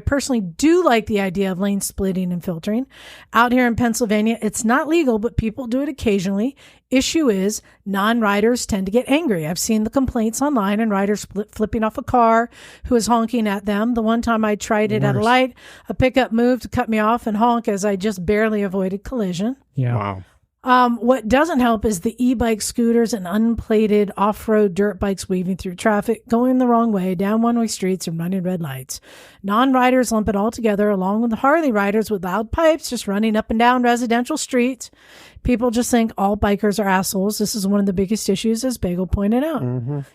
personally do like the idea of lane splitting and filtering. Out here in Pennsylvania, it's not legal, but people do it occasionally. Issue is non-riders tend to get angry. I've seen the complaints online and riders flipping off a car who is honking at them. The one time I tried it at a light, a pickup moved to cut me off and honk as I just barely avoided collision. Yeah. Wow. What doesn't help is the e-bike scooters and unplated off-road dirt bikes weaving through traffic, going the wrong way, down one-way streets and running red lights. Non-riders lump it all together along with the Harley riders with loud pipes just running up and down residential streets. People just think all bikers are assholes. This is one of the biggest issues, as Bagel pointed out.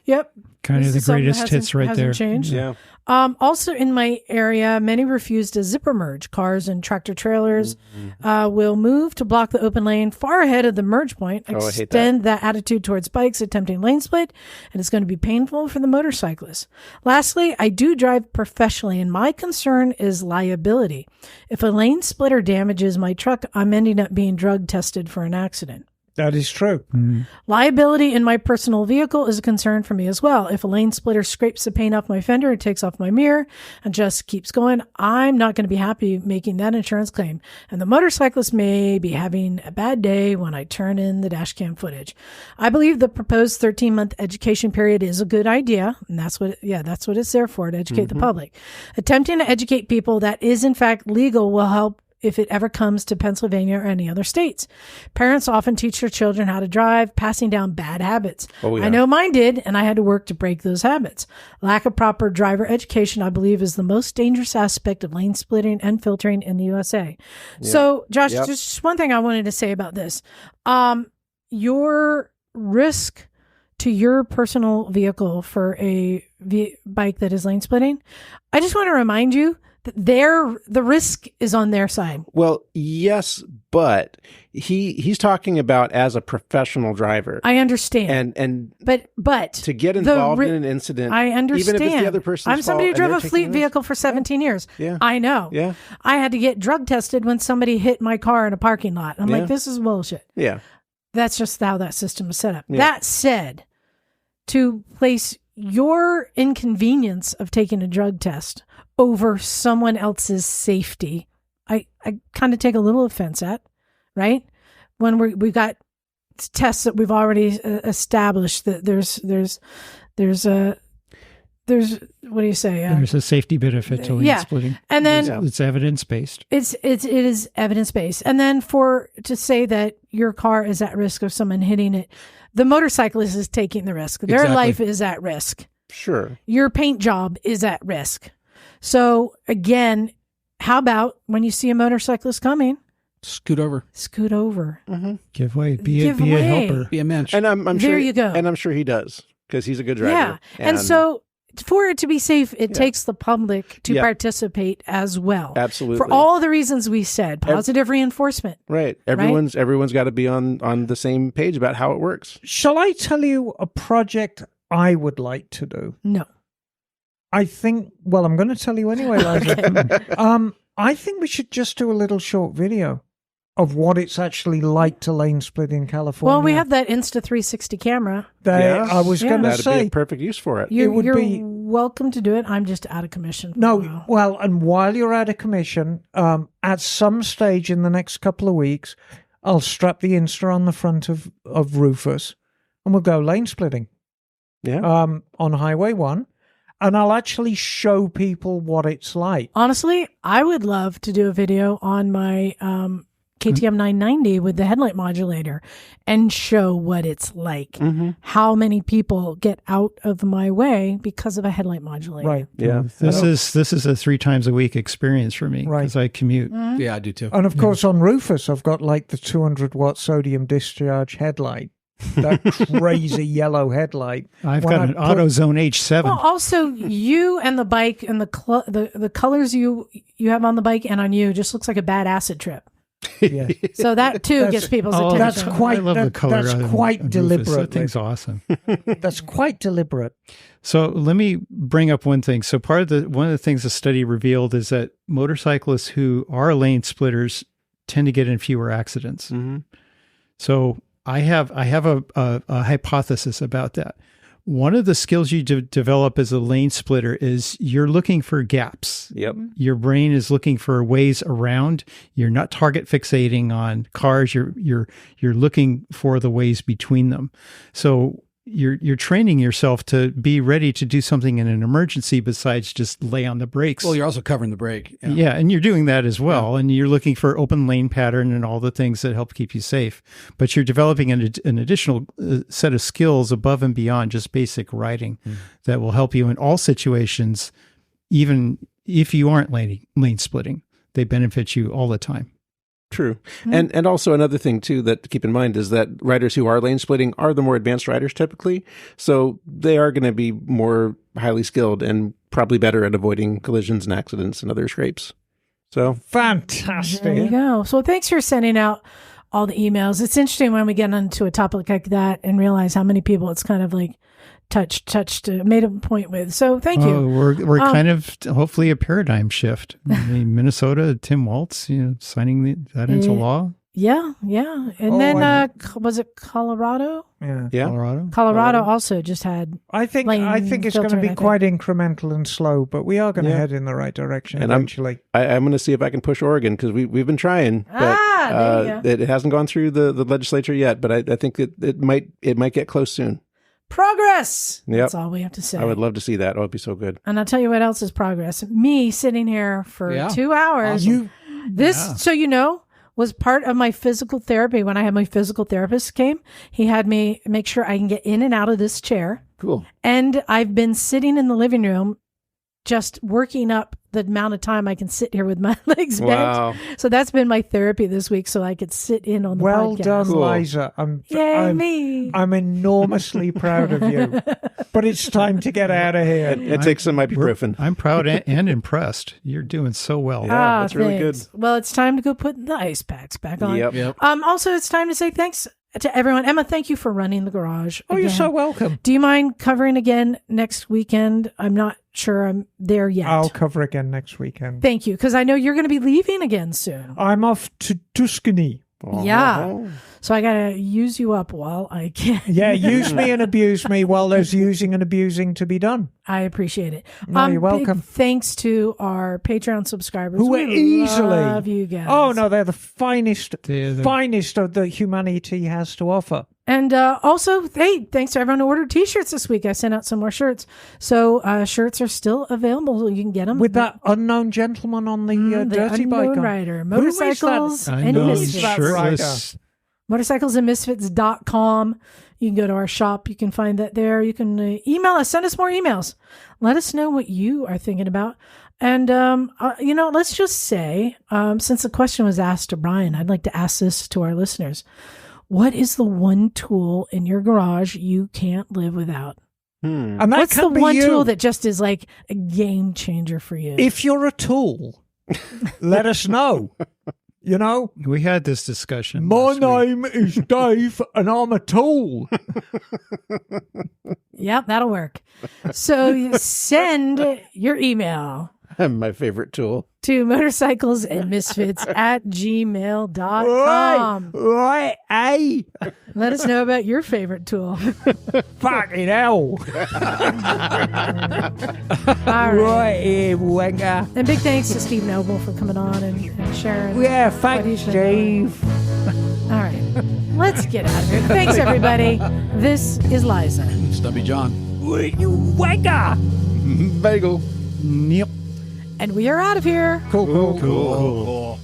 Yep. Kind This of the is something that greatest hits right hasn't there. changed. Yeah. Also in my area, many refuse to zipper merge. Cars and tractor trailers will move to block the open lane far ahead of the merge point, I hate that. extend that attitude towards bikes attempting lane split, and it's going to be painful for the motorcyclist. Lastly, I do drive professionally, and my concern is liability. If a lane splitter damages my truck, I'm ending up being drug tested for an accident. That is true. Liability in my personal vehicle is a concern for me as well. If a lane splitter scrapes the paint off my fender and takes off my mirror and just keeps going, I'm not going to be happy making that insurance claim. And the motorcyclist may be having a bad day when I turn in the dash cam footage. I believe the proposed 13-month education period is a good idea. And that's what it's there for, to educate the public. Attempting to educate people that is in fact legal will help if it ever comes to Pennsylvania or any other states. Parents often teach their children how to drive, passing down bad habits. Oh, yeah. I know mine did, and I had to work to break those habits. Lack of proper driver education, I believe, is the most dangerous aspect of lane splitting and filtering in the USA. So, Josh, just one thing I wanted to say about this. Your risk to your personal vehicle for a bike that is lane splitting, I just want to remind you the risk is on their side. Well, yes, but he's talking about as a professional driver. I understand. And but to get involved in an incident, I understand. even if it's the other person's I'm somebody who fault drove and a they're fleet taking the risk. vehicle for 17 years. Yeah. I know. Yeah. I had to get drug tested when somebody hit my car in a parking lot. I'm Yeah. like, this is bullshit. Yeah. That's just how that system is set up. Yeah. That said, to place your inconvenience of taking a drug test over someone else's safety, I kind of take a little offense at, right? When we've got tests that we've already established that there's what do you say? There's a safety benefit to lane splitting. And then It's evidence-based. it is evidence-based. And then to say that your car is at risk of someone hitting it, the motorcyclist is taking the risk. Their Exactly. life is at risk. Sure. Your paint job is at risk. So again, how about when you see a motorcyclist coming, Scoot over. scoot over. Give way. Be Give a way. helper. Be a mensch. And I'm sure There you go. And I'm sure he does because he's a good driver. Yeah. And so for it to be safe, it Yeah. takes the public to Yeah. participate as well. Absolutely. For all the reasons we said, positive reinforcement. Right. Everyone's got to be on the same page about how it works. Shall I tell you a project I would like to do? No. I think, well, I'm going to tell you anyway, Liza. I think we should just do a little short video of what it's actually like to lane split in California. Well, we have that Insta360 camera. I was going to That'd be say, a perfect use for it. You're would be- welcome to do it. I'm just out of commission. for a no, while. well, and while you're out of commission, at some stage in the next couple of weeks, I'll strap the Insta on the front of Rufus and we'll go lane splitting Yeah. on Highway 1. And I'll actually show people what it's like. Honestly, I would love to do a video on my KTM 990 with the headlight modulator and show what it's like. How many people get out of my way because of a headlight modulator? Right. Yeah. This is a 3 times a week experience for me because I commute. Yeah, I do too. And of course, on Rufus, I've got like the 200-watt sodium discharge headlight. That crazy yellow headlight. I've got an AutoZone H7. Well, also you and the bike and the colors you have on the bike and on you just looks like a bad acid trip. Yeah. So that too gets people's attention. That's quite. I love the color. That's quite deliberate. That thing's awesome. That's quite deliberate. So let me bring up one thing. So one of the things the study revealed is that motorcyclists who are lane splitters tend to get in fewer accidents. So I have a hypothesis about that. One of the skills you develop as a lane splitter is you're looking for gaps. Yep. Your brain is looking for ways around. You're not target fixating on cars. You're looking for the ways between them. So you're training yourself to be ready to do something in an emergency besides just lay on the brakes. Well, you're also covering the brake. Yeah, and you're doing that as well. And you're looking for open lane pattern and all the things that help keep you safe. But you're developing an additional set of skills above and beyond just basic riding that will help you in all situations, even if you aren't lane splitting. They benefit you all the time. True. And also another thing, too, that to keep in mind is that riders who are lane splitting are the more advanced riders typically. So they are going to be more highly skilled and probably better at avoiding collisions and accidents and other scrapes. So fantastic. There you go. So thanks for sending out all the emails. It's interesting when we get into a topic like that and realize how many people it's kind of like touched, made a point with. So thank you. We're kind of hopefully a paradigm shift. I mean, Minnesota, Tim Waltz, signing that into law. Yeah. And then was it Colorado? Yeah. Colorado also just had. I think it's going to be quite incremental and slow, but we are going to head in the right direction eventually. I'm going to see if I can push Oregon because we've been trying, but it hasn't gone through the legislature yet. But I think it might get close soon. Progress. Yep. That's all we have to say. I would love to see that. Oh, it'd be so good. And I'll tell you what else is progress. Me sitting here for 2 hours. Awesome. So was part of my physical therapy. When I had my physical therapist came, he had me make sure I can get in and out of this chair. Cool. And I've been sitting in the living room just working up the amount of time I can sit here with my legs bent. So that's been my therapy this week, so I could sit in on the podcast. Well done, Liza. I'm enormously proud of you. But it's time to get out of here. It takes some ibuprofen. I'm proud and impressed. You're doing so well. Yeah, that's really good. Well, it's time to go put the ice packs back on. Yep. Also, it's time to say thanks to everyone. Emma, thank you for running the garage. Oh, you're so welcome. Do you mind covering again next weekend? I'm not sure I'm there yet. I'll cover again next weekend. Thank you, because I know you're going to be leaving again soon. I'm off to Tuscany. Yeah. So I got to use you up while I can. Yeah, use me and abuse me while there's using and abusing to be done. I appreciate it. No, you're welcome. Big thanks to our Patreon subscribers. Who are easily. Love you guys. Oh, no, they're the finest of the humanity has to offer. And also, hey, thanks to everyone who ordered T-shirts this week. I sent out some more shirts. So shirts are still available. You can get them. With that unknown gentleman on the dirty bike. Unknown rider. Motorcycles and Misfits. Motorcyclesandmisfits.com. You can go to our shop. You can find that there. You can email us. Send us more emails. Let us know what you are thinking about. And, let's just say, since the question was asked to Brian, I'd like to ask this to our listeners. What is the one tool in your garage you can't live without? And that What's the one tool that just is like a game changer for you? If you're a tool, let us know. We had this discussion. My name is Dave, and I'm a tool. Yep, that'll work. So you send your email. My favorite tool. To motorcyclesandmisfits@gmail.com. Right, hey. Let us know about your favorite tool. Fucking hell. All right, Wenger. And big thanks to Steve Knoble for coming on and sharing. Yeah, thanks, Steve. All right, let's get out of here. Thanks, everybody. This is Liza. Stubby John. You Wenger. Bagel. Yep. And we are out of here. Cool.